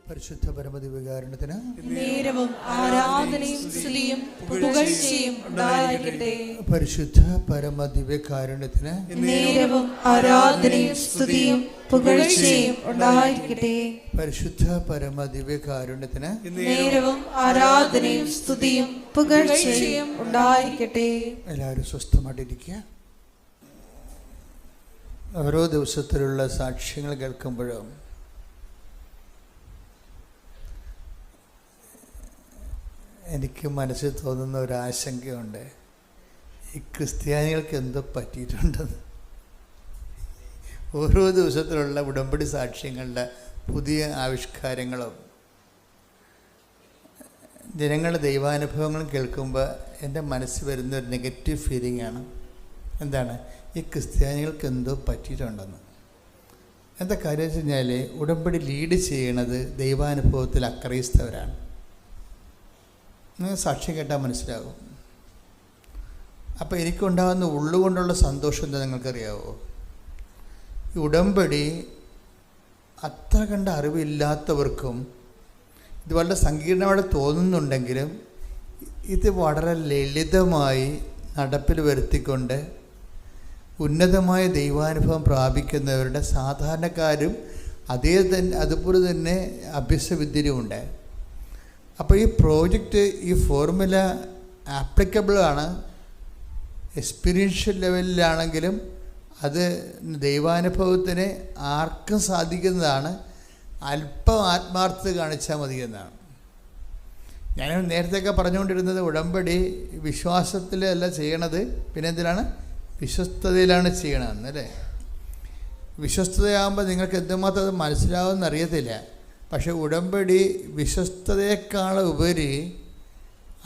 പരിശുദ്ധ പരമദിവ്യകാരുണ്യത്തിന് നേരവും ആരാധനയും സ്തുതിയും പുകഴ്ചയും ഉണ്ടായിരിക്കട്ടെ. പരിശുദ്ധ പരമദിവ്യകാരുണ്യത്തിന് നേരവും ആരാധനയും സ്തുതിയും പുകഴ്ചയും ഉണ്ടായിരിക്കട്ടെ. പരിശുദ്ധ പരമദിവ്യകാരുണ്യത്തിന് നേരവും ആരാധനയും സ്തുതിയും പുകഴ്ചയും ഉണ്ടായിരിക്കട്ടെ. എല്ലാവരും സ്വസ്ഥമായിട്ടിരിക്കുക. ഓരോ ദിവസത്തിലുള്ള സാക്ഷ്യങ്ങൾ കേൾക്കുമ്പോഴും എനിക്ക് മനസ്സിൽ തോന്നുന്ന ഒരു ആശങ്കയുണ്ട്. ഈ ക്രിസ്ത്യാനികൾക്ക് എന്തോ പറ്റിയിട്ടുണ്ടെന്ന്. ഓരോ ദിവസത്തിലുള്ള ഉടമ്പടി സാക്ഷ്യങ്ങളുടെ പുതിയ ആവിഷ്കാരങ്ങളും ജനങ്ങളുടെ ദൈവാനുഭവങ്ങളും കേൾക്കുമ്പോൾ എൻ്റെ മനസ്സിൽ വരുന്ന ഒരു നെഗറ്റീവ് ഫീലിംഗാണ്. എന്താണ്? ഈ ക്രിസ്ത്യാനികൾക്ക് എന്തോ പറ്റിയിട്ടുണ്ടെന്ന്. എന്താ കാര്യം വെച്ച് കഴിഞ്ഞാൽ, ഉടമ്പടി ലീഡ് ചെയ്യണത് ദൈവാനുഭവത്തിൽ അക്രൈസ്തവരാണ്. നിങ്ങൾ സാക്ഷ്യം കേട്ടാൽ മനസ്സിലാകും. അപ്പോൾ എനിക്കുണ്ടാകുന്ന ഉള്ളുകൊണ്ടുള്ള സന്തോഷം എന്താ നിങ്ങൾക്കറിയാവോ? ഈ ഉടമ്പടി അത്ര കണ്ട അറിവില്ലാത്തവർക്കും ഇത് വളരെ സങ്കീർണമായിട്ട് തോന്നുന്നുണ്ടെങ്കിലും ഇത് വളരെ ലളിതമായി നടപ്പിൽ വരുത്തിക്കൊണ്ട് ഉന്നതമായ ദൈവാനുഭവം പ്രാപിക്കുന്നവരുടെ സാധാരണക്കാരും അതുപോലെ തന്നെ അഭ്യസവിദ്യരുമുണ്ട്. അപ്പോൾ ഈ പ്രോജക്റ്റ്, ഈ ഫോർമുല ആപ്ലിക്കബിളാണ്. എക്സ്പീരിയൻഷ്യൽ ലെവലിലാണെങ്കിലും അത് ദൈവാനുഭവത്തിന് ആർക്കും സാധിക്കുന്നതാണ്. അല്പം ആത്മാർത്ഥത കാണിച്ചാൽ മതി എന്നാണ്. ഞാൻ നേരത്തെയൊക്കെ പറഞ്ഞുകൊണ്ടിരുന്നത് ഉടമ്പടി വിശ്വാസത്തിലല്ല ചെയ്യണത്, പിന്നെ എന്തിനാണ്? വിശ്വസ്തതയിലാണ് ചെയ്യണമെന്ന്, അല്ലേ? വിശ്വസ്തതയാകുമ്പോൾ നിങ്ങൾക്ക് എന്തുമാത്രം അത് മനസ്സിലാവുമെന്ന് അറിയത്തില്ല. പക്ഷെ ഉടമ്പടി വിശ്വസ്തതയേക്കാൾ ഉപരി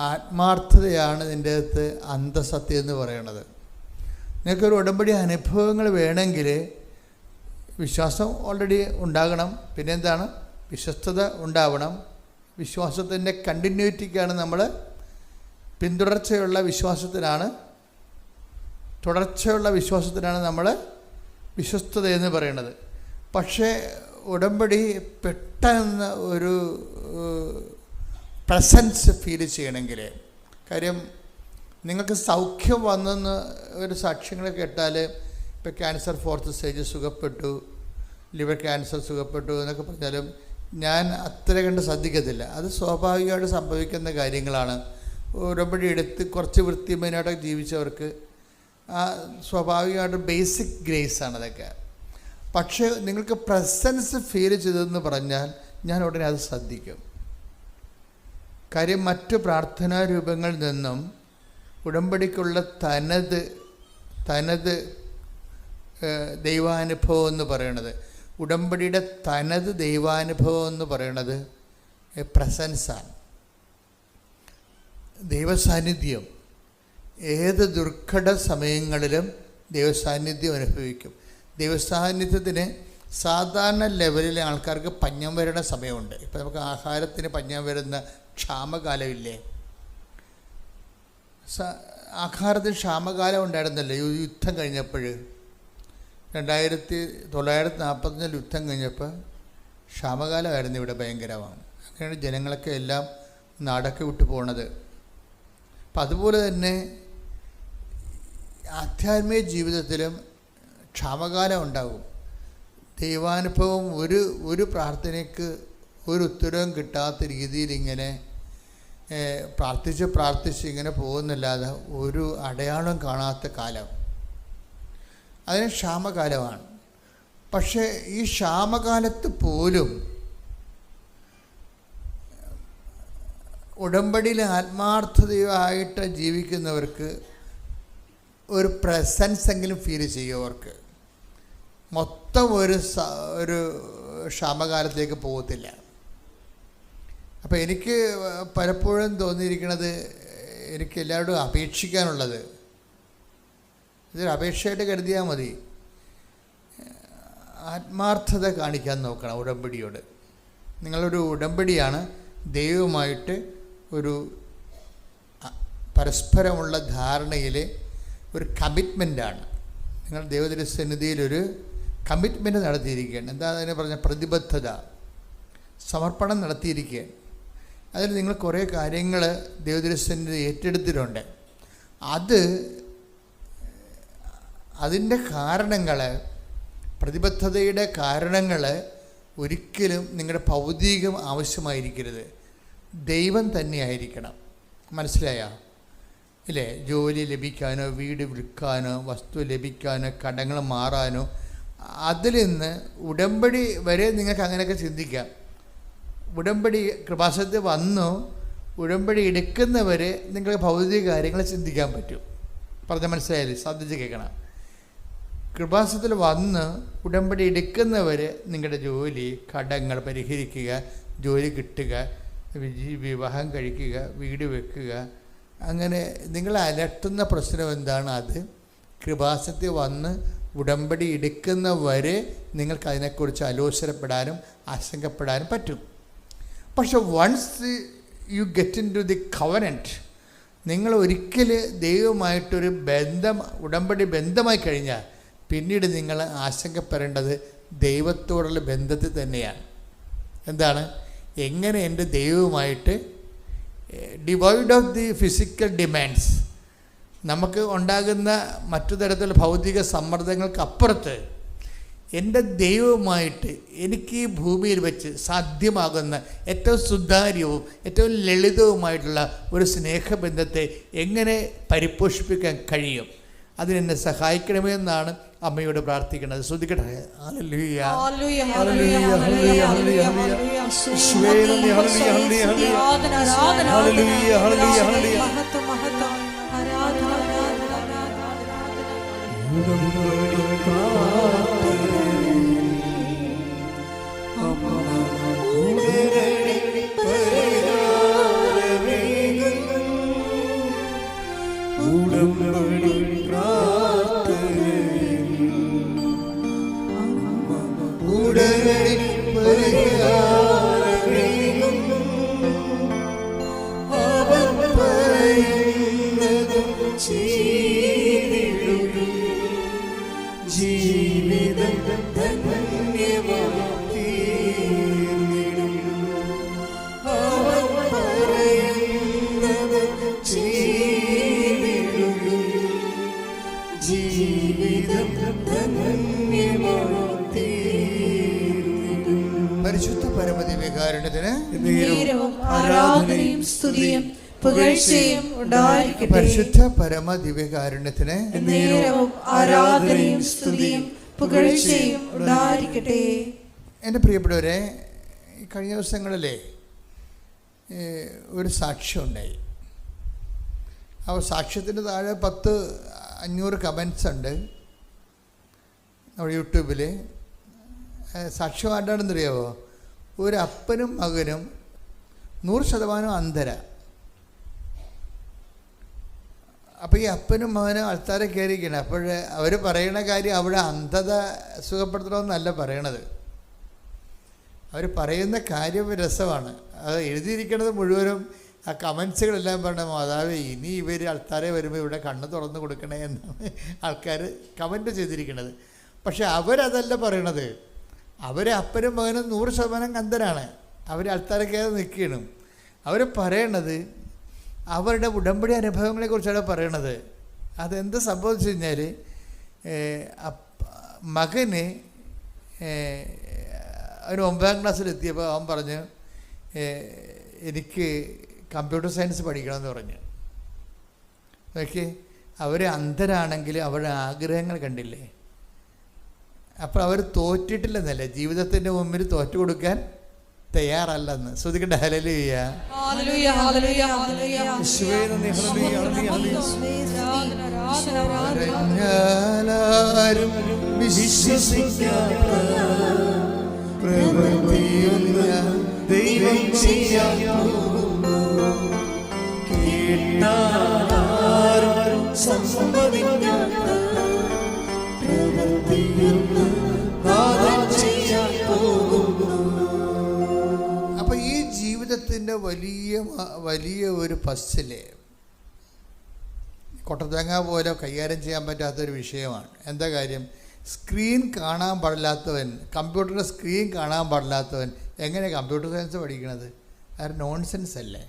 ആത്മാർത്ഥതയാണ് ഇതിൻ്റെ അകത്ത് അന്തസത്യം എന്ന് പറയണത്. നിങ്ങൾക്കൊരു ഉടമ്പടി അനുഭവങ്ങൾ വേണമെങ്കിൽ വിശ്വാസം ഓൾറെഡി ഉണ്ടാകണം. പിന്നെ എന്താണ്? വിശ്വസ്തത ഉണ്ടാവണം. വിശ്വാസത്തിൻ്റെ കണ്ടിന്യൂറ്റിക്കാണ് നമ്മൾ തുടർച്ചയുള്ള വിശ്വാസത്തിനാണ് നമ്മൾ വിശ്വസ്തത എന്ന് പറയുന്നത്. പക്ഷേ ഉടമ്പടി പെട്ടെന്ന് ഒരു പ്രസൻസ് ഫീൽ ചെയ്യണമെങ്കിൽ, കാര്യം നിങ്ങൾക്ക് സൗഖ്യം വന്നെന്ന് ഒരു സാക്ഷ്യങ്ങൾ കേട്ടാൽ, ഇപ്പോൾ ക്യാൻസർ 4th സ്റ്റേജ് സുഖപ്പെട്ടു, ലിവർ ക്യാൻസർ സുഖപ്പെട്ടു എന്നൊക്കെ പറഞ്ഞാലും ഞാൻ അത്ര കണ്ട് ശ്രദ്ധിക്കത്തില്ല. അത് സ്വാഭാവികമായിട്ട് സംഭവിക്കുന്ന കാര്യങ്ങളാണ്. ഉടമ്പടി എടുത്ത് കുറച്ച് വൃത്തിമയനായിട്ട് ജീവിച്ചവർക്ക് സ്വാഭാവികമായിട്ട് ബേസിക് ഗ്രേസാണ് അതൊക്കെ. പക്ഷേ നിങ്ങൾക്ക് പ്രസൻസ് ഫീൽ ചെയ്തതെന്ന് പറഞ്ഞാൽ ഞാൻ ഉടനെ അത് ശ്രദ്ധിക്കും. കാര്യം മറ്റു പ്രാർത്ഥനാ രൂപങ്ങളിൽ നിന്നും ഉടമ്പടിക്കുള്ള തനത് ദൈവാനുഭവം എന്ന് പറയണത്, ഉടമ്പടിയുടെ തനത് ദൈവാനുഭവം എന്ന് പറയണത് പ്രസൻസാണ്, ദൈവസാന്നിധ്യം. ഏത് ദുർഘട സമയങ്ങളിലും ദൈവസാന്നിധ്യം അനുഭവിക്കും. ദൈവസാന്നിധ്യത്തിന് സാധാരണ ലെവലിലെ ആൾക്കാർക്ക് പഞ്ഞം വരുന്ന സമയമുണ്ട്. ഇപ്പം നമുക്ക് ആഹാരത്തിന് പഞ്ഞം വരുന്ന ക്ഷാമകാലമില്ലേ? ആഹാരത്തിന് ക്ഷാമകാലം ഉണ്ടായിരുന്നല്ലോ യുദ്ധം കഴിഞ്ഞപ്പോൾ. 1945 യുദ്ധം കഴിഞ്ഞപ്പോൾ ക്ഷാമകാലമായിരുന്നു ഇവിടെ, ഭയങ്കരമാണ്. അങ്ങനെയാണ് ജനങ്ങളൊക്കെ എല്ലാം നാടൊക്കെ വിട്ടു പോണത്. അപ്പം അതുപോലെ തന്നെ ആധ്യാത്മിക ജീവിതത്തിലും ക്ഷാമകാലം ഉണ്ടാകും. ദൈവാനുഭവം ഒരു പ്രാർത്ഥനയ്ക്ക് ഒരു ഉത്തരവും കിട്ടാത്ത രീതിയിൽ ഇങ്ങനെ പ്രാർത്ഥിച്ച് ഇങ്ങനെ പോകുന്നില്ലാതെ ഒരു അടയാളം കാണാത്ത കാലം, അതിന് ക്ഷാമകാലമാണ്. പക്ഷേ ഈ ക്ഷാമകാലത്ത് പോലും ഉടമ്പടിയിൽ ആത്മാർത്ഥതയായിട്ട് ജീവിക്കുന്നവർക്ക് ഒരു പ്രസൻസ് എങ്കിലും ഫീൽ ചെയ്യും. അവർക്ക് മൊത്തം ഒരു ക്ഷാമകാലത്തേക്ക് പോകത്തില്ല. അപ്പോൾ എനിക്ക് പലപ്പോഴും തോന്നിയിരിക്കുന്നത്, എനിക്ക് എല്ലാവരോടും അപേക്ഷിക്കാനുള്ളത്, ഇതൊരു അപേക്ഷയായിട്ട് കരുതിയാൽ മതി, ആത്മാർത്ഥത കാണിക്കാൻ നോക്കണം ഉടമ്പടിയോട്. നിങ്ങളൊരു ഉടമ്പടിയാണ്, ദൈവവുമായിട്ട് ഒരു പരസ്പരമുള്ള ധാരണയിൽ ഒരു കമ്മിറ്റ്മെൻറ്റാണ്. നിങ്ങൾ ദൈവത്തിൻ്റെ സന്നിധിയിലൊരു കമ്മിറ്റ്മെൻറ്റ് നടത്തിയിരിക്കുകയാണ്. എന്താ അതിനെ പറഞ്ഞ പ്രതിബദ്ധത. സമർപ്പണം നടത്തിയിരിക്കുകയാണ്. അതിൽ നിങ്ങൾ കുറേ കാര്യങ്ങൾ ദൈവദൃശ്യൻ്റെ ഏറ്റെടുത്തിട്ടുണ്ട്. അതിൻ്റെ കാരണങ്ങൾ, പ്രതിബദ്ധതയുടെ കാരണങ്ങൾ ഒരിക്കലും നിങ്ങളുടെ ഭൗതികം ആവശ്യമായിരിക്കരുത്, ദൈവം തന്നെയായിരിക്കണം. മനസ്സിലായോ? ഇല്ലേ? ജോലി ലഭിക്കാനോ വീട് വിൽക്കാനോ വസ്തു ലഭിക്കാനോ കടങ്ങൾ മാറാനോ, അതിൽ നിന്ന് ഉടമ്പടി വരെ നിങ്ങൾക്ക് അങ്ങനെയൊക്കെ ചിന്തിക്കാം. ഉടമ്പടി കൃപാസനത്തിൽ വന്നു ഉടമ്പടി എടുക്കുന്നവരെ നിങ്ങൾക്ക് ഭൗതിക കാര്യങ്ങൾ ചിന്തിക്കാൻ പറ്റും. പറഞ്ഞ മനസ്സിലായാലും ശ്രദ്ധിച്ച് കേൾക്കണം. കൃപാസനത്തിൽ വന്ന് ഉടമ്പടി എടുക്കുന്നവർ നിങ്ങളുടെ ജോലി കടങ്ങൾ പരിഹരിക്കുക, ജോലി കിട്ടുക, വിവാഹം കഴിക്കുക, വീട് വെക്കുക, അങ്ങനെ നിങ്ങളെ അലട്ടുന്ന പ്രശ്നം എന്താണ്, അത് കൃപാസനത്തിൽ വന്ന് ഉടമ്പടി എടുക്കുന്നവരെ നിങ്ങൾക്ക് അതിനെക്കുറിച്ച് ആലോചനപ്പെടാനും ആശങ്കപ്പെടാനും പറ്റും. പക്ഷെ once you get into the covenant, നിങ്ങൾ ഒരിക്കൽ ദൈവമായിട്ടൊരു ഉടമ്പടി ബന്ധമായി കഴിഞ്ഞാൽ പിന്നീട് നിങ്ങൾ ആശങ്കപ്പെടേണ്ടത് ദൈവത്തോടുള്ള ബന്ധത്തിൽ തന്നെയാണ്. എന്താണ്? എങ്ങനെ എൻ്റെ ദൈവവുമായിട്ട് divide of the physical demands, നമുക്ക് ഉണ്ടാകുന്ന മറ്റു തരത്തിലുള്ള ഭൗതിക സമ്മർദ്ദങ്ങൾക്കപ്പുറത്ത് എൻ്റെ ദൈവവുമായിട്ട് എനിക്ക് ഈ ഭൂമിയിൽ വെച്ച് സാധ്യമാകുന്ന ഏറ്റവും സുതാര്യവും ഏറ്റവും ലളിതവുമായിട്ടുള്ള ഒരു സ്നേഹബന്ധത്തെ എങ്ങനെ പരിപോഷിപ്പിക്കാൻ കഴിയും, അതിനെന്നെ സഹായിക്കണമേ എന്നാണ് അമ്മയോട് പ്രാർത്ഥിക്കുന്നത്. ശ്രദ്ധിക്കട്ടെ. ഹല്ലേലൂയ ഹല്ലേലൂയ ഹല്ലേലൂയ ഹല്ലേലൂയ ഹല്ലേലൂയ ഹല്ലേലൂയ ഹല്ലേലൂയ ഹല്ലേലൂയ മഹത്വം മഹത്വം ആരാധന പരിശുദ്ധ പരമദിവ്യകാരുണ്യത്തിന് ആരാധനയും സ്തുതിയും പുകഴ്ചയും ഉണ്ടായിരിക്കട്ടെ. പരിശുദ്ധ പരമദിവ്യകാരുണ്യത്തിന് ആരാധനയും സ്തുതിയും പുകഴ്ചയും ഉണ്ടായിരിക്കട്ടെ. എൻ്റെ പ്രിയപ്പെട്ടവരെ, കഴിഞ്ഞ ദിവസങ്ങളിലെ ഒരു സാക്ഷ്യം ഉണ്ടായി. ആ സാക്ഷ്യത്തിൻ്റെ താഴെ 500 കമൻസ് ഉണ്ട് നമ്മുടെ യൂട്യൂബിൽ. സാക്ഷ്യം ആരാണെന്നറിയാമോ? ഒരു അപ്പനും മകനും 100% അന്ധര. അപ്പോൾ ഈ അപ്പനും മകനും ആൾക്കാരെ കയറിയിരിക്കണം. അപ്പോൾ അവർ പറയണ കാര്യം അവിടെ അന്ധത സുഖപ്പെടുത്തണമെന്നല്ല പറയണത്. അവർ പറയുന്ന കാര്യം രസമാണ്. അത് എഴുതിയിരിക്കുന്നത് മുഴുവനും ആ കമൻസുകളെല്ലാം പറഞ്ഞ മാതാവ് ഇനി ഇവർ ആൾക്കാരെ വരുമ്പോൾ ഇവിടെ കണ്ണ് തുറന്ന് കൊടുക്കണേ എന്നാണ് ആൾക്കാർ കമൻറ്റ് ചെയ്തിരിക്കുന്നത്. പക്ഷെ അവരതല്ല പറയണത്. അവർ അപ്പനും മകനും 100% അന്ധരാണ്. അവർ ആൾക്കാരെ കയറി നിൽക്കണം. അവർ പറയണത് അവരുടെ ഉടമ്പടി അനുഭവങ്ങളെക്കുറിച്ചാണ് പറയണത്. അതെന്ത് സംഭവിച്ചു കഴിഞ്ഞാൽ മകന് അവന് 9ാം ക്ലാസ്സിലെത്തിയപ്പോൾ അവൻ പറഞ്ഞു എനിക്ക് കമ്പ്യൂട്ടർ സയൻസ് പഠിക്കണമെന്ന് പറഞ്ഞു. ഓക്കെ, അവർ അന്ധരാണെങ്കിൽ അവരുടെ ആഗ്രഹങ്ങൾ കണ്ടില്ലേ. അപ്പോൾ അവർ തോറ്റിട്ടില്ലെന്നല്ലേ, ജീവിതത്തിൻ്റെ മുമ്പിൽ തോറ്റു കൊടുക്കാൻ തയ്യാറല്ലെന്ന്. ശ്രദ്ധിക്കട്ടെ. ഹല്ലേലൂയ ഹല്ലേലൂയ ഹല്ലേലൂയ ഹല്ലേലൂയ യേശുവേ നന്ദി. ഹല്ലേലൂയ ഹല്ലേലൂയ ആരാധന വിശ്വസിക്കാത്ത പ്രവൃത്തിയൊന്ന് ദൈവം ചെയ്യാൻ പോകുന്നു. കേട്ടാരും സമ്മതിക്കാത്ത പ്രവൃത്തിയൊന്ന് നാദം ചെയ്യാൻ പോകുന്നു. അപ്പൊ ഈ ജീവിതത്തിൻ്റെ വലിയ ഒരു പസ്സില് കൊട്ടത്തേങ്ങ പോലെ കൈകാര്യം ചെയ്യാൻ പറ്റാത്തൊരു വിഷയമാണ്. എന്താ കാര്യം? സ്ക്രീൻ കാണാൻ പാടില്ലാത്തവൻ, കമ്പ്യൂട്ടറിൻ്റെ സ്ക്രീൻ കാണാൻ പാടില്ലാത്തവൻ എങ്ങനെയാണ് കമ്പ്യൂട്ടർ സയൻസ് പഠിക്കണത്? അത് നോൺസെൻസ് അല്ലേ?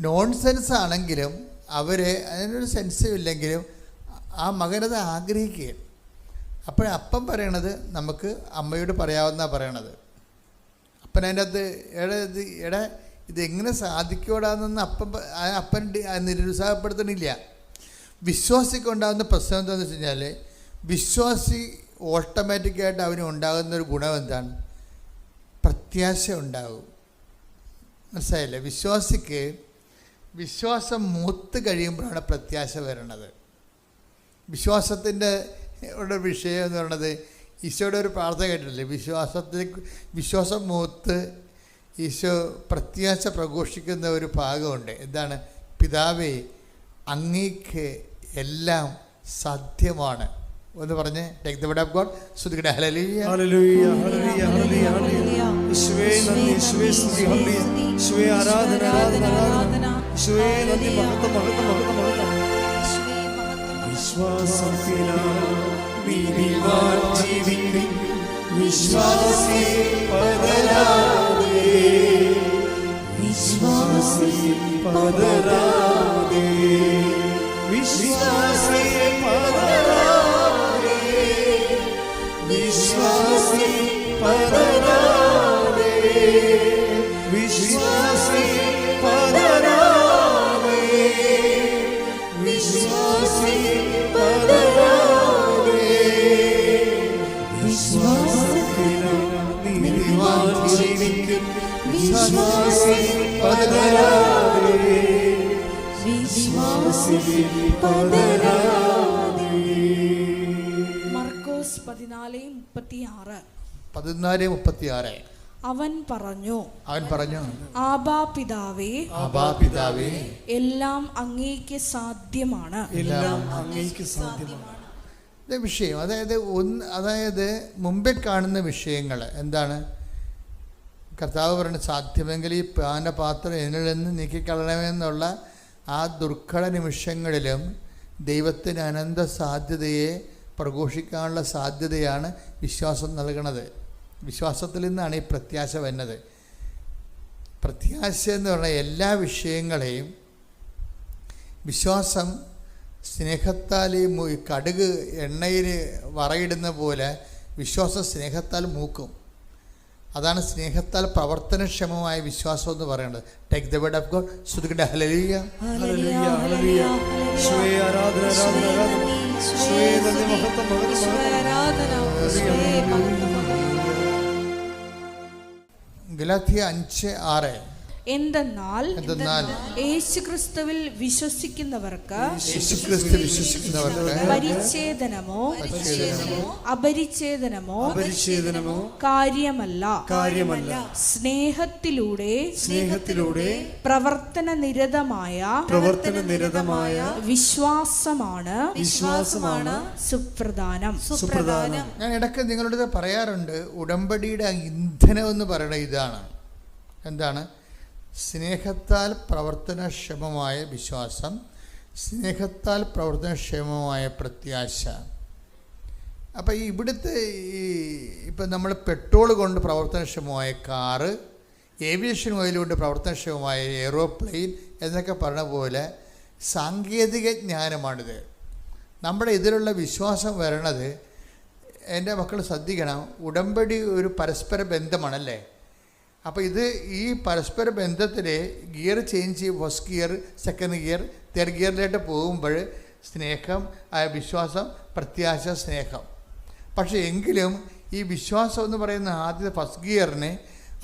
നോൺസെൻസ് ആണെങ്കിലും അവർ അതിനൊരു സെൻസും ഇല്ലെങ്കിലും ആ മകനത് ആഗ്രഹിക്കുക. അപ്പം പറയണത് നമുക്ക് അമ്മയോട് പറയാവുന്നതാണ് പറയണത്. അപ്പൻ അതിൻ്റെ അകത്ത് എടാ ഇതെങ്ങനെ സാധിക്കൂടാന്നൊന്നും അപ്പൻ നിരുത്സാഹപ്പെടുത്തണില്ല. വിശ്വാസിക്കുണ്ടാകുന്ന പ്രശ്നം എന്താണെന്ന് വെച്ച് കഴിഞ്ഞാൽ, വിശ്വാസി ഓട്ടോമാറ്റിക്കായിട്ട് അവന് ഉണ്ടാകുന്നൊരു ഗുണം എന്താണ്? പ്രത്യാശ ഉണ്ടാകും. മനസ്സിലായില്ലേ? വിശ്വാസിക്ക് വിശ്വാസം മൂത്ത് കഴിയുമ്പോഴാണ് പ്രത്യാശ വരണത്. വിശ്വാസത്തിൻ്റെ ഒരു വിഷയം എന്ന് പറയുന്നത്, ഈശോയുടെ ഒരു പ്രാർത്ഥന കേട്ടിട്ടില്ലേ? വിശ്വാസം മൂത്ത് ഈശോ പ്രത്യാശ പ്രഘോഷിക്കുന്ന ഒരു ഭാഗമുണ്ട്. എന്താണ്? പിതാവേ, അങ്ങേക്ക് എല്ലാം സാധ്യമാണ്. ഒന്ന് പറഞ്ഞ് take the word of God. സ്തുതിക്കട്ടെ. ഹല്ലേലൂയ ഹല്ലേലൂയ ഹല്ലേലൂയ ഹല്ലേലൂയ ഹല്ലേലൂയ. യേശുവേ നന്ദി, യേശുവേ സ്തുതി, ഹല്ലേലൂയ. യേശുവേ ആരാധന ആരാധന ആരാധന. യേശുവേ നന്ദി, മഹത്വം മഹത്വം മഹത്വം മഹത്വം. വിശ്വാസത്തിനാൽ നീതിമാൻ ജീവിക്കും, വിശ്വാസി പതരാതെ, വിശ്വാസി പതരാതെ, വിശ്വാസി പതരാതെ, വിശ്വാസി പതരാതെ, വിശ്വാസി പതരാതെ, വിശ്വാസി പതരാതെ, വിശ്വാസത്തിനാൽ നീതിമാൻ ജീവിക്കും, വിശ്വാസി പതരാതെ, വിശ്വാസി പതരാതെ. മർക്കോസ് 14:36. 14:36. അവൻ പറഞ്ഞു ആബാ പിതാവേ, എല്ലാം അങ്ങേക്ക് സാധ്യമാണ്. എല്ലാം അങ്ങേക്ക് സാധ്യമാണ്. വിഷയം അതായത് മുമ്പേ കാണുന്ന വിഷയങ്ങൾ എന്താണ്? കർത്താവ് പറയുന്നത്, സാധ്യമെങ്കിൽ ഈ പാനപാത്രം എന്നിൽ നിന്ന് നീക്കിക്കളയണമെന്നുള്ള ആ ദുർഘട നിമിഷങ്ങളിലും ദൈവത്തിന് അനന്ത സാധ്യതയെ പ്രഘോഷിക്കാനുള്ള സാധ്യതയാണ് വിശ്വാസം നൽകുന്നത്. വിശ്വാസത്തിൽ നിന്നാണ് ഈ പ്രത്യാശ വരുന്നത്. പ്രത്യാശ എന്ന് പറഞ്ഞാൽ എല്ലാ വിഷയങ്ങളെയും വിശ്വാസം സ്നേഹത്താൽ ഈ കടുക് എണ്ണയിൽ വറയിടുന്ന പോലെ വിശ്വാസം സ്നേഹത്താൽ മൂക്കും. അതാണ് സ്നേഹത്താൽ പ്രവർത്തനക്ഷമമായ വിശ്വാസം എന്ന് പറയുന്നത്. Take the word of God. സ്തുതിക്കട്ടെ. ഹല്ലേലൂയ ഹല്ലേലൂയ ഹല്ലേലൂയ. യേശുവേ ആരാധന ആരാധന ആരാധന. യേശുവേ നന്ദി, മഹത്വം മഹത്വം മഹത്വം. ഗലാത്യ 5:6. എന്തെന്നാൽ യേശുക്രിസ്തുവിൽ വിശ്വസിക്കുന്നവർക്ക് പരിച്ഛേദനമോ അപരിച്ഛേദനമോ കാര്യമല്ല, സ്നേഹത്തിലൂടെ പ്രവർത്തന നിരതമായ വിശ്വാസമാണ് സുപ്രധാനം. ഞാൻ ഇടയ്ക്ക് നിങ്ങളോട് പറയാറുണ്ട്, ഉടമ്പടിയുടെ ഇന്ധനം എന്ന് പറയുന്നത് ഇതാണ്. എന്താണ്? സ്നേഹത്താൽ പ്രവർത്തനക്ഷമമായ വിശ്വാസം, സ്നേഹത്താൽ പ്രവർത്തനക്ഷമമായ പ്രത്യാശ. അപ്പം ഇവിടുത്തെ ഇപ്പം നമ്മൾ പെട്രോൾ കൊണ്ട് പ്രവർത്തനക്ഷമമായ കാറ്, ഏവിയേഷൻ ഓയിൽ കൊണ്ട് പ്രവർത്തനക്ഷമമായ എയ്റോപ്ലെയിൻ എന്നൊക്കെ പറഞ്ഞ പോലെ സാങ്കേതിക ജ്ഞാനമാണിത്. നമ്മുടെ ഇതിലുള്ള വിശ്വാസം വരണത്, എൻ്റെ മക്കൾ ശ്രദ്ധിക്കണം, ഉടമ്പടി ഒരു പരസ്പര ബന്ധമാണല്ലേ. അപ്പോൾ ഈ പരസ്പര ബന്ധത്തിൽ ഗിയർ ചേഞ്ച് ചെയ്യും. First gear, second gear, third ഗിയറിലോട്ട് പോകുമ്പോൾ സ്നേഹം, വിശ്വാസം, പ്രത്യാശ, സ്നേഹം. പക്ഷേ എങ്കിലും ഈ വിശ്വാസം എന്ന് പറയുന്ന ആദ്യത്തെ ഫസ്റ്റ് ഗിയറിന്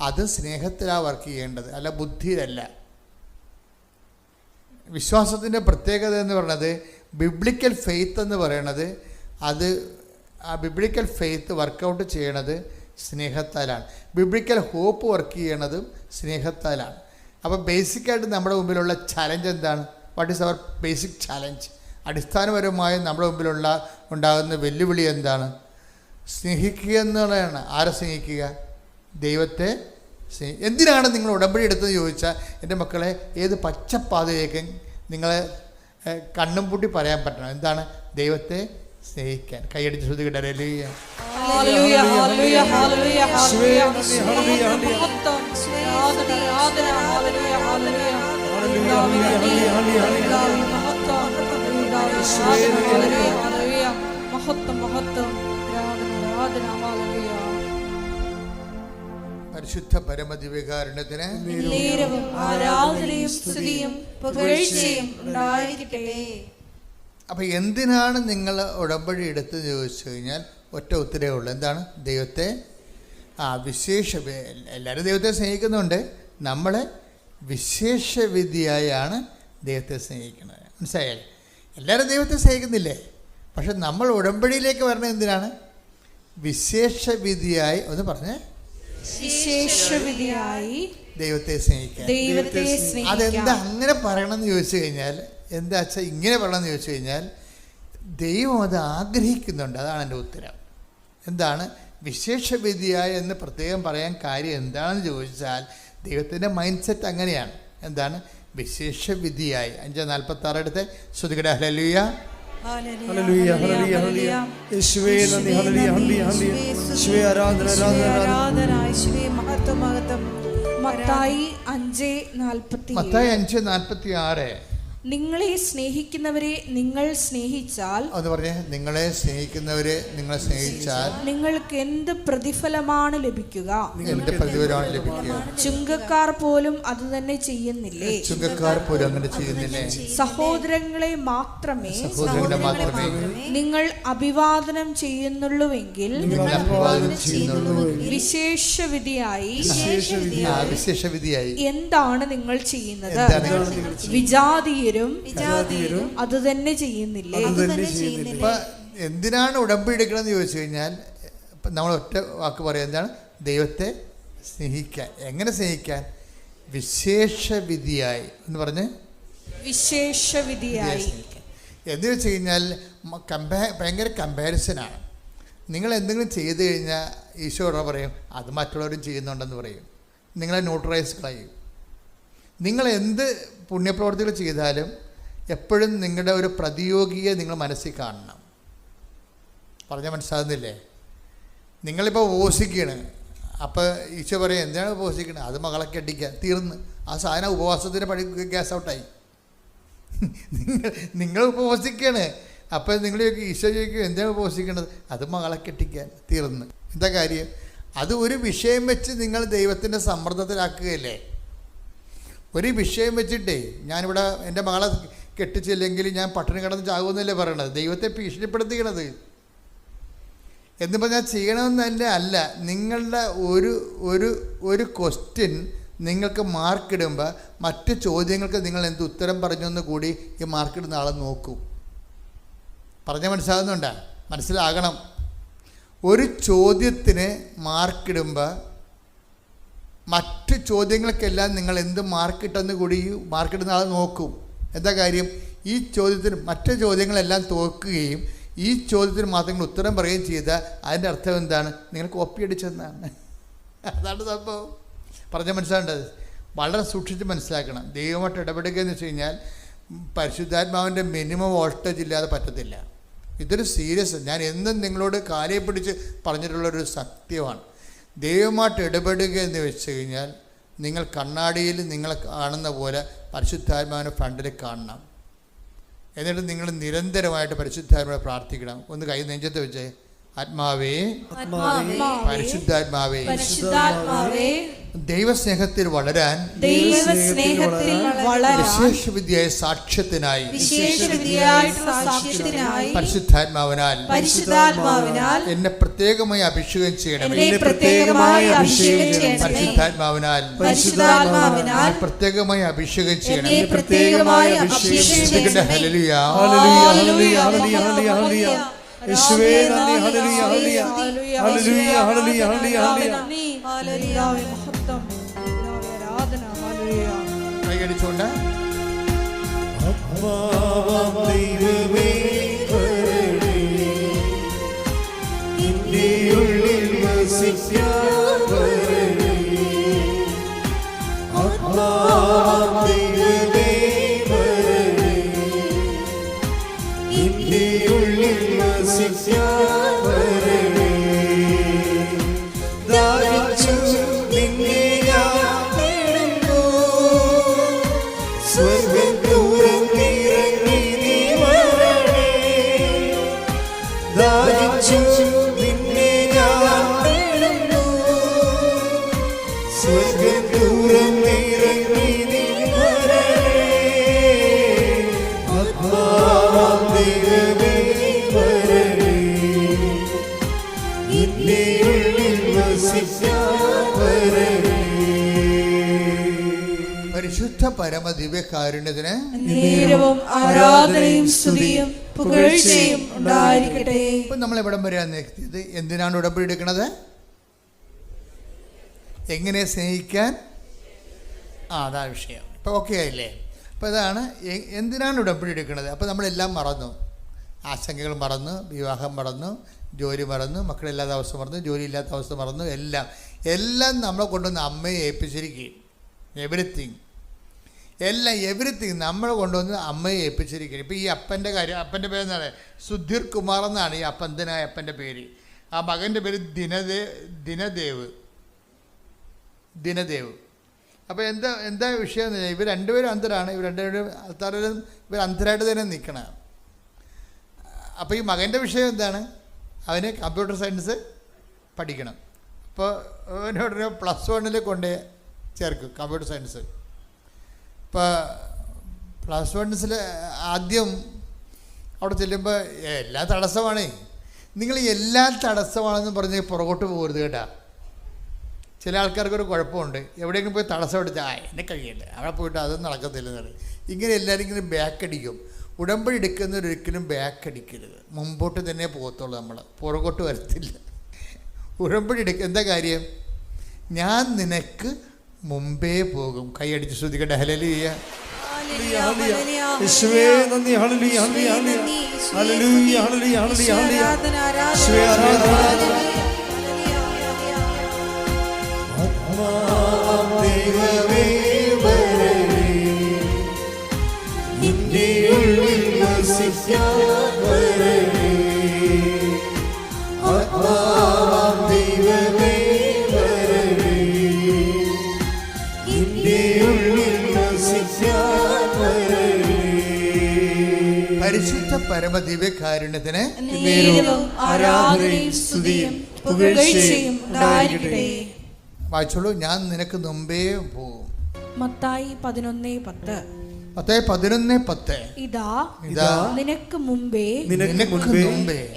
അത് സ്നേഹത്തിലാണ് വർക്ക് ചെയ്യേണ്ടത്, അല്ല ബുദ്ധിയിലല്ല. വിശ്വാസത്തിൻ്റെ പ്രത്യേകത എന്ന് പറയുന്നത്, ബിബ്ലിക്കൽ ഫെയ്ത്ത് എന്ന് പറയണത്, അത് ആ ബിബ്ലിക്കൽ ഫെയ്ത്ത് വർക്കൗട്ട് ചെയ്യണത് സ്നേഹത്താലാണ്. ബിബ്ലിക്കൽ ഹോപ്പ് വർക്ക് ചെയ്യണതും സ്നേഹത്താലാണ്. അപ്പോൾ ബേസിക്കായിട്ട് നമ്മുടെ മുമ്പിലുള്ള ചലഞ്ച് എന്താണ്? What is our basic challenge? അടിസ്ഥാനപരമായി നമ്മുടെ ഉണ്ടാകുന്ന വെല്ലുവിളി എന്താണ്? സ്നേഹിക്കുക എന്നുള്ളതാണ്. ആരെ സ്നേഹിക്കുക? ദൈവത്തെ എന്തിനാണ് നിങ്ങൾ ഉടമ്പടി എടുത്തതെന്ന് ചോദിച്ചാൽ, എൻ്റെ മക്കളെ, ഏത് പച്ചപ്പാതയിലേക്ക് നിങ്ങളെ കണ്ണും പൂട്ടി പറയാൻ പറ്റണം. എന്താണ്? ദൈവത്തെ സ്നേഹിക്കാൻ. കൈയടിച്ച് ശ്രദ്ധിക്കട്ടെ. ഹല്ലേലൂയ. ഹല്ലേലൂയ ഹല്ലേലൂയ ഹല്ലേലൂയ യേശുവേ നന്ദി ഹല്ലേലൂയ ഹല്ലേലൂയ മഹത്വം ആരാധന ആരാധന ഹല്ലേലൂയ ഹല്ലേലൂയ ഹല്ലേലൂയ ഹല്ലേലൂയ ഹല്ലേലൂയ മഹത്വം ഹല്ലേലൂയ മഹത്വം മഹത്വം ആരാധന ആരാധന ഹല്ലേലൂയ. പരിശുദ്ധ പരമദിവ്യകാരുണ്യത്തിന് നേരവും ആരാധനയും സ്തുതിയും പുകഴ്ചയും ഉണ്ടായിരിക്കട്ടെ. അപ്പം എന്തിനാണ് നിങ്ങൾ ഉടമ്പടി എടുത്ത് ചോദിച്ചു കഴിഞ്ഞാൽ ഒറ്റ ഉത്തരവേ ഉള്ളൂ. എന്താണ്? ദൈവത്തെ എല്ലാവരും ദൈവത്തെ സ്നേഹിക്കുന്നുണ്ട്. നമ്മളെ വിശേഷവിധിയായാണ് ദൈവത്തെ സ്നേഹിക്കുന്നത്. മനസ്സിലായാൽ? എല്ലാവരും ദൈവത്തെ സ്നേഹിക്കുന്നില്ലേ? പക്ഷെ നമ്മൾ ഉടമ്പടിയിലേക്ക് വരണം എന്തിനാണ്? വിശേഷവിധിയായി ഒന്ന് പറഞ്ഞേ. വിശേഷവിധിയായി ദൈവത്തെ സ്നേഹിക്കാൻ. അതെന്താ അങ്ങനെ പറയണമെന്ന് ചോദിച്ചു കഴിഞ്ഞാൽ, എന്താ വെച്ചാൽ ഇങ്ങനെ പറയണമെന്ന് ചോദിച്ചു കഴിഞ്ഞാൽ, ദൈവം അത് ആഗ്രഹിക്കുന്നുണ്ട്. അതാണ് എൻ്റെ ഉത്തരം. എന്താണ് വിശേഷവിധിയായി എന്ന് പ്രത്യേകം പറയാൻ കാര്യം എന്താണെന്ന് ചോദിച്ചാൽ, ദൈവത്തിൻ്റെ മൈൻഡ് സെറ്റ് അങ്ങനെയാണ്. എന്താണ് വിശേഷവിധിയായി? 5:46 എടുത്ത് ശ്രുതികട ഹല്ലേലൂയ ഹല്ലേലൂയ ഹല്ലേലൂയ ഹല്ലേലൂയ യേശുവേ നന്ദി ഹല്ലേലൂയ ഹല്ലേലൂയ ഹല്ലേലൂയ യേശുവേ ആരാധന ആരാധന ആരാധന യേശുവേ മഹത്വം മഹത്വം. മത്തായി 5:46 മത്തായി 5:46 നിങ്ങളെ സ്നേഹിക്കുന്നവരെ നിങ്ങൾ സ്നേഹിച്ചാൽ എന്ന് പറഞ്ഞേ. നിങ്ങളെ സ്നേഹിക്കുന്നവരെ നിങ്ങൾ സ്നേഹിച്ചാൽ നിങ്ങൾക്ക് എന്ത് പ്രതിഫലമാണ് ലഭിക്കുക? എന്ത് പ്രതിഫലമാണ് ലഭിക്കുക? ചുങ്കക്കാർ പോലും അത് തന്നെ ചെയ്യുന്നില്ലേ? ചുങ്കക്കാർ പോലും അങ്ങനെ ചെയ്യുന്നില്ലേ? സഹോദരങ്ങളെ മാത്രമേ നിങ്ങൾ അഭിവാദനം ചെയ്യുന്നുള്ളൂവെങ്കിൽ വിശേഷവിധിയായി എന്താണ് നിങ്ങൾ ചെയ്യുന്നത്? വിജാതീയരും അത് തന്നെ ചെയ്യുന്നില്ലേ? ഇപ്പൊ എന്തിനാണ് ഉടമ്പടി എടുക്കണമെന്ന് ചോദിച്ചു കഴിഞ്ഞാൽ, നമ്മൾ ഒറ്റ വാക്ക് പറയാം. എന്താണ്? ദൈവത്തെ സ്നേഹിക്കാൻ. എങ്ങനെ സ്നേഹിക്കാൻ? വിശേഷവിധിയായി എന്ന് പറഞ്ഞ് വിശേഷവിധിയായി എന്ന് വെച്ച് കഴിഞ്ഞാൽ ഭയങ്കര കമ്പാരിസനാണ്. നിങ്ങൾ എന്തെങ്കിലും ചെയ്തു കഴിഞ്ഞാൽ ഈശോ പറയും അത് മറ്റുള്ളവരും ചെയ്യുന്നുണ്ടെന്ന് പറയും. നിങ്ങളെ ന്യൂട്രലൈസ് കളയും. നിങ്ങൾ എന്ത് പുണ്യപ്രവർത്തികൾ ചെയ്താലും എപ്പോഴും നിങ്ങളുടെ ഒരു പ്രതിയോഗിയെ നിങ്ങൾ മനസ്സിൽ കാണണം. പറഞ്ഞാൽ മനസ്സിലാകുന്നില്ലേ? നിങ്ങളിപ്പോൾ ഉപവസിക്കുകയാണ്. അപ്പോൾ ഈശോ പറയും എന്തിനാണ് ഉപവസിക്കുന്നത്? അത് മകളൊക്കെ അടിക്കുക. തീർന്ന് ആ സാധനം ഉപവാസത്തിൻ്റെ പഴി ഗ്യാസ് ഔട്ടായി. നിങ്ങൾ ഉപവസിക്കുകയാണ്. അപ്പോൾ നിങ്ങൾ ഈശോ ചോദിക്കും എന്തിനാണ് ഉപവസിക്കുന്നത്? അത് മകളെ കെട്ടിക്കാൻ. തീർന്ന്. എന്താ കാര്യം? അത് ഒരു വിഷയം വെച്ച് നിങ്ങൾ ദൈവത്തിൻ്റെ സമ്മർദ്ദത്തിലാക്കുകയല്ലേ. ഒരു വിഷയം വെച്ചിട്ടേ ഞാനിവിടെ എൻ്റെ മകളെ കെട്ടിച്ചില്ലെങ്കിൽ ഞാൻ പട്ടിണി കിടന്ന് ചാകുമെന്നല്ലേ പറയണത്. ദൈവത്തെ ഭീഷണിപ്പെടുത്തിക്കണത്. എന്നിപ്പോൾ ഞാൻ ചെയ്യണമെന്നല്ല. അല്ല, നിങ്ങളുടെ ഒരു ക്വസ്റ്റ്യൻ നിങ്ങൾക്ക് മാർക്കിടുമ്പോൾ മറ്റ് ചോദ്യങ്ങൾക്ക് നിങ്ങൾ എന്ത് ഉത്തരം പറഞ്ഞെന്ന് കൂടി ഈ മാർക്കിടുന്ന ആളെ നോക്കും. പറഞ്ഞാൽ മനസ്സിലാകുന്നുണ്ടോ? മനസ്സിലാകണം. ഒരു ചോദ്യത്തിന് മാർക്കിടുമ്പോൾ മറ്റ് ചോദ്യങ്ങൾക്കെല്ലാം നിങ്ങൾ എന്ത് മാർക്കിട്ടെന്ന് കൂടി മാർക്കിടുന്ന ആൾ നോക്കും. എന്താ കാര്യം? ഈ ചോദ്യത്തിന് മറ്റ് ചോദ്യങ്ങളെല്ലാം തോക്കുകയും ഈ ചോദ്യത്തിന് മാത്രം നിങ്ങൾ ഉത്തരം പറയുകയും ചെയ്താൽ അതിൻ്റെ അർത്ഥം എന്താണ്? നിങ്ങൾ കോപ്പി അടിച്ചെന്നാണ്. അതാണ് സംഭവം. പറഞ്ഞാൽ മനസ്സിലാകേണ്ടത്. വളരെ സൂക്ഷിച്ച് മനസ്സിലാക്കണം. ദൈവമായിട്ട് ഇടപെടുക എന്ന് വെച്ച് കഴിഞ്ഞാൽ പരിശുദ്ധാത്മാവിൻ്റെ മിനിമം വോൾട്ടേജ് ഇല്ലാതെ പറ്റത്തില്ല. ഇതൊരു സീരിയസ്, ഞാൻ എന്നും നിങ്ങളോട് കാലയെ പിടിച്ച് പറഞ്ഞിട്ടുള്ളൊരു സത്യമാണ്. ദൈവമായിട്ട് ഇടപെടുക എന്ന് വെച്ച് കഴിഞ്ഞാൽ നിങ്ങൾ കണ്ണാടിയിൽ നിങ്ങളെ കാണുന്ന പോലെ പരിശുദ്ധാത്മാവിനെ ഫ്രണ്ടിൽ കാണണം. എന്നിട്ട് നിങ്ങൾ നിരന്തരമായിട്ട് പരിശുദ്ധാത്മാവിനെ പ്രാർത്ഥിക്കണം. ഒന്ന് കൈ നെഞ്ചത്ത് വെച്ചേ. ആത്മാവേ, പരിശുദ്ധാത്മാവേ, ദൈവസ്നേഹത്തിൽ വളരാൻ വിശേഷവിധിയായ സാക്ഷ്യത്തിനായി പരിശുദ്ധാത്മാവിനാൽ എന്നെ പ്രത്യേകമായി അഭിഷേകം ചെയ്യണം. പരിശുദ്ധാത്മാവിനാൽ പ്രത്യേകമായി അഭിഷേകം ചെയ്യണം. ഹല്ലേലൂയ. യേശുവേ നന്ദി. ഹല്ലേലൂയ ഹല്ലേലൂയ ഹല്ലേലൂയ ഹല്ലേലൂയ ഹല്ലേലൂയ മഹത്വം ആരാധന ഹല്ലേലൂയ. കൈയടിച്ചുകൊണ്ട് ആത്മാവാം ദൈവമേ വരണേ, നിന്റെ ഉള്ളിൽ വസിക്കാൻ വരണേ. ആത്മാവാം ദൈവമേ വരണേ, നിന്റെ ഉള്ളിൽ വസിക്കാൻ വരണേ. സ്വർഗ്ഗം തുറന്നിറങ്ങി നീ വരണേ. ആത്മാവാം ദൈവമേ വരണേ. നിന്റെ ഉള്ളിൽ വസിക്കാൻ വരണേ. പരിശുദ്ധ പരമ ദിവ്യകാരുണ്യത്തിന് നേരവും ആരാധനയും സ്തുതിയും പുകഴ്ചയും ഉണ്ടായിരിക്കട്ടെ. ഇപ്പം നമ്മൾ എവിടം വരെയാണ് എത്തിയത്? എന്തിനാണ് ഉടമ്പടി എടുക്കുന്നത്? എങ്ങനെ സ്നേഹിക്കാൻ? അതാ വിഷയം. ഇപ്പോൾ ഓക്കെ ആയില്ലേ? അപ്പോൾ ഇതാണ് എന്തിനാണ് ഉടമ്പടി എടുക്കുന്നത്. അപ്പോൾ നമ്മളെല്ലാം മറന്നു. ആശങ്കകൾ മറന്നു, വിവാഹം മറന്നു, ജോലി മറന്നു, മക്കളില്ലാത്ത അവസ്ഥ മറന്നു, ജോലി ഇല്ലാത്ത അവസ്ഥ മറന്നു, എല്ലാം നമ്മളെ കൊണ്ടുവന്ന് അമ്മയെ ഏൽപ്പിച്ചിരിക്കുകയും എവരിത്തിങ് നമ്മളെ കൊണ്ടുവന്ന് അമ്മയെ ഏൽപ്പിച്ചിരിക്കുകയും. ഇപ്പോൾ ഈ അപ്പൻ്റെ കാര്യം, അപ്പൻ്റെ പേരെന്താണ്? സുധീർ കുമാർ എന്നാണ് ഈ അപ്പന്തനായ അപ്പൻ്റെ പേര്. ആ മകൻ്റെ പേര് ദിനദേവ്. അപ്പോൾ എന്താ വിഷയം എന്ന് പറഞ്ഞാൽ ഇവർ രണ്ടുപേരും അന്ധരാണ്. ഇവർ അന്ധരായിട്ട് തന്നെ നിൽക്കണം. അപ്പോൾ ഈ മകൻ്റെ വിഷയം എന്താണ്? അവന് കമ്പ്യൂട്ടർ സയൻസ് പഠിക്കണം. അപ്പോൾ അവനോടൊരു +1 കൊണ്ട് ചേർക്കും കമ്പ്യൂട്ടർ സയൻസ്. ഇപ്പോൾ +1 ആദ്യം അവിടെ ചെല്ലുമ്പോൾ എല്ലാ തടസ്സമാണ്. നിങ്ങൾ എല്ലാ തടസ്സമാണെന്ന് പറഞ്ഞ് പുറകോട്ട് പോകരുത് കേട്ടാ. ചില ആൾക്കാർക്കൊരു കുഴപ്പമുണ്ട്, എവിടെയെങ്കിലും പോയി തടസ്സം എടുത്താൽ എന്നെ കഴിയില്ല, അവിടെ പോയിട്ട് അതൊന്നും നടക്കത്തില്ലെന്നാണ്. ഇങ്ങനെ എല്ലാവരും ഇങ്ങനെ ബാക്ക് അടിക്കും. ഉടമ്പടി എടുക്കുന്നവരൊരിക്കലും ബാക്ക് അടിക്കരുത്, മുമ്പോട്ട് തന്നെ പോകത്തുള്ളൂ. നമ്മൾ പുറകോട്ട് വരത്തില്ല. ഉടമ്പടി എന്താ കാര്യം? ഞാൻ നിനക്ക് മുമ്പേ പോകും. കൈയടിച്ച് ശ്രദ്ധിക്കട്ടെ. ഹല്ലേലൂയ. യേശുവേ നന്ദി. ഹല്ലേലൂയ ഹല്ലേലൂയ ഹല്ലേലൂയ ഹല്ലേലൂയ ഹല്ലേലൂയ. യേശുവേ ആരാധന. ആത്മാവാം ദൈവമേ വരണേ. നിന്റെ ഉള്ളിൽ വസിക്കാൻ വരണേ. ആത്മാവാം ദൈവമേ വരണേ. നിന്റെ ഉള്ളിൽ വസിക്കാൻ വരണേ. പരിശുദ്ധ പരമ ദിവ്യകാരുണ്യത്തിന് നേരവും ആരാധനയും സ്തുതിയും പുകഴ്ചയും ഉണ്ടായിരിക്കട്ടെ. വായിച്ചോളൂ. ഞാൻ നിനക്ക് മുമ്പേ പോകും. മത്തായി 11:10. മത്തായി 11:10. ഇതാ നിനക്ക് മുമ്പേ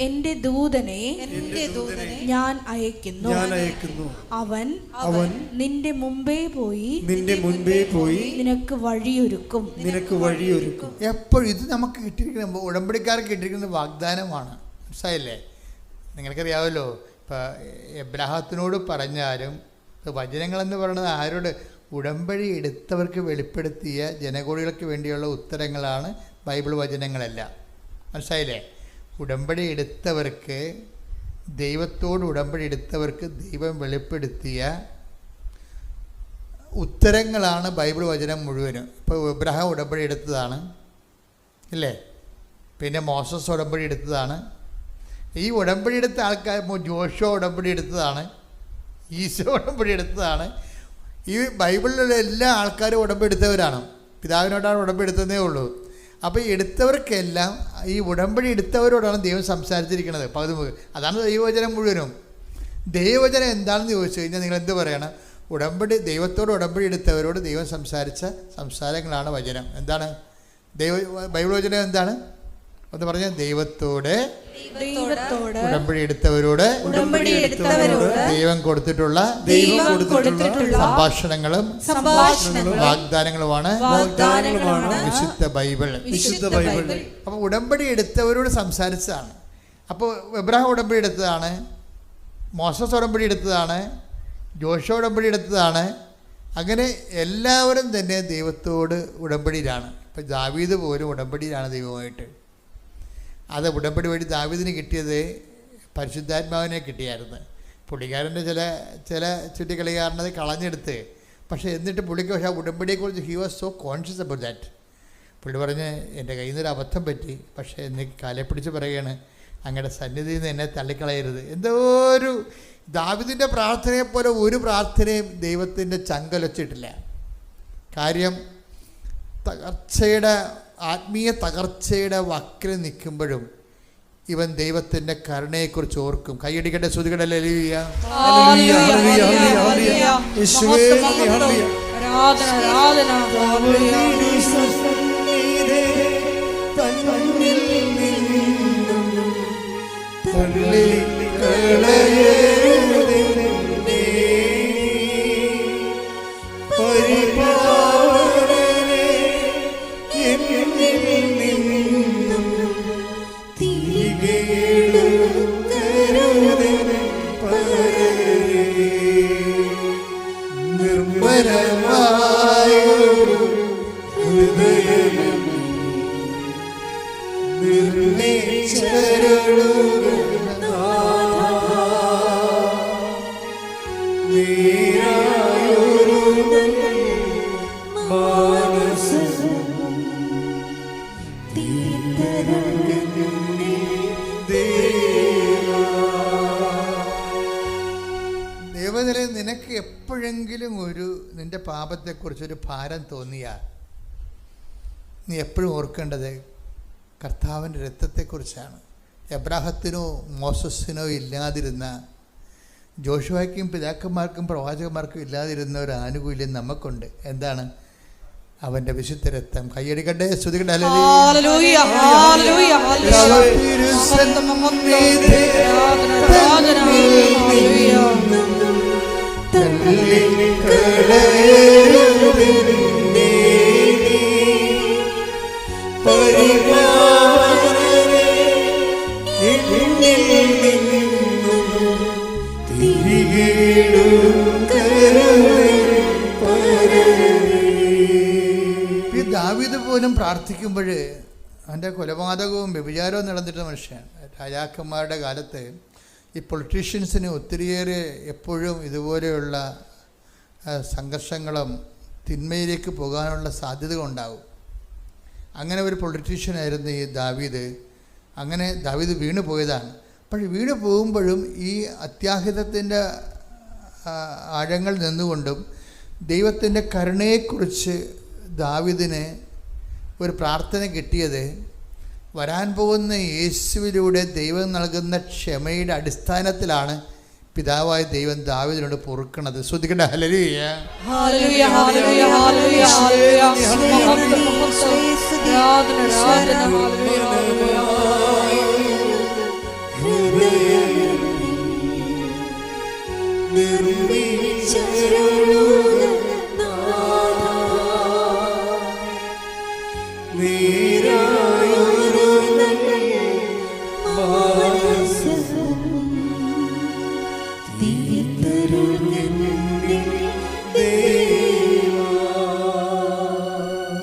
എന്റെ ദൂതനെ ഞാൻ അയക്കുന്നു. അവൻ നിന്റെ മുമ്പേ പോയി നിനക്ക് വഴിയൊരുക്കും. എപ്പോഴും ഇത് നമുക്ക് കിട്ടിയിരിക്കുന്ന ഉടമ്പടിക്കാർക്ക് കിട്ടിയിരിക്കുന്ന വാഗ്ദാനമാണ്. മനസ്സിലായില്ലേ? നിങ്ങൾക്കറിയാമല്ലോ, ഇപ്പം എബ്രാഹത്തിനോട് പറഞ്ഞാലും വചനങ്ങളെന്ന് പറയുന്നത് ആരോട്? ഉടമ്പടി എടുത്തവർക്ക് വെളിപ്പെടുത്തിയ ജനകോടികൾക്ക് വേണ്ടിയുള്ള ഉത്തരങ്ങളാണ് ബൈബിൾ വചനങ്ങളെല്ലാം. മനസ്സിലായില്ലേ? ഉടമ്പടി എടുത്തവർക്ക്, ദൈവത്തോട് ഉടമ്പടി എടുത്തവർക്ക് ദൈവം വെളിപ്പെടുത്തിയ ഉത്തരങ്ങളാണ് ബൈബിൾ വചനം മുഴുവനും. ഇപ്പോൾ എബ്രഹാം ഉടമ്പടി എടുത്തതാണ് ഇല്ലേ? പിന്നെ മോസസ് ഉടമ്പടി എടുത്തതാണ്. ഈ ഉടമ്പടി എടുത്ത ആൾക്കാർ ജോഷുവ ഉടമ്പടി എടുത്തതാണ്, ഈശോ ഉടമ്പടി എടുത്തതാണ്. ഈ ബൈബിളിലുള്ള എല്ലാ ആൾക്കാരും ഉടമ്പെടുത്തവരാണ്. പിതാവിനോടാണ് ഉടമ്പെടുത്തതേ ഉള്ളൂ. അപ്പോൾ എടുത്തവർക്കെല്ലാം ഈ ഉടമ്പടി എടുത്തവരോടാണ് ദൈവം സംസാരിച്ചിരിക്കുന്നത്. അതാണ് ദൈവവചനം മുഴുവനും. ദൈവവചനം എന്താണെന്ന് ചോദിച്ചു കഴിഞ്ഞാൽ നിങ്ങൾ എന്ത് പറയണം? ദൈവത്തോട് ഉടമ്പടി എടുത്തവരോട് ദൈവം സംസാരിച്ച സംസാരങ്ങളാണ് വചനം. എന്താണ് ബൈബിൾ വചനം? എന്താണ് ഒന്ന് പറഞ്ഞാൽ? ദൈവത്തോട് ഉടമ്പടി എടുത്തവരോട് ദൈവം കൊടുത്തിട്ടുള്ള സംഭാഷണങ്ങളും വാഗ്ദാനങ്ങളുമാണ് വിശുദ്ധ ബൈബിൾ. അപ്പോൾ ഉടമ്പടി എടുത്തവരോട് സംസാരിച്ചതാണ്. അപ്പോൾ എബ്രഹാം ഉടമ്പടി എടുത്തതാണ്, മോസസ് ഉടമ്പടി എടുത്തതാണ്, ജോഷുവ ഉടമ്പടി എടുത്തതാണ്. അങ്ങനെ എല്ലാവരും തന്നെ ദൈവത്തോട് ഉടമ്പടിയിലാണ്. ഇപ്പം ദാവീദ് പോലും ഉടമ്പടിയിലാണ് ദൈവമായിട്ട്. അത് ഉടമ്പടി വഴി ദാവീദിന് കിട്ടിയത് പരിശുദ്ധാത്മാവിനെ കിട്ടിയായിരുന്നു. പുള്ളിക്കാരൻ്റെ ചില ചുറ്റിക്കളിക്കാരനത് കളഞ്ഞെടുത്ത്, പക്ഷേ എന്നിട്ട് പുള്ളിക്ക് പക്ഷേ ആ ഉടമ്പടിയെക്കുറിച്ച് he was so conscious about that. പുള്ളി പറഞ്ഞ് എൻ്റെ കയ്യിൽ നിന്നൊരു അബദ്ധം പറ്റി, പക്ഷേ എനിക്ക് കാലെ പിടിച്ച് പറയുകയാണ്, അങ്ങയുടെ സന്നിധിയിൽ നിന്ന് എന്നെ തള്ളിക്കളയരുത്. എന്തോ ഒരു ദാവീദിൻ്റെ പ്രാർത്ഥനയെപ്പോലെ ഒരു പ്രാർത്ഥനയും ദൈവത്തിൻ്റെ ചങ്കലൊച്ചിട്ടില്ല. കാര്യം ആത്മീയ തകർച്ചയുടെ വക്കിൽ നിൽക്കുമ്പോഴും ഇവൻ ദൈവത്തിൻ്റെ കരുണയെക്കുറിച്ച് ഓർക്കും. കൈയടിക്കട്ടെ, ശ്രുതികട ഹല്ലേലൂയ. ഹല്ലേലൂയ, ഹല്ലേലൂയ, ഹല്ലേലൂയ. യേശുവേ നന്ദി, ഹല്ലേലൂയ. ആരാധന ആരാധന ഹല്ലേലൂയ. തന്നിൽ നിന്നും തള്ളിക്കളയരുതേ പരിപാലനെ, എന്നിൽ നിന്നും തിരികെ എടുക്കരുതേ പരമേ. നിർമ്മലമായൊരു ഹൃദയം നിർണയിച്ചരുളുക നാഥാ. നീരായൊരു മാനസം ദൈവത്തിലെ നിനക്ക് എപ്പോഴെങ്കിലും നിന്റെ പാപത്തെക്കുറിച്ചൊരു ഭാരം തോന്നിയാൽ നീ എപ്പോഴും ഓർക്കേണ്ടത് കർത്താവിൻ്റെ രക്തത്തെക്കുറിച്ചാണ്. എബ്രാഹത്തിനോ മോസസിനോ ഇല്ലാതിരുന്ന, ജോഷുവയ്ക്കും പിതാക്കന്മാർക്കും പ്രവാചകന്മാർക്കും ഇല്ലാതിരുന്ന ഒരു ആനുകൂല്യം നമുക്കുണ്ട്. എന്താണ്? അവൻ്റെ വിശുദ്ധ രക്തം. കൈയടിക്കട്ടെ, സ്തുതിക്കട്ടെ. ഹല്ലേലൂയ ഹല്ലേലൂയ ദാവീദ് പോലും പ്രാർത്ഥിക്കുമ്പോൾ അവൻ്റെ കൊലപാതകവും വ്യഭിചാരവും നടന്നിട്ട് മനുഷ്യൻ. രാജാക്കന്മാരുടെ കാലത്ത് ഈ പൊളിറ്റീഷ്യൻസിന് ഒത്തിരിയേറെ എപ്പോഴും ഇതുപോലെയുള്ള സംഘർഷങ്ങളും തിന്മയിലേക്ക് പോകാനുള്ള സാധ്യത ഉണ്ടാവും. അങ്ങനെ ഒരു പൊളിറ്റീഷ്യനായിരുന്നു ഈ ദാവീദ്. അങ്ങനെ ദാവീദ് വീണു പോയതാണ്. പക്ഷേ വീണു പോകുമ്പോഴും ഈ അത്യാഹിതത്തിൻ്റെ ആഴങ്ങൾ നിന്നുകൊണ്ടും ദൈവത്തിൻ്റെ കരുണയെക്കുറിച്ച് ദാവീദിന് ഒരു പ്രാർത്ഥന കിട്ടിയത് വരാൻ പോകുന്ന യേശുവിലൂടെ ദൈവം നൽകുന്ന ക്ഷമയുടെ അടിസ്ഥാനത്തിലാണ് പിതാവായ ദൈവം ദാവീദിനോട് പൊറുക്കണത്. ശ്രദ്ധിക്കട്ടെ. ഹല്ലേലൂയ ഹല്ലേലൂയ ഹല്ലേലൂയ ഹല്ലേലൂയ ആരാധന ആരാധന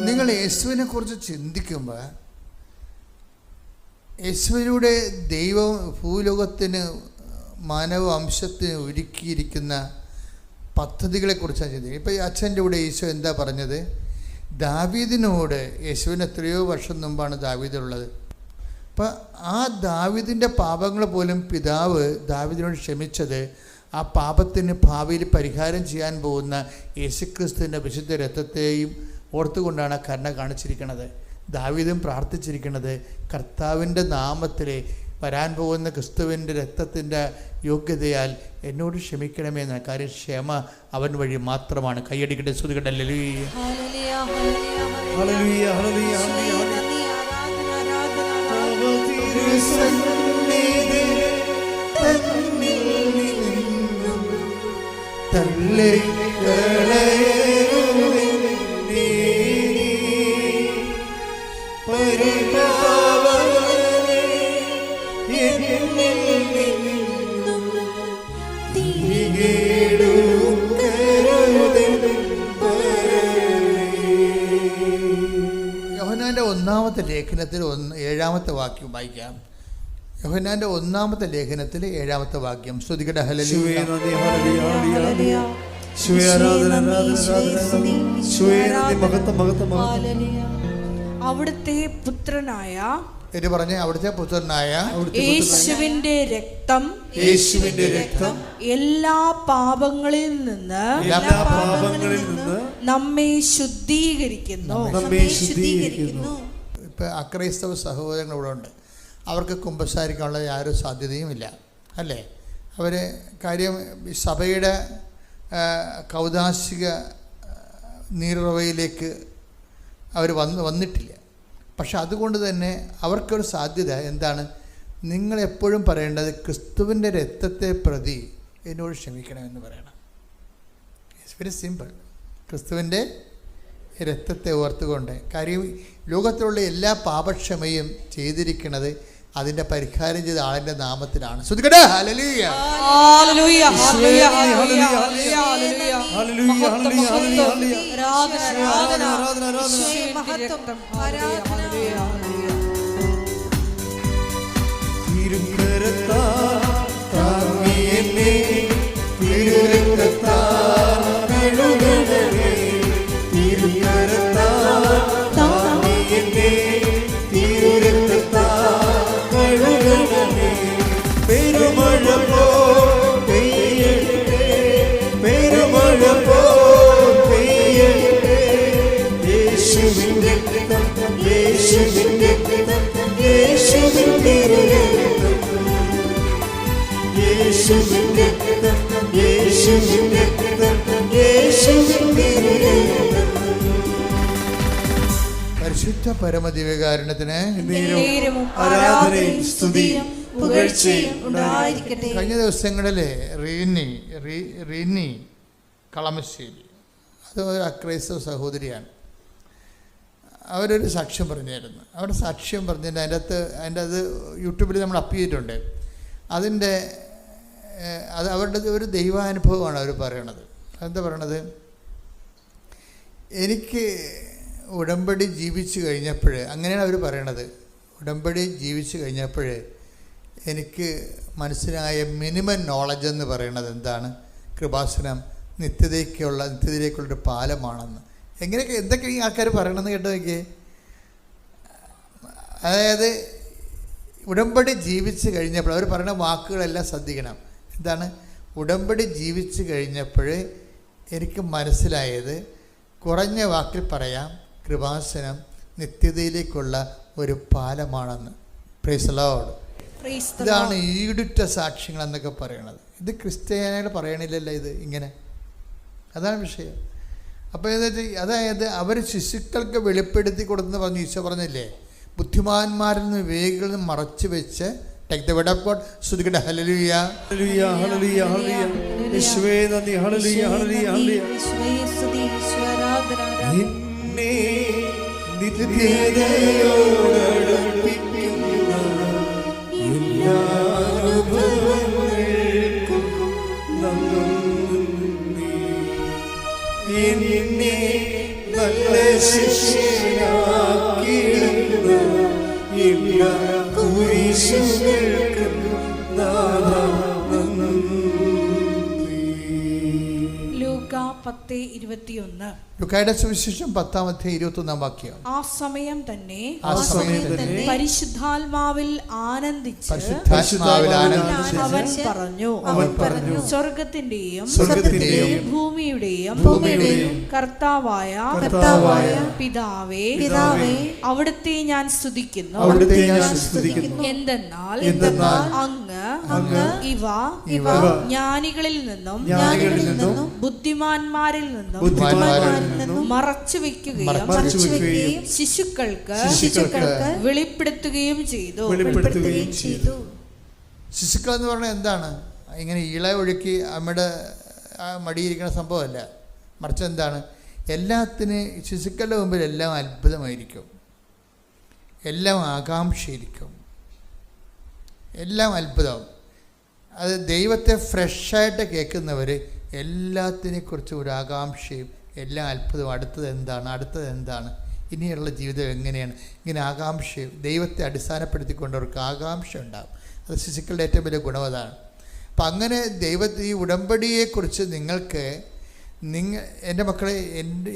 നിങ്ങൾ യേശുവിനെ കുറിച്ച് ചിന്തിക്കുമ്പോൾ യേശുവിലൂടെ ദൈവം ഭൂലോകത്തിന് മാനവവംശത്തിന് ഒരുക്കിയിരിക്കുന്ന പദ്ധതികളെക്കുറിച്ചാണ് ചിന്തിക്കുന്നത്. ഇപ്പോൾ ഈ അച്ഛൻ്റെ കൂടെ ഈശോ എന്താ പറഞ്ഞത്? ദാവീദിനോട്, യേശുവിന് എത്രയോ വർഷം മുമ്പാണ് ദാവീദുള്ളത്. അപ്പം ആ ദാവീദിൻ്റെ പാപങ്ങൾ പോലും പിതാവ് ദാവീദിനോട് ക്ഷമിച്ചത് ആ പാപത്തിന് ഭാവിയിൽ പരിഹാരം ചെയ്യാൻ പോകുന്ന യേശുക്രിസ്തുവിൻ്റെ വിശുദ്ധ രക്തത്തെയും ഓർത്തുകൊണ്ടാണ് കരുണ കാണിച്ചിരിക്കുന്നത്. ദാവീദും പ്രാർത്ഥിച്ചിരിക്കുന്നത് കർത്താവിൻ്റെ നാമത്തിൽ വരാൻ പോകുന്ന ക്രിസ്തുവിൻ്റെ രക്തത്തിൻ്റെ യോഗ്യതയാൽ എന്നോട് ക്ഷമിക്കണമെന്ന കാര്യം ക്ഷമ അവൻ വഴി മാത്രമാണ്. കൈയടിക്കട്ടെ, സ്തുതിക്കട്ടെ. ഹല്ലേലൂയ ഹല്ലേലൂയ ഹല്ലേലൂയ യോഹന്നാൻ്റെ ഒന്നാമത്തെ ലേഖനത്തിൽ 7-ാമത്തെ വാക്യം വായിക്കാം. യോഹന്നാൻ്റെ ഒന്നാമത്തെ ലേഖനത്തിൽ 7-ാമത്തെ വാക്യം. സ്തുതിക്കട്ടെ. ഹല്ലേലൂയ അവിടുത്തെ പുത്രനായ അവിടുത്തെ പുത്രനായ യേശുവിന്റെ രക്തം എല്ലാ പാപങ്ങളിൽ നിന്ന് നമ്മെ ശുദ്ധീകരിക്കുന്നു. ഇപ്പം അക്രൈസ്തവ സഹോദരങ്ങൾ ഇവിടെ ഉണ്ട്. അവർക്ക് കുമ്പസാരിക്കാനുള്ള യാതൊരു സാധ്യതയുമില്ല, അല്ലേ? അവർ കാര്യം സഭയുടെ കൗദാശിക നീറുറവയിലേക്ക് അവർ വന്നിട്ടില്ല. പക്ഷെ അതുകൊണ്ട് തന്നെ അവർക്കൊരു സാധ്യത എന്താണ്? നിങ്ങളെപ്പോഴും പറയേണ്ടത് ക്രിസ്തുവിൻ്റെ രക്തത്തെ പ്രതി എന്നോട് ക്ഷമിക്കണമെന്ന് പറയണം. It's very simple. ക്രിസ്തുവിൻ്റെ രക്തത്തെ ഓർത്തുകൊണ്ട്, കാര്യം ലോകത്തിലുള്ള എല്ലാ പാപക്ഷമയും ചെയ്തിരിക്കുന്നത് അതിൻ്റെ പരിഹാരം ചെയ്ത ആളിൻ്റെ നാമത്തിലാണ്. ശ്രദ്ധിക്കട്ടെ. ഹല്ലേലൂയ, ഹല്ലേലൂയ, ഹല്ലേലൂയ, ഹല്ലേലൂയ, ഹല്ലേലൂയ. പരിശുദ്ധ പരമദിവ്യകാരുണ്യത്തിന് ആരാധനയും സ്തുതിയും പുകഴ്ചയും ഉണ്ടായിരിക്കട്ടെ. കഴിഞ്ഞ ദിവസങ്ങളിൽ റീനി കളമശ്ശേരി, അത് ഒരു അക്രൈസ്തവ സഹോദരിയാണ്. അവരൊരു സാക്ഷ്യം പറഞ്ഞായിരുന്നു. അവരുടെ സാക്ഷ്യം പറഞ്ഞതിൻ്റെ അതിൻ്റെ അത് യൂട്യൂബിൽ നമ്മൾ അപ്പ് ചെയ്തിട്ടുണ്ട്. അത് അവരുടെ ഒരു ദൈവാനുഭവമാണ് അവർ പറയണത്. അതെന്താ പറയണത്? എനിക്ക് ഉടമ്പടി ജീവിച്ചു കഴിഞ്ഞപ്പോൾ, അങ്ങനെയാണ് അവർ പറയണത്, ഉടമ്പടി ജീവിച്ചു കഴിഞ്ഞപ്പോൾ എനിക്ക് മനസ്സിലായ മിനിമം നോളജ് എന്ന് പറയണത് എന്താണ്? കൃപാസനം നിത്യതയിലേക്കുള്ളൊരു പാലമാണെന്ന്. എന്തൊക്കെ ഈ ആൾക്കാർ പറയണമെന്ന് കേട്ടോ നോക്കിയേ. അതായത് ഉടമ്പടി ജീവിച്ച് കഴിഞ്ഞപ്പോൾ അവർ പറയുന്ന വാക്കുകളെല്ലാം ശ്രദ്ധിക്കണം. എന്താണ്? ഉടമ്പടി ജീവിച്ച് കഴിഞ്ഞപ്പോൾ എനിക്ക് മനസ്സിലായത്, കുറഞ്ഞ വാക്കിൽ പറയാം, കൃപാസനം നിത്യതയിലേക്കുള്ള ഒരു പാലമാണെന്ന്. Praise the Lord. ഇതാണ് ഈടുറ്റ സാക്ഷ്യങ്ങൾ എന്നൊക്കെ പറയണത്. ഇത് ക്രിസ്ത്യാനികൾ പറയണില്ലല്ലോ ഇത് ഇങ്ങനെ. അതാണ് വിഷയം. അപ്പോൾ അതായത് അവർ ശിശുക്കൾക്ക് വെളിപ്പെടുത്തി കൊടുത്തെന്ന് പറഞ്ഞ് ഈശോ പറഞ്ഞില്ലേ, ബുദ്ധിമാന്മാരിൽ നിന്ന് വിവേകികളിൽ നിന്ന് മറച്ചു വെച്ച് take the word of God. ശ്രുതിക്കട്ടെ. ഹല്ലേലൂയ, ഹല്ലേലൂയ, ഹല്ലേലൂയ, ഹല്ലേലൂയ. യേശുവേ നന്ദി. ഹല്ലേലൂയ, ഹല്ലേലൂയ, ഹല്ലേലൂയ. യേശുവേ സ്തുതി, യേശുവേ ആരാധന. നിന്നെ നിത്യതയോടടുപ്പിക്കുന്ന എല്ലാ അനുഭവങ്ങൾക്കും നന്ദി. എന്നെ നല്ല ശിഷ്യനാക്കിയിടുന്ന എല്ലാ കുരിശുകൾക്കും നാഥാ നന്ദി. ലൂക്ക 10:21. ലൂക്കായുടെ സുവിശേഷം 10:21 വാക്യം. ആ സമയം തന്നെ പരിശുദ്ധാത്മാവിൽ ആനന്ദിച്ച് അവൻ പറഞ്ഞു, സ്വർഗത്തിന്റെയും ഭൂമിയുടെയും കർത്താവായ പിതാവേ, അവിടുത്തെ ഞാൻ സ്തുതിക്കുന്നു. എന്തെന്നാൽ അങ്ങ് ഇവ ജ്ഞാനികളിൽ നിന്നും ബുദ്ധിമാന്മാരിൽ നിന്നും മറച്ചു വെക്കുകയും ശിശുക്കൾക്ക് വെളിപ്പെടുത്തുകയും ചെയ്തു. ശിശുക്കൾ എന്ന് പറഞ്ഞാൽ എന്താണ്? ഇങ്ങനെ ഇള ഒഴുക്കി അമ്മയുടെ മടിയിരിക്കുന്ന സംഭവമല്ല. മറിച്ച് എന്താണ്? എല്ലാത്തിനും ശിശുക്കളുടെ മുമ്പിൽ എല്ലാം അത്ഭുതമായിരിക്കും, എല്ലാം ആകാംക്ഷയിരിക്കും, എല്ലാം അത്ഭുതം. അത് ദൈവത്തെ ഫ്രഷായിട്ട് കേൾക്കുന്നവർ എല്ലാത്തിനെക്കുറിച്ചും ഒരു ആകാംക്ഷയും എല്ലാം അത്ഭുതം. അടുത്തത് എന്താണ്, ഇനിയുള്ള ജീവിതം എങ്ങനെയാണ്, ഇങ്ങനെ ആകാംക്ഷയും ദൈവത്തെ അടിസ്ഥാനപ്പെടുത്തിക്കൊണ്ടവർക്ക് ആകാംക്ഷ ഉണ്ടാകും. അത് ശിശുക്കളുടെ ഏറ്റവും വലിയ ഗുണമതാണ്. അപ്പം അങ്ങനെ ഈ ഉടമ്പടിയെക്കുറിച്ച് എൻ്റെ മക്കളെ,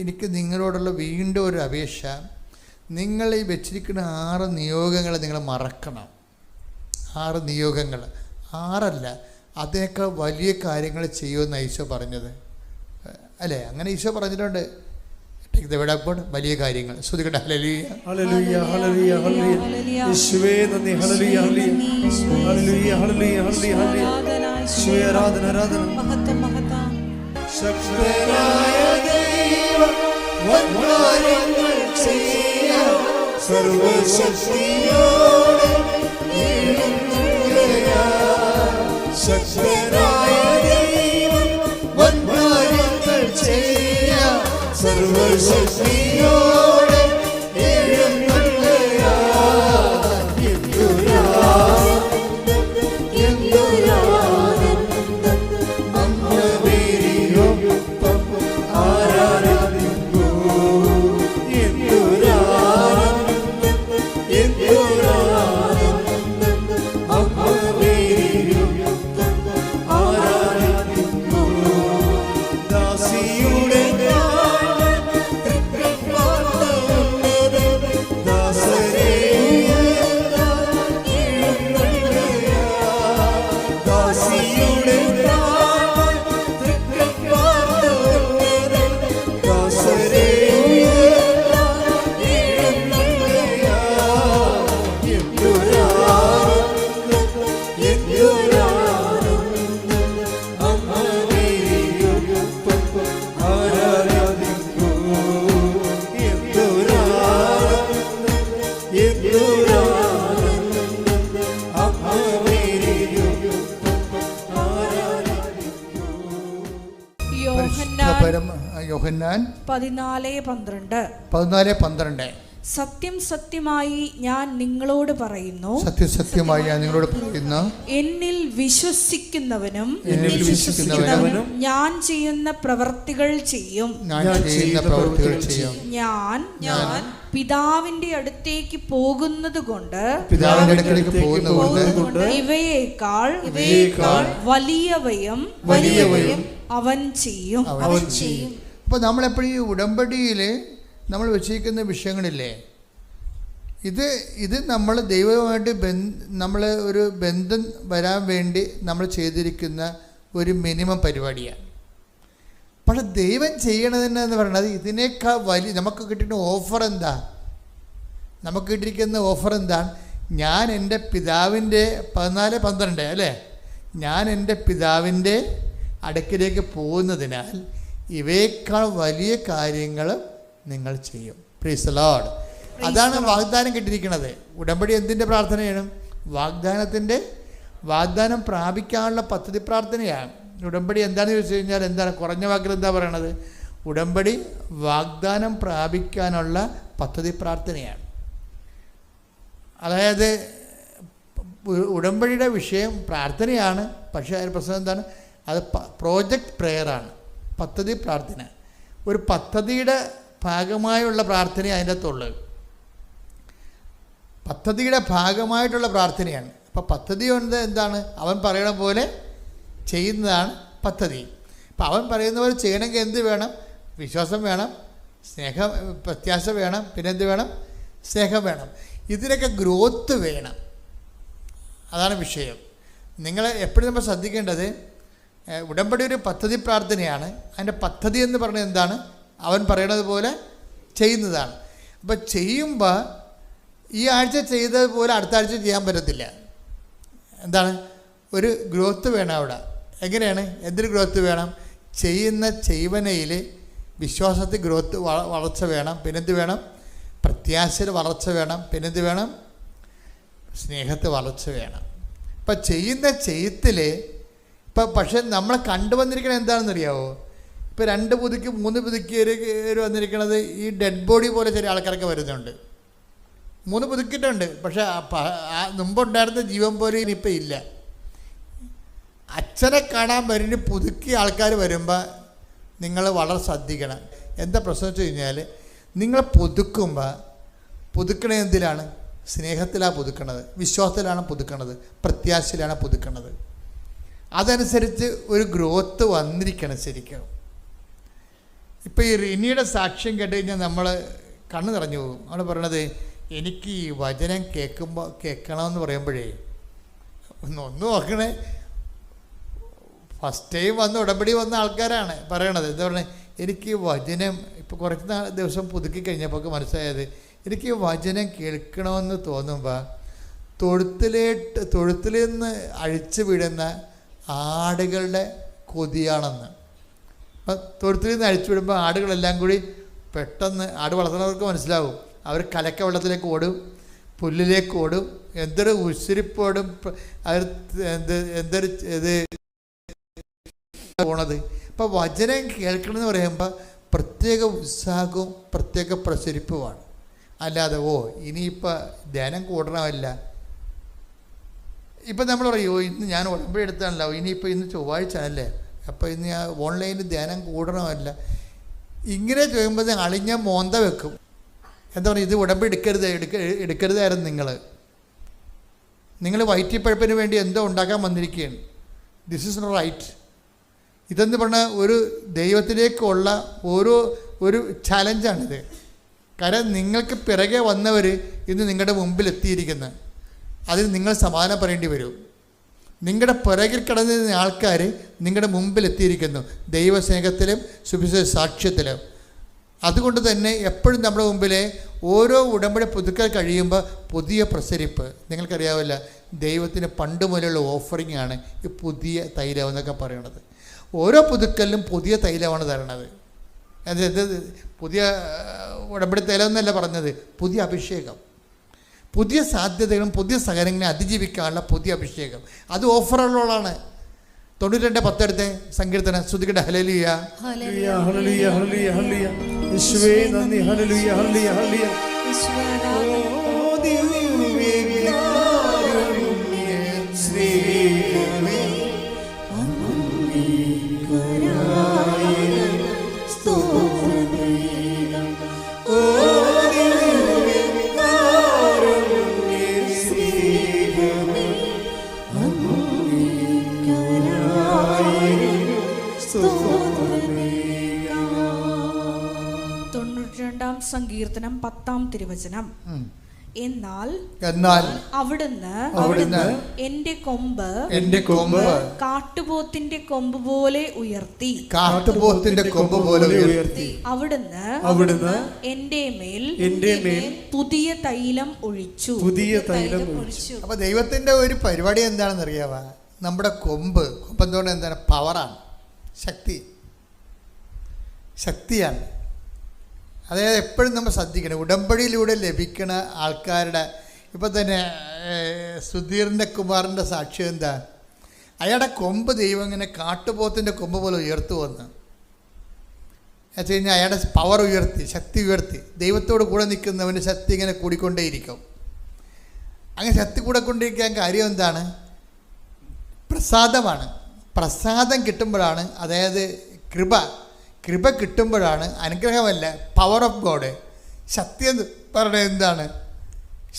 എനിക്ക് നിങ്ങളോടുള്ള വീണ്ടും ഒരു അപേക്ഷ, നിങ്ങൾ ഈ വെച്ചിരിക്കുന്ന 6 നിയോഗങ്ങൾ നിങ്ങൾ മറക്കണം. 6 നിയോഗങ്ങൾ, 6 അതിനേക്കാൾ വലിയ കാര്യങ്ങൾ ചെയ്യുമെന്ന് ഈശോ പറഞ്ഞത് അല്ലേ? അങ്ങനെ ഈശോ പറഞ്ഞിട്ടുണ്ട്. Take the word of God. വലിയ കാര്യങ്ങൾ സ്തുതിക്കട്ടെ. ഹല്ലേലൂയ ഹല്ലേലൂയ ഹല്ലേലൂയ ഹല്ലേലൂയ. യേശുവേ നന്ദി. ഹല്ലേലൂയ ഹല്ലേലൂയ ഹല്ലേലൂയ ഹല്ലേലൂയ ഹല്ലേലൂയ. യേശുവേ ആരാധന ആരാധന. മഹത്വം മഹത്വം. ശക്തനായ ദൈവം വൻകാര്യങ്ങൾ ചെയ്യാൻ സർവശക്തിയോടെ എഴുന്നള്ളുകയാൽ. ശക്തനായ ദൈവം വൻകാര്യങ്ങൾ ചെയ്യാൻ സർവശക്തിയോടെ എഴുന്നള്ളുകയാൽ. യോഹന്നാൻ 14:12. സത്യം സത്യമായി ഞാൻ നിങ്ങളോട് പറയുന്നു, സത്യസത്യമായി ഞാൻ നിങ്ങളോട് പറയുന്നു, എന്നിൽ വിശ്വസിക്കുന്നവനും ഞാൻ ചെയ്യുന്ന പ്രവർത്തികൾ ചെയ്യും. ഞാൻ പിതാവിന്റെ അടുത്തേക്ക് പോകുന്നത് കൊണ്ട് ഇവയേക്കാൾ വലിയവയും അവൻ ചെയ്യും. അപ്പോൾ നമ്മളെപ്പോഴും ഈ ഉടമ്പടിയിൽ നമ്മൾ വെച്ചിരിക്കുന്ന വിഷയങ്ങളില്ലേ, ഇത് നമ്മൾ ദൈവവുമായിട്ട് നമ്മൾ ഒരു ബന്ധം വരാൻ വേണ്ടി നമ്മൾ ചെയ്തിരിക്കുന്ന ഒരു മിനിമം പരിപാടിയാണ്. പക്ഷെ ദൈവം ചെയ്യണതെന്ന് പറയുന്നത് ഇതിനേക്കാൾ വലിയ നമുക്ക് കിട്ടുന്ന ഓഫർ എന്താ? നമുക്ക് കിട്ടിയിരിക്കുന്ന ഓഫർ എന്താണ്? ഞാൻ എൻ്റെ പിതാവിൻ്റെ 14:12 അല്ലേ, ഞാൻ എൻ്റെ പിതാവിൻ്റെ അടുക്കിലേക്ക് പോകുന്നതിനാൽ ഇവയേക്കാൾ വലിയ കാര്യങ്ങൾ നിങ്ങൾ ചെയ്യും. Praise the Lord. അതാണ് വാഗ്ദാനം കിട്ടിയിരിക്കുന്നത്. ഉടമ്പടി എന്തിൻ്റെ പ്രാർത്ഥനയാണ്? വാഗ്ദാനം പ്രാപിക്കാനുള്ള പദ്ധതി പ്രാർത്ഥനയാണ്. ഉടമ്പടി എന്താണെന്ന് ചോദിച്ചു കഴിഞ്ഞാൽ എന്താണ്? കുറഞ്ഞ വാക്കിൽ എന്താ പറയണത്? ഉടമ്പടി വാഗ്ദാനം പ്രാപിക്കാനുള്ള പദ്ധതി പ്രാർത്ഥനയാണ്. അതായത് ഉടമ്പടിയുടെ വിഷയം പ്രാർത്ഥനയാണ്, പക്ഷേ അതിൻ്റെ പ്രശ്നം എന്താണ്? അത് പ്രോജക്റ്റ് പ്രെയറാണ്, പദ്ധതി പ്രാർത്ഥന. ഒരു പദ്ധതിയുടെ ഭാഗമായുള്ള പ്രാർത്ഥന അതിൻ്റെ അകത്തുള്ളത്, പദ്ധതിയുടെ ഭാഗമായിട്ടുള്ള പ്രാർത്ഥനയാണ്. അപ്പോൾ പദ്ധതി കൊണ്ട് എന്താണ്? അവൻ പറയണ പോലെ ചെയ്യുന്നതാണ് പദ്ധതി. അപ്പം അവൻ പറയുന്ന പോലെ ചെയ്യണമെങ്കിൽ എന്ത് വേണം? വിശ്വാസം വേണം, സ്നേഹം, പ്രത്യാശ വേണം, പിന്നെന്ത് വേണം? സ്നേഹം വേണം. ഇതിനൊക്കെ ഗ്രോത്ത് വേണം. അതാണ് വിഷയം. നിങ്ങൾ എപ്പോഴും നമ്മൾ ശ്രദ്ധിക്കേണ്ടത്, ഉടമ്പടി ഒരു പദ്ധതി പ്രാർത്ഥനയാണ്. അതിൻ്റെ പദ്ധതി എന്ന് പറയുന്നത് എന്താണ്? അവൻ പറയണത് പോലെ ചെയ്യുന്നതാണ്. അപ്പോൾ ചെയ്യുമ്പോൾ ഈ ആഴ്ച ചെയ്തതുപോലെ അടുത്ത ആഴ്ച ചെയ്യാൻ പറ്റത്തില്ല. എന്താണ്? ഒരു ഗ്രോത്ത് വേണം അവിടെ. എങ്ങനെയാണ്? എന്തൊരു ഗ്രോത്ത് വേണം? ചെയ്യുന്ന ചെയ്വനയിൽ വിശ്വാസത്തിൽ ഗ്രോത്ത് വളർച്ച വേണം. പിന്നെന്ത് വേണം? പ്രത്യാശയിൽ വളർച്ച വേണം. പിന്നെന്ത് വേണം? സ്നേഹത്തിൽ വളർച്ച വേണം. ഇപ്പം ചെയ്യുന്ന ചെയ്യത്തിൽ പക്ഷെ നമ്മളെ കണ്ടുവന്നിരിക്കണത് എന്താണെന്നറിയാവോ? ഇപ്പോൾ 2 പുതുക്കി 3 പുതുക്കി വന്നിരിക്കണത് ഈ ഡെഡ് ബോഡി പോലെ ചെറിയ ആൾക്കാരൊക്കെ വരുന്നുണ്ട്. 3 പുതുക്കിയിട്ടുണ്ട്, പക്ഷെ മുമ്പുണ്ടായിരുന്ന ജീവൻ പോലെ ഇനിയിപ്പോൾ ഇല്ല. അച്ഛനെ കാണാൻ വരുന്ന പുതുക്കിയ ആൾക്കാർ വരുമ്പോൾ നിങ്ങൾ വളരെ ശ്രദ്ധിക്കണം. എന്താ പ്രശ്നം വെച്ച് കഴിഞ്ഞാൽ, നിങ്ങൾ പുതുക്കണത് എന്തിലാണ്? സ്നേഹത്തിലാണ് പുതുക്കണത്, വിശ്വാസത്തിലാണ് പുതുക്കണത്, പ്രത്യാശയിലാണ് പുതുക്കണത്. അതനുസരിച്ച് ഒരു ഗ്രോത്ത് വന്നിരിക്കണം ശരിക്കും. ഇപ്പോൾ ഈ റിനിയുടെ സാക്ഷ്യം കേട്ട് കഴിഞ്ഞാൽ നമ്മൾ കണ്ണ് നിറഞ്ഞു പോകും. അവൾ പറയണത്, എനിക്ക് ഈ വചനം കേൾക്കണമെന്ന് പറയുമ്പോഴേ ഒന്ന് നോക്കണേ, ഫസ്റ്റ് ടൈം ഉടമ്പടി വന്ന ആൾക്കാരാണ് പറയണത്. എന്താ പറയണത്? എനിക്ക് ഈ വചനം ഇപ്പോൾ കുറച്ച് ദിവസം പുതുക്കി കഴിഞ്ഞപ്പോൾ മനസ്സിലായത്, എനിക്ക് ഈ വചനം കേൾക്കണമെന്ന് തോന്നുമ്പോൾ തൊഴുത്തിൽ നിന്ന് അഴിച്ചു വിടുന്ന ആടുകളുടെ കൊതിയാണെന്ന്. അപ്പം തൊഴുത്തിൽ നിന്ന് അഴിച്ചു വിടുമ്പോൾ ആടുകളെല്ലാം കൂടി പെട്ടെന്ന്, ആട് വളർത്തുന്നവർക്ക് മനസ്സിലാവും, അവർ കലക്ക വെള്ളത്തിലേക്ക് ഓടും, പുല്ലിലേക്ക് ഓടും, എന്തൊരു ഉശിരിപ്പോടും അവർ എന്തൊരു ഇത് പോണത്. അപ്പോൾ വചനം കേൾക്കണമെന്ന് പറയുമ്പോൾ പ്രത്യേക ഉത്സാഹവും പ്രത്യേക പ്രസരിപ്പുമാണ്. അല്ലാതെ ഇനിയിപ്പോൾ ധ്യാനം കൂടണമല്ല, ഇപ്പം നമ്മൾ പറയുമോ ഇന്ന് ഞാൻ ഉടമ്പടി എടുത്താണല്ലോ, ഇനിയിപ്പോൾ ഇന്ന് ചൊവ്വാഴ്ച അല്ലേ, അപ്പോൾ ഇന്ന് ഞാൻ ഓൺലൈനിൽ ധ്യാനം കൂടണമല്ല, ഇങ്ങനെ ചോദിക്കുമ്പോൾ അളിഞ്ഞ മോന്ത വെക്കും. എന്താ പറയുക, ഇത് ഉടമ്പടി എടുക്കരുതായിരുന്നു നിങ്ങൾ വയറ്റിപ്പഴപ്പിന് വേണ്ടി എന്തോ ഉണ്ടാക്കാൻ വന്നിരിക്കുകയാണ്. This is not right. ഇതെന്ന് പറഞ്ഞാൽ ഒരു ദൈവത്തിലേക്കുള്ള ഒരു ചലഞ്ചാണിത്. കാരണം നിങ്ങൾക്ക് പിറകെ വന്നവർ ഇന്ന് നിങ്ങളുടെ മുമ്പിൽ എത്തിയിരിക്കുന്നത്, അതിന് നിങ്ങൾ സമാധാനം പറയേണ്ടി വരും. നിങ്ങളുടെ പിറകിൽ കിടന്നിരുന്ന ആൾക്കാർ നിങ്ങളുടെ മുമ്പിൽ എത്തിയിരിക്കുന്നു, ദൈവസ്നേഹത്തിലും സുവിശേഷ സാക്ഷ്യത്തിലും. അതുകൊണ്ട് തന്നെ എപ്പോഴും നമ്മുടെ മുമ്പിലെ ഓരോ ഉടമ്പടി പുതുക്കൽ കഴിയുമ്പോൾ പുതിയ പ്രസരിപ്പ്. നിങ്ങൾക്കറിയാവില്ല, ദൈവത്തിന് പണ്ട് മുതലുള്ള ഓഫറിംഗ് ആണ് ഈ പുതിയ തൈലം എന്നൊക്കെ പറയണത്. ഓരോ പുതുക്കലിലും പുതിയ തൈലമാണ് തരണത്. അത് പുതിയ ഉടമ്പടി തൈലം എന്നല്ല പറഞ്ഞത്, പുതിയ അഭിഷേകം, പുതിയ സാധ്യതകളും പുതിയ സഹനങ്ങളെ അതിജീവിക്കാനുള്ള പുതിയ അഭിഷേകം. അത് ഓഫറുള്ളതാണ്. 92:10 എടുത്തേ സങ്കീർത്തനം, ശ്രുതിക്കട്ടെ. ഹല്ലേലൂയ ഹല്ലേലൂയ ഹല്ലേലൂയ ഹല്ലേലൂയ. യേശുവേ നന്ദി. ഹല്ലേലൂയ ഹല്ലേലൂയ ഹല്ലേലൂയ. ഓ ദിവ്യകാരുണ്യ സ്നേഹമേ അങ്ങേയ്ക്കായിരം സ്തോത്രമേ. ഓ ദിവ്യകാരുണ്യ സ്നേഹമേ അങ്ങേയ്ക്കായിരം സ്തോത്രമേ. 92-ാം സങ്കീർത്തനം 10-ാം തിരുവചനം. എന്നാൽ അവിടുന്ന് എന്റെ കൊമ്പ് കാട്ടുപോത്തിന്റെ കൊമ്പ് പോലെ ഉയർത്തി. അവിടുന്ന് എന്റെ മേൽ പുതിയ തൈലം ഒഴിച്ചു. അപ്പൊ ദൈവത്തിന്റെ ഒരു പരിപാടി എന്താണെന്ന് അറിയാവാ? നമ്മുടെ കൊമ്പ് എന്തുകൊണ്ട് എന്താണ്? പവറാണ്, ശക്തിയാണ്. അതായത് എപ്പോഴും നമ്മൾ ശ്രദ്ധിക്കണം, ഉടമ്പടിയിലൂടെ ലഭിക്കുന്ന ആൾക്കാരുടെ. ഇപ്പം തന്നെ സുധീറിൻ്റെ കുമാറിൻ്റെ സാക്ഷ്യം എന്താ? അയാളുടെ കൊമ്പ് ദൈവം ഇങ്ങനെ കാട്ടുപോത്തിൻ്റെ കൊമ്പ് പോലെ ഉയർത്തു വന്ന് വെച്ച് കഴിഞ്ഞാൽ അയാളുടെ പവർ ഉയർത്തി, ശക്തി ഉയർത്തി. ദൈവത്തോട് കൂടെ നിൽക്കുന്നവൻ്റെ ശക്തി ഇങ്ങനെ കൂടിക്കൊണ്ടേയിരിക്കും. അങ്ങനെ ശക്തി കൂടെ കൊണ്ടിരിക്കാൻ കാര്യം എന്താണ്? പ്രസാദമാണ്. പ്രസാദം കിട്ടുമ്പോഴാണ്, അതായത് കൃപ കിട്ടുമ്പോഴാണ്, അനുഗ്രഹമല്ല, പവർ ഓഫ് ഗോഡ്. ശക്തി എന്ന് പറയുന്നത് എന്താണ്?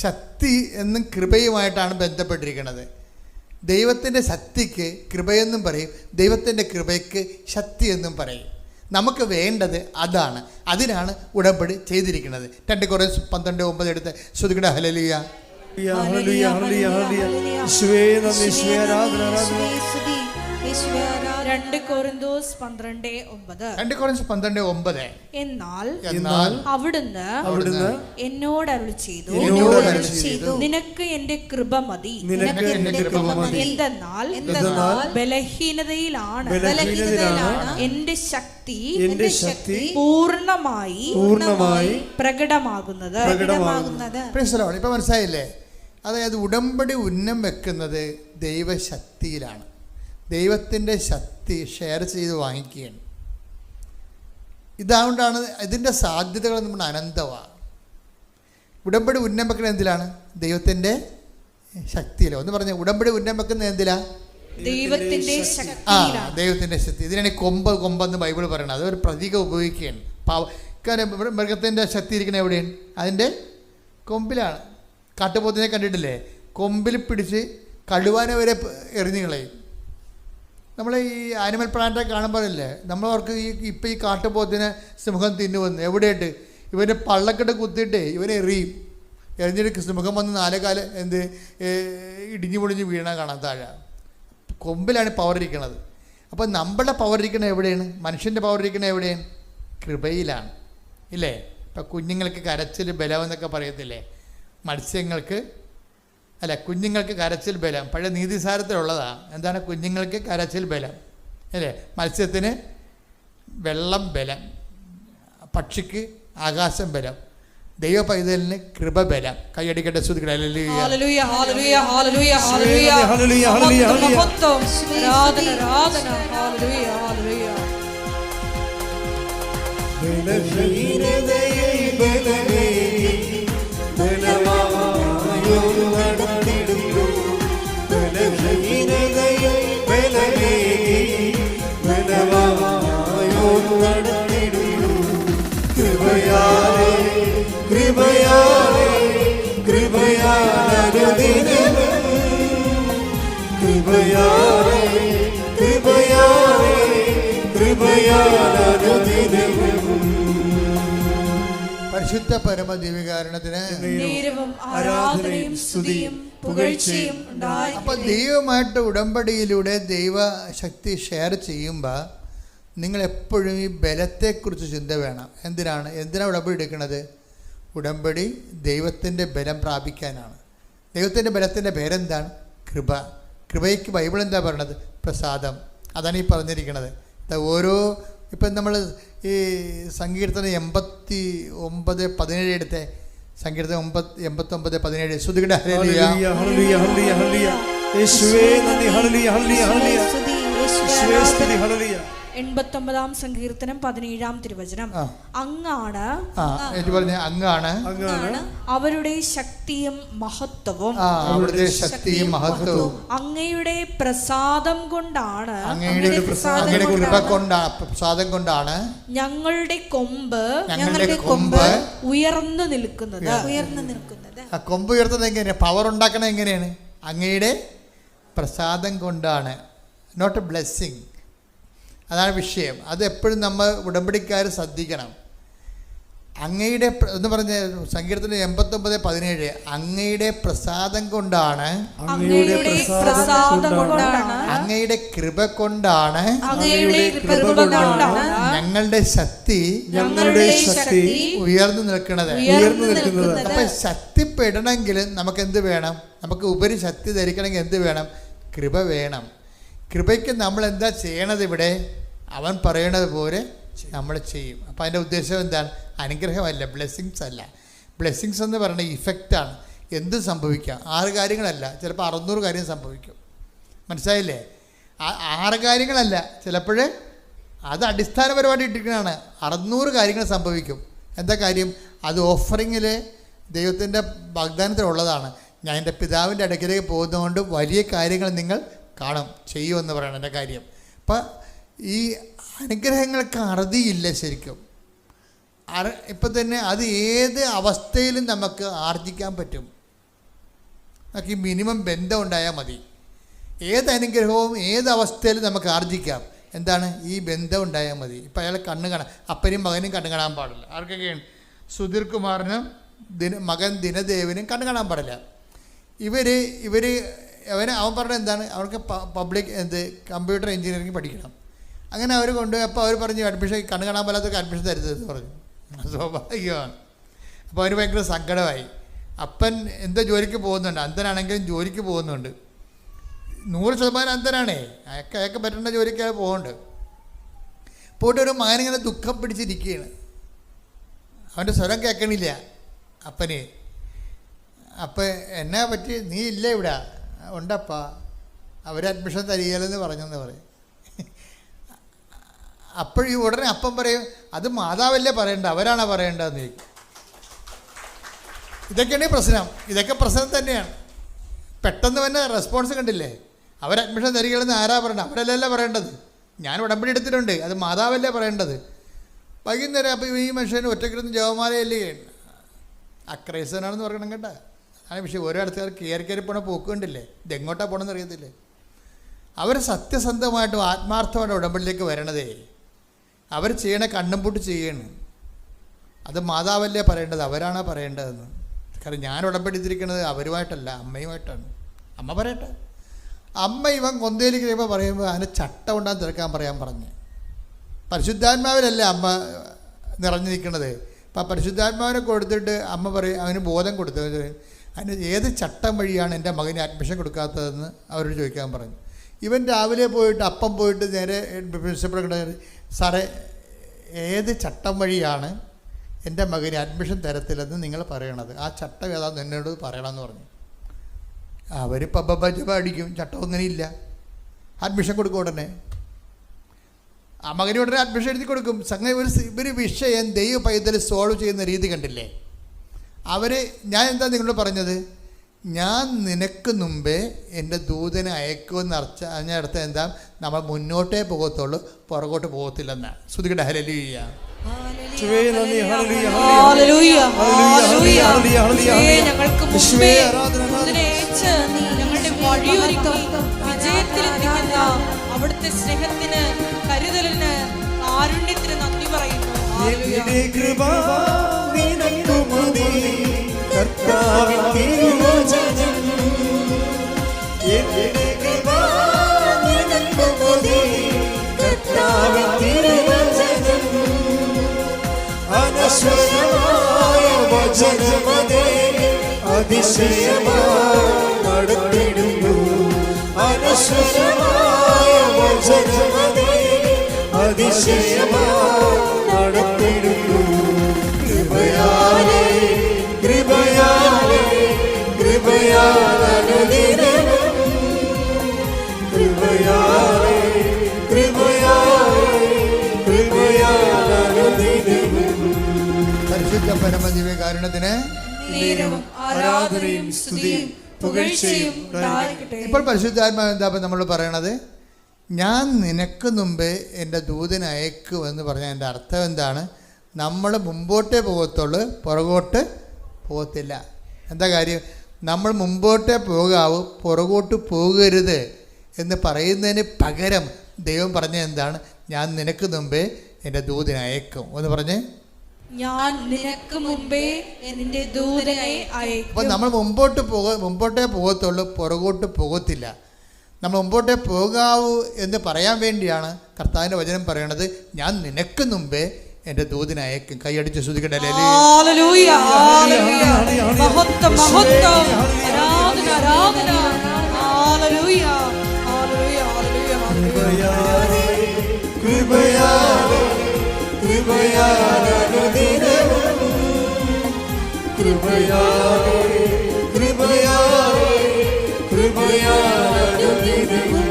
ശക്തി എന്നും കൃപയുമായിട്ടാണ് ബന്ധപ്പെട്ടിരിക്കുന്നത്. ദൈവത്തിൻ്റെ ശക്തിക്ക് കൃപയെന്നും പറയും, ദൈവത്തിൻ്റെ കൃപയ്ക്ക് ശക്തി എന്നും പറയും. നമുക്ക് വേണ്ടത് അതാണ്. അതിനാണ് ഉടമ്പടി ചെയ്തിരിക്കുന്നത്. 2 Corinthians 12:9 എടുത്ത് ശ്രുതിക്കട്ടെ. ഹല്ലേലൂയ ഹല്ലേലൂയ ഹല്ലേലൂയ ഹല്ലേലൂയ. യേശുവേ നന്ദി, യേശുവേ ആരാധന ആരാധന. 2 Corinthians 12:9. എന്നാൽ അവിടുന്ന് എന്നോട് അരുളി ചെയ്തു, നിനക്ക് എന്റെ കൃപ മതി. എന്തെന്നാൽ ബലഹീനതയിലാണ് എന്റെ ശക്തി പൂർണ്ണമായി പ്രകടമാകുന്നത്. ഇപ്പൊ മനസ്സിലായില്ലേ? അതായത് ഉടമ്പടി ഉന്നം വെക്കുന്നത് ദൈവശക്തിയിലാണ്. ദൈവത്തിൻ്റെ ശക്തി ഷെയർ ചെയ്ത് വാങ്ങിക്കുകയാണ്. ഇതുകൊണ്ടാണ് ഇതിൻ്റെ സാധ്യതകൾ നമ്മുടെ അനന്തമാണ്. ഉടമ്പടി ഉന്നം വെക്കുന്നത് എന്തിലാണ്? ദൈവത്തിൻ്റെ ശക്തിയിലോ. ഒന്ന് പറഞ്ഞ ഉടമ്പടി ഉന്നം വെക്കുന്നത് എന്തിലാ? ദൈവത്തിൻ്റെ ശക്തി. ഇതിനാണ് കൊമ്പെന്ന് ബൈബിൾ പറയണത്. അതൊരു പ്രതീകം ഉപയോഗിക്കുകയാണ്. കാരണം മൃഗത്തിൻ്റെ ശക്തി ഇരിക്കുന്നത് എവിടെയാണ്? അതിൻ്റെ കൊമ്പിലാണ്. കാട്ടുപോത്തിനെ കണ്ടിട്ടില്ലേ? കൊമ്പിൽ പിടിച്ച് കഴുവാനെ വരെ എറിഞ്ഞു കളയും. നമ്മൾ ഈ ആനിമൽ പ്ലാന്റൊക്കെ കാണുമ്പോഴല്ലേ നമ്മളവർക്ക് ഇപ്പം ഈ കാട്ടുപോത്തിനെ സിംഹം തിന്നുവന്ന് എവിടെയായിട്ട് ഇവൻ്റെ പള്ളക്കെട്ട് കുത്തിയിട്ട് ഇവനെ എറിഞ്ഞിട്ട് സിംഹം വന്ന് 4 കാല് ഇടിഞ്ഞു പൊടിഞ്ഞ് വീണ കാണാൻ താഴെ. കൊമ്പിലാണ് പവർ ഇരിക്കുന്നത്. അപ്പോൾ നമ്മുടെ പവർ ഇരിക്കുന്നത് എവിടെയാണ്? മനുഷ്യൻ്റെ പവർ ഇരിക്കുന്നത് എവിടെയാണ്? കൃപയിലാണ്. ഇല്ലേ? ഇപ്പം കുഞ്ഞുങ്ങൾക്ക് കരച്ചിൽ ബലം എന്നൊക്കെ പറയത്തില്ലേ? മത്സ്യങ്ങൾക്ക് അല്ല, കുഞ്ഞുങ്ങൾക്ക് കരച്ചിൽ ബലം പഴയ നീതിസാരത്തിലുള്ളതാണ്. എന്താണ് കുഞ്ഞുങ്ങൾക്ക് കരച്ചിൽ ബലം? അല്ലേ? മത്സ്യത്തിന് വെള്ളം ബലം, പക്ഷിക്ക് ആകാശം ബലം, ദൈവ പൈതലിന് കൃപ ബലം. കൈയടിക്കട്ടെ, സ്തുതിക്കട്ടെ. ഹല്ലേലൂയ ഹല്ലേലൂയ ഹല്ലേലൂയ ഹല്ലേലൂയ ഹല്ലേലൂയ ഹല്ലേലൂയ ഹല്ലേലൂയ മഹത്വം ആരാധന ആരാധന ഹല്ലേലൂയ ഹല്ലേലൂയ. ബലഹീനതയെ ബലമേകി ബലവാനായൊരു നടന്നിടുന്നു. ബലഹീനതയെ ബലമേകി ബലവാനായൊരു നടന്നിടുന്നു. കൃപയാലേ കൃപയാലേ കൃപയാലനുദിനവും കൃപയാലേ കൃപയാലേ കൃപയാലനുദിനവും. പരിശുദ്ധ പരമദിവ്യകാരുണ്യത്തിന് ആരാധനയും സ്തുതിയും പുകഴ്ചയും ഉണ്ടായി. അപ്പോൾ ദൈവമായിട്ട് ഉടമ്പടിയിലൂടെ ദൈവശക്തി ഷെയർ ചെയ്യുമ്പോൾ നിങ്ങളെപ്പോഴും ഈ ബലത്തെക്കുറിച്ച് ചിന്ത വേണം. എന്തിനാണ് ഉടമ്പടി എടുക്കുന്നത്? ഉടമ്പടി ദൈവത്തിൻ്റെ ബലം പ്രാപിക്കാനാണ്. ദൈവത്തിൻ്റെ ബലത്തിൻ്റെ പേരെന്താണ്? കൃപ. കൃപയ്ക്ക് ബൈബിൾ എന്താ പറയണത്? പ്രസാദം. അതാണ് ഈ പറഞ്ഞിരിക്കുന്നത്. ഓരോ ഇപ്പം നമ്മൾ ഈ സങ്കീർത്തനം 89:17 എടുത്തേ. സങ്കീർത്തനം 89:17. ശ്രുതികട ഹല്ലേലൂയ ഹല്ലേലൂയ ഹല്ലേലൂയ ഹല്ലേലൂയ. യേശുവേ നന്ദി. ഹല്ലേലൂയ ഹല്ലേലൂയ ഹല്ലേലൂയ. യേശുവേ സ്തുതി. ഹല്ലേലൂയ. 89-ാം സങ്കീർത്തനം 17-ാം തിരുവചനം. അങ്ങാണ് അങ്ങാണ് അവരുടെ ശക്തിയും മഹത്വവും. അവരുടെ ശക്തിയും മഹത്വവും അങ്ങയുടെ പ്രസാദം കൊണ്ടാണ് പ്രസാദം കൊണ്ടാണ് ഞങ്ങളുടെ കൊമ്പ് ഉയർന്നു നിൽക്കുന്നത്. ആ കൊമ്പ് ഉയർത്തുന്നത് എങ്ങനെയാണ്? പവർ ഉണ്ടാക്കണത് എങ്ങനെയാണ്? അങ്ങയുടെ പ്രസാദം കൊണ്ടാണ്. Not a blessing. അതാണ് വിഷയം. അത് എപ്പോഴും നമ്മൾ ഉടമ്പടിക്കാർ ശ്രദ്ധിക്കണം. അങ്ങയുടെ എന്ന് പറഞ്ഞ സങ്കീർത്തനം 89:17 അങ്ങയുടെ പ്രസാദം കൊണ്ടാണ്, അങ്ങയുടെ കൃപ കൊണ്ടാണ് ഞങ്ങളുടെ ശക്തി ഉയർന്നു നിൽക്കുന്നത്. അപ്പൊ ശക്തിപ്പെടണമെങ്കിൽ നമുക്ക് എന്ത് വേണം? നമുക്ക് ഉപരി ശക്തി ധരിക്കണമെങ്കിൽ എന്ത് വേണം? കൃപ വേണം. കൃപയ്ക്ക് നമ്മൾ എന്താ ചെയ്യണത്? ഇവിടെ അവൻ പറയണത് പോലെ നമ്മൾ ചെയ്യും. അപ്പോൾ അതിൻ്റെ ഉദ്ദേശം എന്താണ്? അനുഗ്രഹമല്ല, ബ്ലെസ്സിങ്സ് അല്ല. ബ്ലെസ്സിങ്സ് എന്ന് പറയുന്നത് ഇഫക്റ്റാണ്. എന്ത് സംഭവിക്കാം? 6 കാര്യങ്ങളല്ല, ചിലപ്പോൾ 600 കാര്യം സംഭവിക്കും. മനസ്സിലായില്ലേ? 6 കാര്യങ്ങളല്ല, ചിലപ്പോൾ അത് അടിസ്ഥാനപരമായിട്ട് ഇട്ടിരിക്കുന്നതാണ്. 600 കാര്യങ്ങൾ സംഭവിക്കും. എന്താ കാര്യം? അത് ഓഫറിങ്ങിൽ ദൈവത്തിൻ്റെ വാഗ്ദാനത്തിലുള്ളതാണ്. ഞാൻ എൻ്റെ പിതാവിൻ്റെ അടുക്കിലേക്ക് പോകുന്നതുകൊണ്ട് വലിയ കാര്യങ്ങൾ നിങ്ങൾ കാണും, ചെയ്യുമെന്ന് പറയണം എൻ്റെ കാര്യം. അപ്പം ഈ അനുഗ്രഹങ്ങൾക്ക് അറുതിയില്ല ശരിക്കും. ഇപ്പം തന്നെ അത് ഏത് അവസ്ഥയിലും നമുക്ക് ആർജിക്കാൻ പറ്റും. നമുക്ക് ഈ മിനിമം ബന്ധം ഉണ്ടായാൽ മതി. ഏത് അനുഗ്രഹവും ഏത് അവസ്ഥയിലും നമുക്ക് ആർജിക്കാം. എന്താണ്? ഈ ബന്ധം ഉണ്ടായാൽ മതി. ഇപ്പം അയാൾ കണ്ണ് കാണാൻ, അപ്പനും മകനും കണ്ണ് കാണാൻ പാടില്ല. ആർക്കൊക്കെയാണ്? സുധീർ കുമാറിനും മകൻ ദിനദേവിനും കണ്ണ് കാണാൻ പാടില്ല. അവൻ പറഞ്ഞത് എന്താണ്? അവർക്ക് പബ്ലിക് കമ്പ്യൂട്ടർ എഞ്ചിനീയറിംഗ് പഠിക്കണം. അങ്ങനെ അവർ കൊണ്ടുപോയി. അപ്പോൾ അവർ പറഞ്ഞു അഡ്മിഷൻ കണ്ണ് കാണാൻ പാടാത്തവർക്ക് അഡ്മിഷൻ തരുന്നതെന്ന് പറഞ്ഞു. സ്വാഭാവികമാണ്. അപ്പോൾ അവന് ഭയങ്കര സങ്കടമായി. അപ്പൻ എന്തോ ജോലിക്ക് പോകുന്നുണ്ട്, അന്ധനാണെങ്കിലും ജോലിക്ക് പോകുന്നുണ്ട്. 100% അന്ധനാണേ. അയാൾക്ക് പറ്റേണ്ട ജോലിക്ക് അയാൾ പോകുന്നുണ്ട്. പോയിട്ട് ഒരു മകനിങ്ങനെ ദുഃഖം പിടിച്ചിരിക്കുകയാണ്. അവൻ്റെ സ്വരം കേൾക്കണില്ല അപ്പന്. അപ്പം എന്നാ പറ്റി? നീ ഇല്ല ഇവിടെ? ഉണ്ടപ്പാ, അവർ അഡ്മിഷൻ തരികയില്ലെന്ന് പറഞ്ഞെന്ന് പറയും. അപ്പോഴീ ഉടനെ അപ്പം പറയും, അത് മാതാവല്ലേ പറയേണ്ടത്, അവരാണോ പറയേണ്ടതെന്ന് ചോദിക്കും. ഇതൊക്കെയാണ് പ്രശ്നം. ഇതൊക്കെ പ്രശ്നം തന്നെയാണ്. പെട്ടെന്ന് തന്നെ റെസ്പോൺസ് കണ്ടില്ലേ? അവർ അഡ്മിഷൻ തരികയില്ലെന്ന് ആരാ പറയേണ്ടത്? അവരല്ലല്ലോ പറയേണ്ടത്. ഞാൻ ഉടമ്പടി എടുത്തിട്ടുണ്ട്, അത് മാതാവല്ലേ പറയേണ്ടത്. വൈകുന്നേരം അപ്പോൾ ഈ മനുഷ്യന് ഒറ്റക്കിരുന്ന് ജവമാലയല്ലേ അക്രൈസനാണെന്ന് പറയണം കേട്ടോ. അതാണ് വിഷയം. ഓരോ ആൾക്കാർ കയറി പോണ പോക്ക് കണ്ടില്ലേ? ഇതെങ്ങോട്ടാണ് പോകണമെന്ന് അറിയത്തില്ലേ? അവർ സത്യസന്ധമായിട്ടും ആത്മാർത്ഥമായിട്ട് ഉടമ്പടിയിലേക്ക് വരണതേ. അവർ ചെയ്യണ കണ്ണും പൂട്ട് ചെയ്യണം. അത് മാതാവല്ലേ പറയേണ്ടത്, അവരാണോ പറയേണ്ടതെന്ന്. കാരണം ഞാൻ ഉടമ്പടിച്ചിരിക്കുന്നത് അവരുമായിട്ടല്ല, അമ്മയുമായിട്ടാണ്. അമ്മ പറയട്ടെ. അമ്മ ഇവൻ കൊന്തയിലേക്ക് കഴിയുമ്പോൾ പറയുമ്പോൾ അതിന് ചട്ട ഉണ്ടാകാൻ തിരക്കാൻ പറയാൻ പറഞ്ഞ്. പരിശുദ്ധാത്മാവിലല്ല അമ്മ നിറഞ്ഞിരിക്കുന്നത്. അപ്പം പരിശുദ്ധാത്മാവിനെ കൊടുത്തിട്ട് അമ്മ പറയും, അവന് ബോധം കൊടുത്തു, അതിന് ഏത് ചട്ടം വഴിയാണ് എൻ്റെ മകന് അഡ്മിഷൻ കൊടുക്കാത്തതെന്ന് അവരോട് ചോദിക്കാൻ പറഞ്ഞു. ഇവൻ രാവിലെ പോയിട്ട് അപ്പം പോയിട്ട് നേരെ പ്രിൻസിപ്പൾ സാറേ ഏത് ചട്ടം വഴിയാണ് എൻ്റെ മകന് അഡ്മിഷൻ തരത്തില്ലെന്ന് നിങ്ങൾ പറയണത്, ആ ചട്ടം ഏതാണെന്ന് എന്നോട് പറയണമെന്ന് പറഞ്ഞു. അവർ പബ്ബജ അടിക്കും, ചട്ടം അങ്ങനെ ഇല്ല, അഡ്മിഷൻ കൊടുക്കും ഉടനെ. ആ മകന് ഉടനെ അഡ്മിഷൻ എഴുതി കൊടുക്കും. സംഗതി ഒരു വിഷയം ദൈവ പൈതൽ സോൾവ് ചെയ്യുന്ന രീതി കണ്ടില്ലേ? ഞാൻ എന്താ നിങ്ങളോട് പറഞ്ഞത്, ഞാൻ നിനക്ക് മുമ്പേ എൻ്റെ ദൂതനെ അയക്കുമെന്ന് അതിനർത്ഥം എന്താ, നമ്മൾ മുന്നോട്ടേ പോകത്തുള്ളൂ, പുറകോട്ട് പോകത്തില്ലെന്നാണ്. ശ്രുതികട്ടെ ഹല്ലേലൂയ. ഞങ്ങൾക്ക് മുമ്പേ അതിനയച്ച് ഞങ്ങളുടെ വഴിയൊരുക്കി വിജയത്തിലെത്തിക്കുന്ന അവിടുത്തെ സ്നേഹത്തിന്, കരുതലിന്, കാരുണ്യത്തിന് നന്ദി പറയുന്നു. അനശ്വരമായ വചനമതേ അതിശയമായി നടത്തിടുന്നു. അനശ്വരമായ വചനമതേ അതിശയമായി നടത്തിടുന്നു. കൃപയാലേ കൃപയാലേ കൃപയാലനുദിനവും കൃപയാലേ കൃപയാലേ കൃപയാലനുദിനവും. പരിശുദ്ധ പരമദിവ്യകാരുണ്യത്തിന് ആരാധനയും സ്തുതിയും പുകഴ്ചയും ഉണ്ടായിരിക്കട്ടെ. ഇപ്പോൾ പരിശുദ്ധാത്മാവ് എന്താ നമ്മൾ പറയണത്, ഞാൻ നിനക്ക് മുമ്പേ എൻ്റെ ദൂതനെ അയക്കുമെന്ന് പറഞ്ഞാൽ എൻ്റെ അർത്ഥം എന്താണ്, നമ്മൾ മുമ്പോട്ടേ പോകത്തുള്ളൂ, പുറകോട്ട് പോകത്തില്ല. എന്താ കാര്യം, നമ്മൾ മുമ്പോട്ടേ പോകാവൂ, പുറകോട്ട് പോകരുത് എന്ന് പറയുന്നതിന് പകരം ദൈവം പറഞ്ഞ എന്താണ്, ഞാൻ നിനക്ക് മുമ്പേ എൻ്റെ ദൂതനെ അയക്കും എന്ന് പറഞ്ഞ്, ഞാൻ നിനക്ക് മുമ്പേ എൻ്റെ ദൂതനെ അയക്കും. അപ്പോൾ നമ്മൾ മുമ്പോട്ടേ പോകത്തുള്ളൂ, പുറകോട്ട് പോകത്തില്ല. നമ്മൾ മുമ്പോട്ടേ പോകാവൂ എന്ന് പറയാൻ വേണ്ടിയാണ് കർത്താവിൻ്റെ വചനം പറയണത്, ഞാൻ നിനക്ക് മുമ്പേ എൻ്റെ ദൂതനെ അയക്കും. കൈയടിച്ച് ശ്രുതിക്കട്ടെ. ഹല്ലേലൂയ, ഹല്ലേലൂയ, മഹത്വം, മഹത്വം, ആരാധന, ആരാധന. ഹല്ലേലൂയ, ഹല്ലേലൂയ, ഹല്ലേലൂയ, കൃപയാലേ കൃപയാലേ കൃപയാലനുദിനവും കൃപയാലേ കൃപയാലേ കൃപയാലനുദിനവും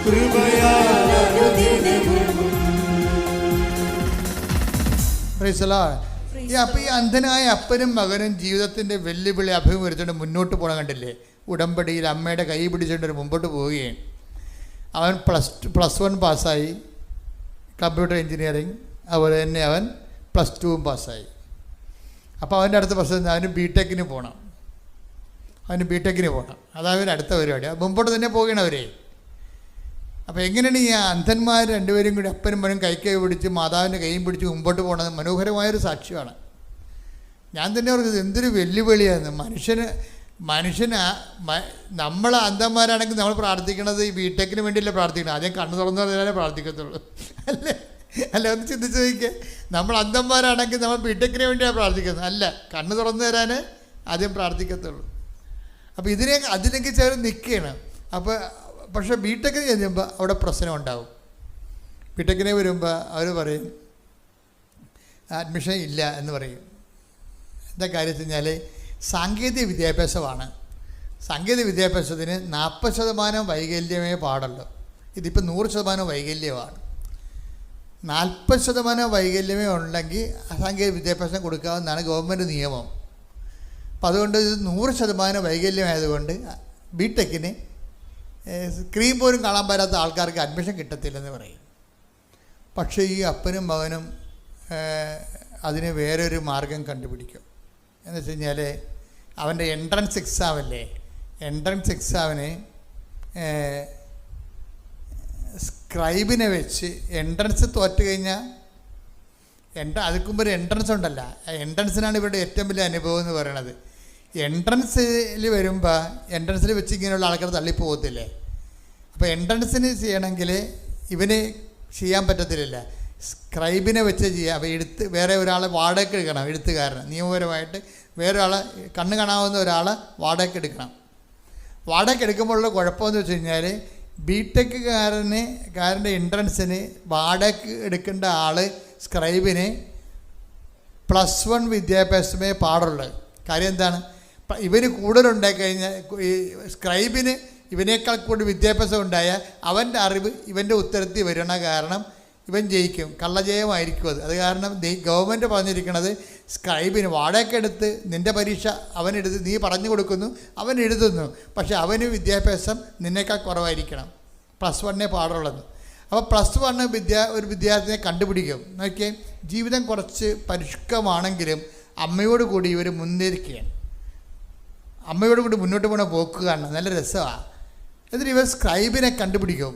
കൃപയാലനുദിനവും. അപ്പോൾ ഈ അന്ധനായ അപ്പനും മകനും ജീവിതത്തിൻ്റെ വെല്ലുവിളി അഭിമുഖീകരിച്ചുകൊണ്ട് മുന്നോട്ട് പോകണം കണ്ടില്ലേ? ഉടമ്പടിയിൽ അമ്മയുടെ കൈ പിടിച്ചുകൊണ്ട് മുമ്പോട്ട് പോവുകയും അവൻ +1 പാസ്സായി, കമ്പ്യൂട്ടർ എഞ്ചിനീയറിങ്. അതുപോലെ തന്നെ അവൻ +2 പാസ്സായി. അപ്പോൾ അവൻ്റെ അടുത്ത പ്രശ്നം അവന് ബിടെക്കിന് പോകണം. അതാണ് അടുത്ത പരിപാടി. മുമ്പോട്ട് തന്നെ പോവുകയാണ് അവരെ. അപ്പോൾ എങ്ങനെയാണ് ഈ അന്ധന്മാർ രണ്ടുപേരും കൂടി അപ്പനും മകനും കൈ പിടിച്ച് മാതാവിൻ്റെ കൈയും പിടിച്ച് മുമ്പോട്ട് പോകണത്? മനോഹരമായൊരു സാക്ഷ്യമാണ്. ഞാൻ തന്നെ പറഞ്ഞത് എന്തൊരു വെല്ലുവിളിയാണ് മനുഷ്യന് നമ്മൾ അന്ധന്മാരാണെങ്കിൽ നമ്മൾ പ്രാർത്ഥിക്കണത് ഈ ബിടെക്കിന് വേണ്ടിയല്ല പ്രാർത്ഥിക്കണം, ആദ്യം കണ്ണ് തുറന്നു തരാനേ പ്രാർത്ഥിക്കത്തുള്ളൂ, അല്ല ഒന്ന് ചിന്തിച്ച് നോക്കിയേ. നമ്മൾ അന്ധന്മാരാണെങ്കിൽ നമ്മൾ ബിടെക്കിന് വേണ്ടിയാണ് പ്രാർത്ഥിക്കുന്നത്, അല്ല കണ്ണ് തുറന്നു തരാൻ ആദ്യം പ്രാർത്ഥിക്കത്തുള്ളൂ. അപ്പോൾ അതിലേക്ക് ചേർന്ന് നിൽക്കുകയാണ്. അപ്പോൾ പക്ഷേ ബിടെക്കിന് ചെല്ലുമ്പോൾ അവിടെ പ്രശ്നം ഉണ്ടാവും. ബിടെക്കിനെ വരുമ്പോൾ അവർ പറയും അഡ്മിഷൻ ഇല്ല എന്ന് പറയും. എന്താ കാര്യം വെച്ച് കഴിഞ്ഞാൽ സാങ്കേതിക വിദ്യാഭ്യാസമാണ്. സാങ്കേതിക വിദ്യാഭ്യാസത്തിന് 40% വൈകല്യമേ പാടുള്ളൂ. ഇതിപ്പോൾ 100% വൈകല്യമാണ്. 40% വൈകല്യമേ ഉണ്ടെങ്കിൽ സാങ്കേതിക വിദ്യാഭ്യാസം കൊടുക്കാമെന്നാണ് ഗവൺമെൻറ് നിയമം. അപ്പം അതുകൊണ്ട് ഇത് 100% വൈകല്യമായതുകൊണ്ട് ബിടെക്കിന് സ്ക്രീൻ പോലും കാണാൻ പറ്റാത്ത ആൾക്കാർക്ക് അഡ്മിഷൻ കിട്ടത്തില്ലെന്ന് പറയും. പക്ഷേ ഈ അപ്പനും മകനും അതിന് വേറൊരു മാർഗം കണ്ടുപിടിക്കും. എന്ന് വെച്ച് കഴിഞ്ഞാൽ അവൻ്റെ എൻട്രൻസ് എക്സാമിന് സ്ക്രൈബിനെ വെച്ച് എൻട്രൻസ് തോറ്റ് കഴിഞ്ഞാൽ അതിന് മുമ്പ് ഒരു എൻട്രൻസ് ഉണ്ടല്ലോ, എൻട്രൻസിനാണ് ഇവരുടെ ഏറ്റവും വലിയ അനുഭവം എന്ന് പറയണത്. എൻട്രൻസിൽ വരുമ്പോൾ എൻട്രൻസിൽ വെച്ച് ഇങ്ങനെയുള്ള ആൾക്കാർ തള്ളിപ്പോകത്തില്ലേ? അപ്പോൾ എൻട്രൻസിന് ചെയ്യണമെങ്കിൽ ഇവന് ചെയ്യാൻ പറ്റത്തില്ല. സ്ക്രൈബിനെ വെച്ച് ചെയ്യുക. അപ്പോൾ വേറെ ഒരാളെ വാടകയ്ക്ക് എടുക്കണം, എഴുത്തുകാരന് നിയമപരമായിട്ട് വേറെ ആളെ കണ്ണ് കാണാവുന്ന ഒരാളെ വാടകയ്ക്ക് എടുക്കണം. വാടകയ്ക്ക് എടുക്കുമ്പോഴുള്ള കുഴപ്പമെന്ന് വെച്ച് കഴിഞ്ഞാൽ ബിടെക്കുകാരൻ്റെ എൻട്രൻസിന് വാടകയ്ക്ക് എടുക്കേണ്ട ആൾ സ്ക്രൈബിന് +1 വിദ്യാഭ്യാസമേ പാടുള്ളൂ. കാര്യം എന്താണ്? ഇവന് കൂടുതലുണ്ടായി കഴിഞ്ഞാൽ ഈ സ്ക്രൈബിന് ഇവനേക്കാൾ കൂടുതൽ വിദ്യാഭ്യാസം ഉണ്ടായാൽ അവൻ്റെ അറിവ് ഇവൻ്റെ ഉത്തരത്തിൽ വരണ കാരണം ഇവൻ ജയിക്കും, കള്ളജയമായിരിക്കും അത്. അത് കാരണം ഗവൺമെൻറ് പറഞ്ഞിരിക്കുന്നത് സ്ക്രൈബിന് വാടകയ്ക്കെടുത്ത് നിൻ്റെ പരീക്ഷ അവനെടുത്ത് നീ പറഞ്ഞു കൊടുക്കുന്നു, അവൻ എഴുതുന്നു, പക്ഷേ അവന് വിദ്യാഭ്യാസം നിന്നേക്കാൾ കുറവായിരിക്കണം, +1 പാടുള്ളത്. അപ്പോൾ +1 ഒരു വിദ്യാർത്ഥിയെ കണ്ടുപിടിക്കും. നോക്കിയേ, ജീവിതം കുറച്ച് പരിഷ്കമാണെങ്കിലും അമ്മയോട് കൂടി ഇവർ മുന്നേറിക്കുകയാണ്. അമ്മയോട് കൂടി മുന്നോട്ട് പോകണ പോക്കുകയാണ്, നല്ല രസമാണ്. എന്നിട്ട് ഇവർ സ്ക്രൈബിനെ കണ്ടുപിടിക്കും,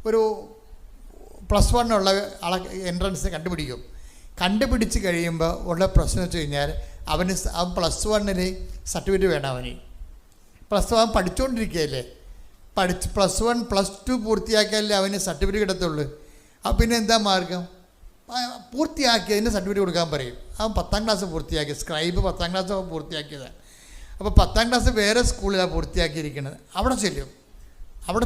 ഒരു +1 ഉള്ള ആളെ എൻട്രൻസിനെ കണ്ടുപിടിച്ച് കഴിയുമ്പോൾ ഉള്ള പ്രശ്നം വെച്ച് കഴിഞ്ഞാൽ അവൻ +1 സർട്ടിഫിക്കറ്റ് വേണം. അവന് +1 പഠിച്ചുകൊണ്ടിരിക്കുകയല്ലേ, +1 +2 പൂർത്തിയാക്കിയാലേ അവന് സർട്ടിഫിക്കറ്റ് കിട്ടത്തുള്ളൂ. അപ്പം പിന്നെ എന്താ മാർഗം? പൂർത്തിയാക്കിയതിന് സർട്ടിഫിക്കറ്റ് കൊടുക്കാൻ പറയും. അവൻ 10ാം ക്ലാസ് പൂർത്തിയാക്കി, സ്ക്രൈബ് 10ാം ക്ലാസ് അവൻ പൂർത്തിയാക്കിയതാണ്. അപ്പോൾ 10ാം ക്ലാസ് വേറെ സ്കൂളിലാണ് പൂർത്തിയാക്കിയിരിക്കുന്നത്. അവിടെ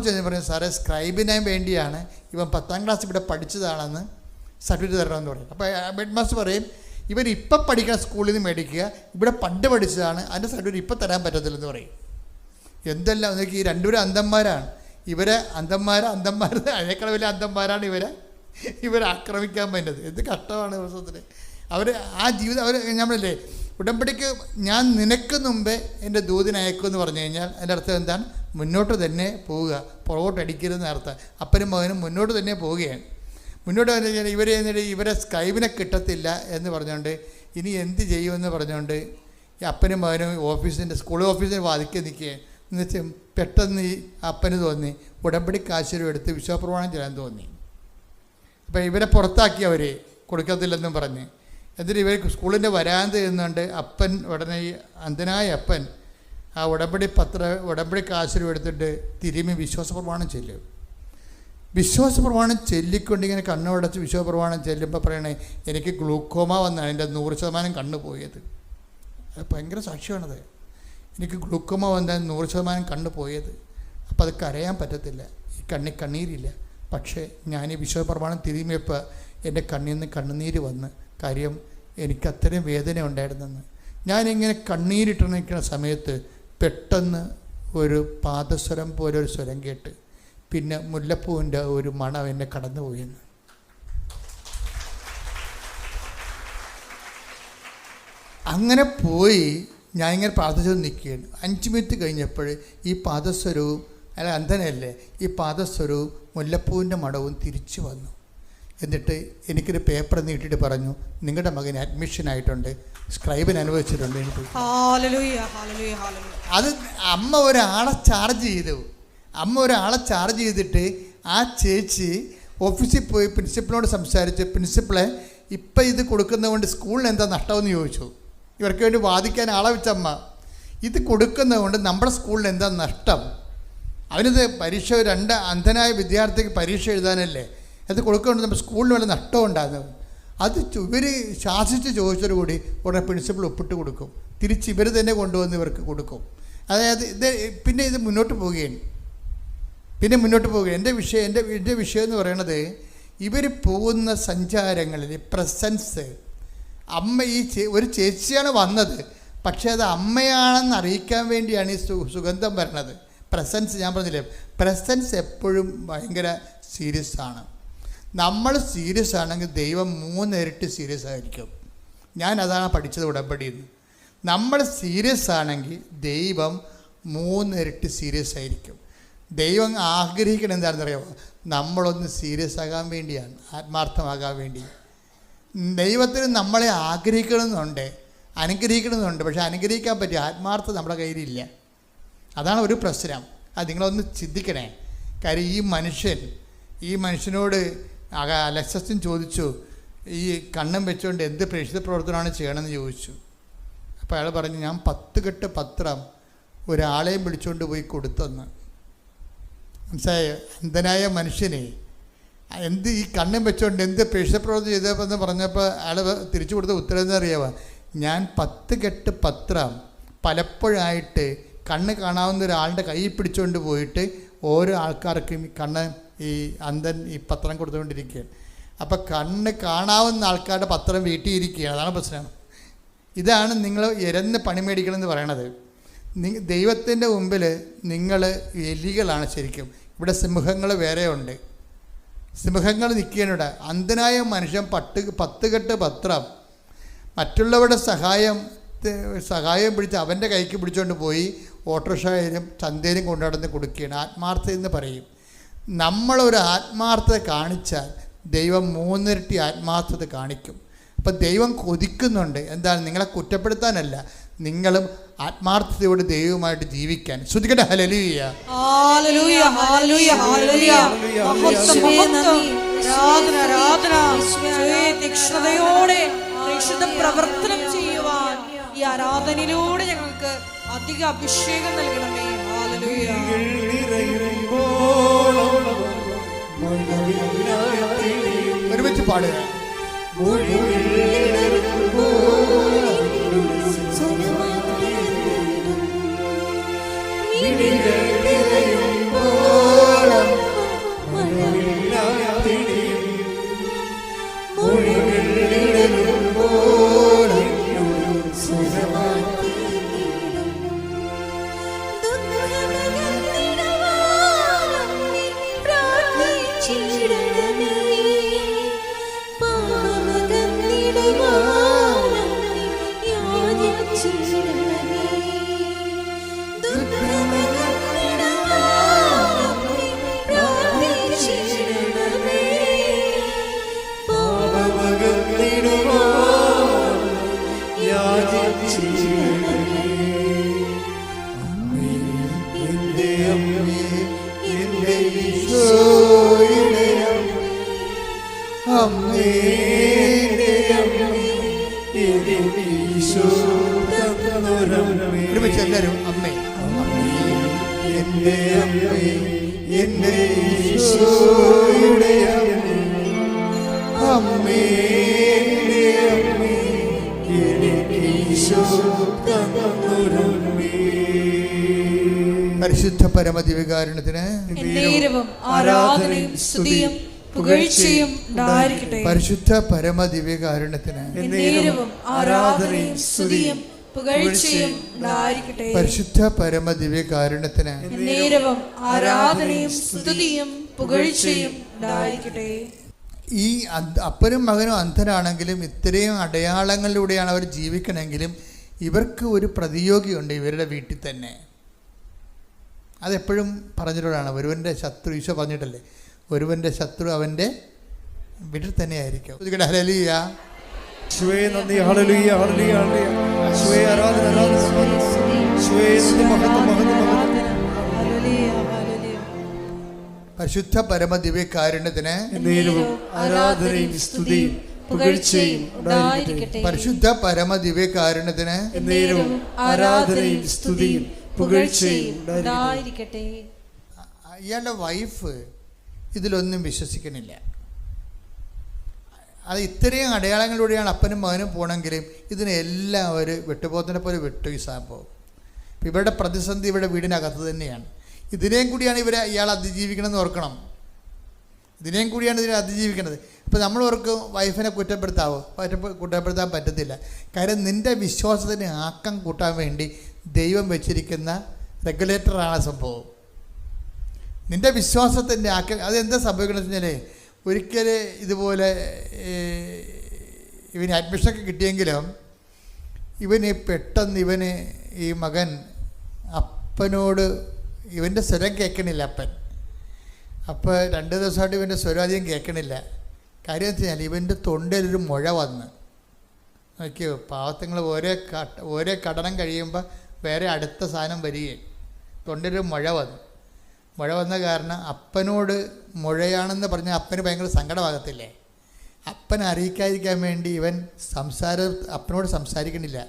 ചെന്ന് പറയും, സാറേ സ്ക്രൈബിന് വേണ്ടിയാണ് ഇവൻ 10ാം ക്ലാസ് ഇവിടെ പഠിച്ചതാണെന്ന് സർട്ടിഫിക്കറ്റ് തരണമെന്ന് പറയും. അപ്പോൾ ഹെഡ് മാസ്റ്റർ പറയും, ഇവൻ ഇപ്പം പഠിക്കുന്ന സ്കൂളിൽ നിന്ന് മേടിക്കുക, ഇവിടെ പണ്ട് പഠിച്ചതാണ്, അതിൻ്റെ സർട്ടിഫിക്കറ്റ് ഇപ്പം തരാൻ പറ്റത്തില്ലെന്ന് പറയും. എന്തെല്ലാം നോക്കി, ഈ രണ്ടുപേരും അന്ധന്മാരാണ്. ഇവരെ അന്ധന്മാർ അതിനേക്കാൾ വലിയ അന്ധന്മാരാണ് ഇവരെ ആക്രമിക്കാൻ പറ്റുന്നത്. എന്ത് കഷ്ടമാണ് ദിവസത്തിൽ ആ ജീവിതം. നമ്മളല്ലേ ഉടമ്പടിക്ക് ഞാൻ നിനക്ക് മുമ്പേ എൻ്റെ ദൂതിനെ അയക്കുമെന്ന് പറഞ്ഞു കഴിഞ്ഞാൽ അതിൻ്റെ അർത്ഥം എന്താണ്? മുന്നോട്ട് തന്നെ പോവുക, പുറകോട്ടടിക്കരുതെന്ന് അർത്ഥം. അപ്പനും മകനും മുന്നോട്ട് തന്നെ പോവുകയാണ്. മുന്നോട്ട് വന്നു കഴിഞ്ഞാൽ ഇവരെ സ്ക്രൈബിനെ കിട്ടത്തില്ല എന്ന് പറഞ്ഞുകൊണ്ട് ഇനി എന്ത് ചെയ്യുമെന്ന് പറഞ്ഞുകൊണ്ട് ഈ അപ്പനും മകനും സ്കൂൾ ഓഫീസിൻ്റെ വാതിക്കെ നിൽക്കുക. എന്നുവെച്ചാൽ പെട്ടെന്ന് ഈ അപ്പന് തോന്നി ഉടമ്പടി കാശുരും എടുത്ത് വിശ്വപ്രമാണം ചെയ്യാൻ തോന്നി. അപ്പോൾ ഇവരെ പുറത്താക്കി, അവർ കൊടുക്കത്തില്ലെന്നും പറഞ്ഞ്. എന്നിട്ട് ഇവർ സ്കൂളിൻ്റെ വരാന്ത ചെയ്യുന്നുണ്ട്. അപ്പൻ ഉടനെ ഈ അന്ധനായ അപ്പൻ ആ ഉടമ്പടി കാശുരും എടുത്തിട്ട് തിരുമ്മി വിശ്വാസപ്രമാണം ചെല്ലും. വിശ്വാസപ്രമാണം ചൊല്ലിക്കൊണ്ടിങ്ങനെ കണ്ണുടച്ച് വിശ്വാസപ്രമാണം ചെല്ലുമ്പോൾ പറയണേ, എനിക്ക് ഗ്ലൂക്കോമ വന്നാണ് എൻ്റെ 100% കണ്ണ് പോയത്. അത് ഭയങ്കര സാക്ഷ്യമാണത്. എനിക്ക് ഗ്ലൂക്കോമ വന്നാൽ 100% കണ്ണ് പോയത്. അപ്പോൾ അത് കരയാൻ പറ്റത്തില്ല, ഈ കണ്ണീരില്ല. പക്ഷേ ഞാൻ ഈ വിശ്വാസപ്രമാണം തിരുമ്മിയപ്പോൾ എൻ്റെ കണ്ണിൽ നിന്ന് കണ്ണുനീര് വന്ന്. കാര്യം എനിക്ക് അത്രയും വേദന ഉണ്ടായിരുന്നെന്ന്. ഞാനിങ്ങനെ കണ്ണീരിട്ട് നിൽക്കുന്ന സമയത്ത് പെട്ടെന്ന് ഒരു പാദസ്വരം പോലെ ഒരു സ്വരം കേട്ട്, പിന്നെ മുല്ലപ്പൂവിൻ്റെ ഒരു മണം എന്നെ കടന്നുപോയെന്ന്. അങ്ങനെ പോയി ഞാനിങ്ങനെ പ്രാർത്ഥിച്ചു നിൽക്കുകയാണ്. 5 മിനിറ്റ് കഴിഞ്ഞപ്പോൾ ഈ പാദസ്വരവും അന്ധനല്ലേ, ഈ പാദസ്വരവും മുല്ലപ്പൂവിൻ്റെ മണവും തിരിച്ചു വന്നു. എന്നിട്ട് എനിക്കൊരു പേപ്പർ നീട്ടിയിട്ട് പറഞ്ഞു, നിങ്ങളുടെ മകന് അഡ്മിഷൻ ആയിട്ടുണ്ട്, സ്ക്രൈബിന് അനുവദിച്ചിട്ടുണ്ട്. അത് അമ്മ ഒരാളെ ചാർജ് ചെയ്തിട്ട് ആ ചേച്ചി ഓഫീസിൽ പോയി പ്രിൻസിപ്പളിനോട് സംസാരിച്ച്, പ്രിൻസിപ്പളെ ഇപ്പം ഇത് കൊടുക്കുന്നതുകൊണ്ട് സ്കൂളിന് എന്താ നഷ്ടമെന്ന് ചോദിച്ചു. ഇവർക്ക് വേണ്ടി വാദിക്കാൻ ആളെ വെച്ചമ്മ, ഇത് കൊടുക്കുന്നതുകൊണ്ട് നമ്മുടെ സ്കൂളിന് എന്താ നഷ്ടം? അവനിത് പരീക്ഷ 2 അന്ധനായ വിദ്യാർത്ഥിക്ക് പരീക്ഷ എഴുതാനല്ലേ, അത് കൊടുക്കുന്നുണ്ട് നമ്മുടെ സ്കൂളിന് വല്ല നഷ്ടം ഉണ്ടാകുന്നത്. അത് ഇവർ ശാസിച്ച് ചോദിച്ചതോടു കൂടി ഉടനെ പ്രിൻസിപ്പൾ ഒപ്പിട്ട് കൊടുക്കും, തിരിച്ച് ഇവർ തന്നെ കൊണ്ടുവന്ന് ഇവർക്ക് കൊടുക്കും. അതായത് പിന്നെ ഇത് മുന്നോട്ട് പോവുകയാണ്. എൻ്റെ വിഷയം എന്ന് പറയുന്നത്, ഇവർ പോകുന്ന സഞ്ചാരങ്ങളിൽ പ്രസൻസ്, അമ്മ ഒരു ചേച്ചിയാണ് വന്നത്, പക്ഷേ അത് അമ്മയാണെന്ന് അറിയിക്കാൻ വേണ്ടിയാണ് ഈ സുഗന്ധം വരണത്. പ്രസൻസ്, ഞാൻ പറഞ്ഞില്ലേ, പ്രസൻസ് എപ്പോഴും ഭയങ്കര സീരിയസ് ആണ്. നമ്മൾ സീരിയസ് ആണെങ്കിൽ ദൈവം 3 ഇരട്ടി സീരിയസ് ആയിരിക്കും. അതാണ് പഠിച്ചത് ഉടമ്പടിയിൽ നിന്ന്. നമ്മൾ സീരിയസ് ആണെങ്കിൽ ദൈവം 3 ഇരട്ടി സീരിയസ് ആയിരിക്കും. ദൈവം ആഗ്രഹിക്കണം എന്താണെന്നറിയാമോ? നമ്മളൊന്ന് സീരിയസ് ആകാൻ വേണ്ടിയാണ്, ആത്മാർത്ഥമാകാൻ വേണ്ടി. ദൈവത്തിന് നമ്മളെ അനുഗ്രഹിക്കണമെന്നുണ്ട്, പക്ഷെ അനുഗ്രഹിക്കാൻ പറ്റിയ ആത്മാർത്ഥത നമ്മുടെ കയ്യിലില്ല. അതാണ് ഒരു പ്രശ്നം. അത് നിങ്ങളൊന്ന് ചിന്തിക്കണേ. കാര്യം ഈ മനുഷ്യനോട് അലക്സസ്റ്റിൻ ചോദിച്ചു, ഈ കണ്ണും വെച്ചുകൊണ്ട് എന്ത് പ്രേക്ഷിത പ്രവർത്തനമാണ് ചെയ്യണമെന്ന് ചോദിച്ചു. അപ്പോൾ അയാൾ പറഞ്ഞു, ഞാൻ 10 കെട്ട് പത്രം ഒരാളെയും വിളിച്ചുകൊണ്ട് പോയി കൊടുത്തെന്ന്. മനസ്സിലായോ? അന്ധനായ മനുഷ്യനെ എന്ത് ഈ കണ്ണും വെച്ചോണ്ട് എന്ത് പേശപ്രവൃത്തി ചെയ്തപ്പോൾ പറഞ്ഞപ്പോൾ അയാൾ തിരിച്ചു കൊടുത്ത ഉത്തരം എന്താ അറിയാമോ? ഞാൻ 10 കെട്ട് പത്രം പലപ്പോഴായിട്ട് കണ്ണ് കാണാവുന്ന ഒരാളുടെ കൈ പിടിച്ചുകൊണ്ട് പോയിട്ട് ഓരോ ആൾക്കാർക്കും കണ്ണ് ഈ അന്ധൻ ഈ പത്രം കൊടുത്തുകൊണ്ടിരിക്കുകയാണ്. അപ്പോൾ കണ്ണ് കാണാവുന്ന ആൾക്കാരുടെ പത്രം വീട്ടിൽ ഇരിക്കുകയാണ്. അതാണ് പ്രശ്നം. ഇതാണ് നിങ്ങൾ ഇരന്ന് പണി മേടിക്കണമെന്ന് പറയണത്. ദൈവത്തിൻ്റെ മുമ്പിൽ നിങ്ങൾ എലികളാണ് ശരിക്കും. ഇവിടെ സിംഹങ്ങൾ വേറെ ഉണ്ട്. സിംഹങ്ങൾ നിൽക്കാനിവിടെ. അന്ധനായ മനുഷ്യൻ 10 കെട്ട് പത്രം മറ്റുള്ളവരുടെ സഹായം പിടിച്ച് അവൻ്റെ കൈക്ക് പിടിച്ചുകൊണ്ട് പോയി ഓട്ടോറിക്ഷയിലും ചന്തയിലും കൊണ്ടുനടന്ന് കൊടുക്കുകയാണ്. ആത്മാർത്ഥത എന്ന് പറയും. നമ്മളൊരു ആത്മാർത്ഥത കാണിച്ചാൽ ദൈവം 3 ഇരട്ടി ആത്മാർത്ഥത കാണിക്കും. അപ്പം ദൈവം കൊതിക്കുന്നുണ്ട്. എന്താണ്? നിങ്ങളെ കുറ്റപ്പെടുത്താനല്ല, നിങ്ങളും ആത്മാർത്ഥതയോട് ദൈവവുമായിട്ട് ജീവിക്കാൻ. ശ്രദ്ധിക്കട്ടെ. ഹല്ലേലൂയ, ഹല്ലേലൂയ, ഹല്ലേലൂയ, ഹല്ലേലൂയ. തീക്ഷ്ണതയോടെ പരിശുദ്ധ പ്രവർത്തനം ചെയ്യുവാൻ ഈ ആരാധനയിലൂടെ ഞങ്ങൾക്ക് അധിക അഭിഷേകം നൽകണമേ. ഹല്ലേലൂയ. ഒരുമിച്ച് പാടുക. ഒരുമിച്ച് എല്ലാവരും അമ്മേ, എൻ്റെ അമ്മേ, എൻ്റെ ഈശോയുടെ അമ്മേ, അമ്മേ, എനിക്ക് ഈശോ തന്നൊരമ്മേ. പരിശുദ്ധ പരമദിവ്യകാരുണ്യത്തിന് ആരാധനയും സ്തുതിയും പുകഴ്ചയും ഉണ്ടായിരിക്കട്ടെ. പരിശുദ്ധ പരമദിവ്യകാരുണ്യത്തിന് ആരാധനയും സ്തുതിയും പുകഴ്ചയും ഉണ്ടായിരിക്കട്ടെ. പരിശുദ്ധ പരമദിവ്യകാരുണ്യത്തിന് ആരാധനയും സ്തുതിയും പുകഴ്ചയും ഉണ്ടായിരിക്കട്ടെ. ഈ അപ്പനും മകനും അന്ധനാണെങ്കിലും ഇത്രയും അടയാളങ്ങളിലൂടെയാണ് അവർ ജീവിക്കണമെങ്കിലും ഇവർക്ക് ഒരു പ്രതിയോഗിയുണ്ട് ഇവരുടെ വീട്ടിൽ തന്നെ. അതെപ്പോഴും പറഞ്ഞിട്ടുള്ളതാണ്. ഒരുവൻ്റെ ശത്രു, ഈശോ പറഞ്ഞിട്ടല്ലേ, ഒരുവൻ്റെ ശത്രു അവൻ്റെ വീട്ടിൽ തന്നെ ആയിരിക്കും. ഹല്ലേലൂയ, യേശുവേ നന്ദി. ഹല്ലേലൂയ, ഹല്ലേലൂയ, ഹല്ലേലൂയ. യേശുവേ ആരാധന, ആരാധന. യേശുവേ നന്ദി, മഹത്വം, മഹത്വം, മഹത്വം. പരിശുദ്ധ പരമദിവ്യകാരുണ്യത്തിന് ആരാധനയും സ്തുതിയും പുകഴ്ചയും ഉണ്ടായിരിക്കട്ടെ. പരിശുദ്ധ പരമദിവ്യകാരുണ്യത്തിന് ആരാധനയും സ്തുതിയും പുകഴ്ചയും ഉണ്ടായിരിക്കട്ടെ. ഇയാളുടെ വൈഫ് ഇതിലൊന്നും വിശ്വസിക്കണില്ല. അത് ഇത്രയും അടയാളങ്ങളിലൂടെയാണ് അപ്പനും മകനും പോകണമെങ്കിലും ഇതിനെല്ലാം അവർ വെട്ടുപോത്തിനെ പോലെ വെട്ടു ഈ സംഭവം. ഇവരുടെ പ്രതിസന്ധി ഇവിടെ വീടിനകത്ത് തന്നെയാണ്. ഇതിനെയും കൂടിയാണ് ഇയാൾ അതിജീവിക്കണമെന്ന് ഓർക്കണം. ഇതിനെയും കൂടിയാണ് ഇതിനെ അതിജീവിക്കുന്നത്. അപ്പോൾ നമ്മൾ ഓർക്കും വൈഫിനെ കുറ്റപ്പെടുത്താൻ പറ്റത്തില്ല. കാര്യം നിൻ്റെ വിശ്വാസത്തിന് ആക്കം കൂട്ടാൻ വേണ്ടി ദൈവം വെച്ചിരിക്കുന്ന റെഗുലേറ്ററാണ് സംഭവം. നിൻ്റെ വിശ്വാസത്തിൻ്റെ അതെന്താ സംഭവിക്കണമെന്ന് വെച്ചാൽ, ഒരിക്കൽ ഇതുപോലെ ഇവന് അഡ്മിഷനൊക്കെ കിട്ടിയെങ്കിലും പെട്ടെന്ന് ഈ മകൻ അപ്പനോട് ഇവൻ്റെ സ്വരം കേൾക്കണില്ല. അപ്പൻ അപ്പോൾ 2 ദിവസമായിട്ട് ഇവൻ്റെ സ്വരം അധികം കേൾക്കണില്ല. കാര്യം എന്ന് വെച്ചാൽ ഇവൻ്റെ തൊണ്ടയിലൊരു മുഴ വന്ന് നോക്കിയോ. പാവത്തങ്ങൾ ഓരോ കടനം കഴിയുമ്പോൾ വേറെ അടുത്ത സാധനം വരികയും തൊണ്ടയിലൊരു മുഴ വന്ന കാരണം അപ്പനോട് മുഴയാണെന്ന് പറഞ്ഞാൽ അപ്പന് ഭയങ്കര സങ്കടമാകത്തില്ലേ. അപ്പനെ അറിയിക്കാതിരിക്കാൻ വേണ്ടി ഇവൻ അപ്പനോട് സംസാരിക്കണില്ല.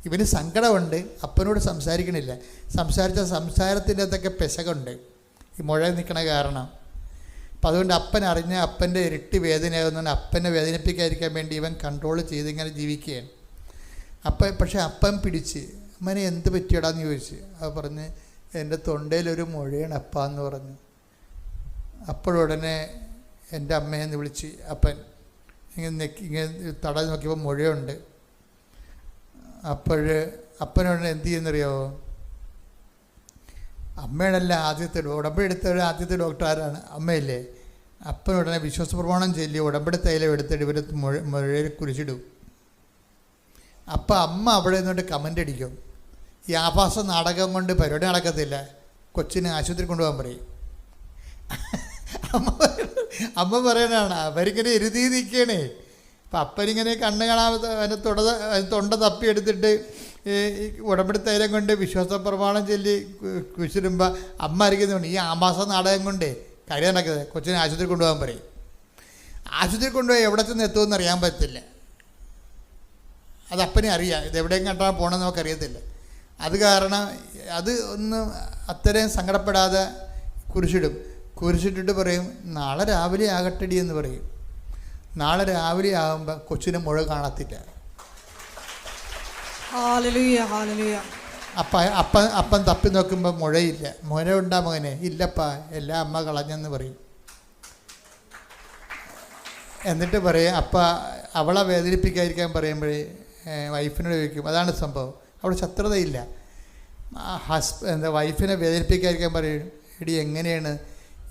ഇവന് സങ്കടമുണ്ട്, അപ്പനോട് സംസാരിക്കണില്ല. സംസാരത്തിൻ്റെ അകത്തൊക്കെ പെശകുണ്ട് ഈ മുഴ നിൽക്കണ കാരണം. അപ്പം അതുകൊണ്ട് അപ്പൻ അറിഞ്ഞ അപ്പൻ്റെ ഇരട്ടി വേദനയാകുന്നതുകൊണ്ട് അപ്പനെ വേദനിപ്പിക്കാതിരിക്കാൻ വേണ്ടി ഇവൻ കൺട്രോൾ ചെയ്ത് ഇങ്ങനെ ജീവിക്കുകയാണ്. പക്ഷേ അപ്പൻ പിടിച്ച് അമ്മനെ എന്ത് പറ്റിയടാന്ന് ചോദിച്ചു. അത് പറഞ്ഞ് എൻ്റെ തൊണ്ടയിലൊരു മുഴയാണ് അപ്പാന്ന് പറഞ്ഞു. അപ്പോഴുടനെ എൻ്റെ അമ്മയെന്ന് വിളിച്ച് അപ്പൻ ഇങ്ങനെ തടഞ്ഞ് നോക്കിയപ്പോൾ മുഴയുണ്ട്. അപ്പനുടനെ എന്ത് ചെയ്യുന്നറിയാമോ? അമ്മയുടല്ല ഉടമ്പടി എടുത്ത ആദ്യത്തെ ഡോക്ടർ ആരാണ്? അമ്മയല്ലേ. അപ്പനുടനെ വിശ്വാസ പ്രമാണം ചൊല്ലി ഉടമ്പടി തൈലം എടുത്തിട്ട് ഇവർ മുഴയിൽ കുരിച്ചിടും. അപ്പം അമ്മ അവിടെ നിന്നോട്ട് കമൻ്റ് അടിക്കും, ഈ ആഭാസ നാടകം കൊണ്ട് പരിപാടി നടക്കത്തില്ല, കൊച്ചിനെ ആശുപത്രി കൊണ്ടുപോകാൻ പറയും. അമ്മ പറയണതാണ്. അവരിങ്ങനെ എരുതി നിൽക്കണേ. അപ്പം അപ്പനിങ്ങനെ കണ്ണ് കാണാതെ അതിൻ്റെ തൊണ്ട തപ്പിയെടുത്തിട്ട് ഈ ഉടമ്പടി തൈലം കൊണ്ട് വിശ്വാസ പ്രമാണം ചൊല്ലി കുഴിച്ചിടുമ്പോൾ അമ്മ അറിയിക്കുന്നുണ്ട് ഈ ആഭാസ നാടകം കൊണ്ട് കാര്യം നടക്കുന്നത്, കൊച്ചിനെ ആശുപത്രി കൊണ്ടുപോകാൻ പറയും. ആശുപത്രി കൊണ്ടുപോയി എവിടെ ചെന്ന് എത്തുമെന്ന് അറിയാൻ പറ്റില്ല. അത് അപ്പനെ അറിയാം, ഇത് എവിടെയും കണ്ടാൽ പോകണമെന്ന് നമുക്കറിയത്തില്ല. അത് കാരണം അത് ഒന്ന് അത്രയും സങ്കടപ്പെടാതെ കുരിശിട്ടിട്ട് പറയും നാളെ രാവിലെ ആകട്ടടി എന്ന് പറയും. നാളെ രാവിലെ ആകുമ്പോൾ കൊച്ചിന് മുഴ കാണത്തില്ല. അപ്പൻ തപ്പി നോക്കുമ്പോൾ മുഴയില്ല. മുഴ ഉണ്ടാ മകനെ? ഇല്ലപ്പാ, എല്ലാം അമ്മ കളഞ്ഞെന്ന് പറയും. എന്നിട്ട് പറയും അവളെ വേദനിപ്പിക്കാതിരിക്കാൻ പറയുമ്പോഴേ വൈഫിനോട് ചോദിക്കും. അതാണ് സംഭവം. അവിടെ ശത്രുതയില്ല. വൈഫിനെ വേദനിപ്പിക്കാതിരിക്കാൻ പറയും, എടി എങ്ങനെയാണ്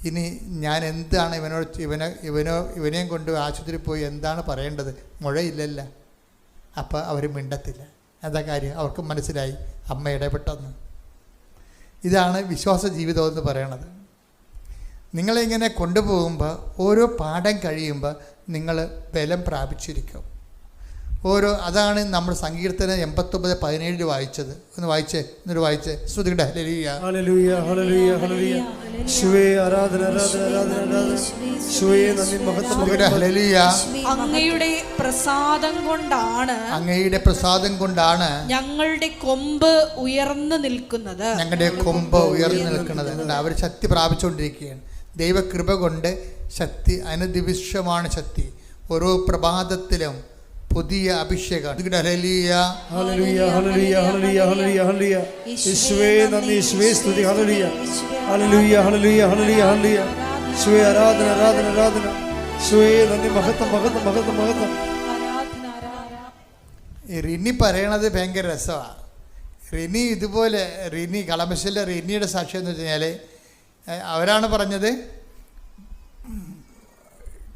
ഇനി ഞാൻ എന്താണ് ഇവനെയും കൊണ്ട് ആശുപത്രിയിൽ പോയി എന്താണ് പറയേണ്ടത്? മുഴയില്ലല്ല. അപ്പോൾ അവർ മിണ്ടത്തില്ല. എന്താ കാര്യം? അവർക്ക് മനസ്സിലായി അമ്മ ഇടപെട്ടെന്ന്. ഇതാണ് വിശ്വാസ ജീവിതം എന്ന് പറയണത്. നിങ്ങളിങ്ങനെ കൊണ്ടുപോകുമ്പോൾ ഓരോ പാഠം കഴിയുമ്പോൾ നിങ്ങൾ ബലം പ്രാപിച്ചിരിക്കും. അതാണ് നമ്മൾ സങ്കീർത്തനം 89:17 വായിച്ചത്. ഒന്ന് വായിച്ചേ ശ്രുതിയുടെ ഹല്ലേലൂയ ഹല്ലേലൂയ ഹല്ലേലൂയ ഹല്ലേലൂയ. യേശുവേ ആരാധന ആരാധന ആരാധന ആരാധന. യേശുവേ നന്ദി മഹത്വം. ഹല്ലേലൂയ. അങ്ങയുടെ പ്രസാദം കൊണ്ടാണ് ഞങ്ങളുടെ കൊമ്പ് ഉയർന്നു നിൽക്കുന്നത്. അവർ ശക്തി പ്രാപിച്ചുകൊണ്ടിരിക്കുകയാണ്. ദൈവകൃപ കൊണ്ട് ശക്തി അനുദിവിശ്വമാണ് ശക്തി. ഓരോ പ്രഭാതത്തിലും പുതിയ അഭിഷേകം. ഹല്ലേലൂയ ഹല്ലേലൂയ ഹല്ലേലൂയ ഹല്ലേലൂയ ഹല്ലേലൂയ ഹല്ലേലൂയ. യേശുവേ നന്ദി, യേശുവേ സ്തുതി. ഹല്ലേലൂയ ഹല്ലേലൂയ ഹല്ലേലൂയ ഹല്ലേലൂയ ഹല്ലേലൂയ. യേശുവേ ആരാധന ആരാധന ആരാധന. യേശുവേ നന്ദി മഹത്വം മഹത്വം മഹത്വം മഹത്വം. റിനി പറയണത് ഭയങ്കര രസമാണ്. റിനി കളമശ്ശേരിയിലെ റിനിയുടെ സാക്ഷ്യം എന്ന് വെച്ച് കഴിഞ്ഞാൽ അവരാണ് പറഞ്ഞത്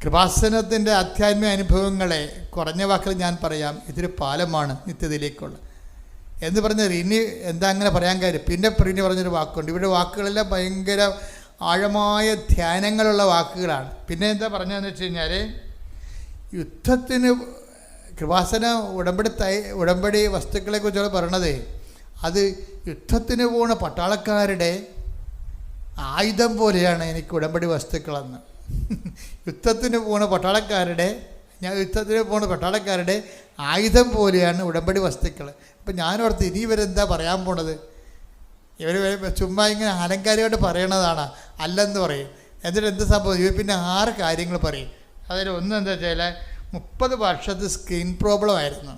കൃപാസനത്തിൻ്റെ ആധ്യാത്മിക അനുഭവങ്ങളെ കുറഞ്ഞ വാക്കിൽ ഞാൻ പറയാം, ഇതൊരു പാലമാണ് നിത്യതയിലേക്കുള്ള എന്ന് പറഞ്ഞ റിനി എന്താ അങ്ങനെ പറയാൻ കാര്യം. പിന്നെ റിനി പറഞ്ഞൊരു വാക്കുണ്ട്. ഇവിടെ വാക്കുകളെല്ലാം ഭയങ്കര ആഴമായ ധ്യാനങ്ങളുള്ള വാക്കുകളാണ്. പിന്നെ എന്താ പറഞ്ഞതെന്ന് വെച്ച് കഴിഞ്ഞാൽ യുദ്ധത്തിന് കൃപാസന ഉടമ്പടി വസ്തുക്കളെക്കുറിച്ചാണ് പറയണത്. അത് യുദ്ധത്തിന് പോണ പട്ടാളക്കാരുടെ ആയുധം പോലെയാണ് എനിക്ക് ഉടമ്പടി വസ്തുക്കളെന്ന്. യുദ്ധത്തിന് പോണ പട്ടാളക്കാരുടെ ആയുധം പോലെയാണ് ഉടമ്പടി വസ്തുക്കൾ. അപ്പം ഞാനോർത്ത് ഇനി ഇവരെന്താ പറയാൻ പോണത്? ഇവർ ചുമ്മാ ഇങ്ങനെ അലങ്കാരികമായിട്ട് പറയണതാണ് അല്ലെന്ന് പറയും. എന്നിട്ട് എന്ത് സംഭവം? ഇവർ പിന്നെ 6 കാര്യങ്ങൾ പറയും. അതിൽ ഒന്ന് എന്താ വെച്ചാൽ 30 വർഷത്തെ സ്കിൻ പ്രോബ്ലം ആയിരുന്നു.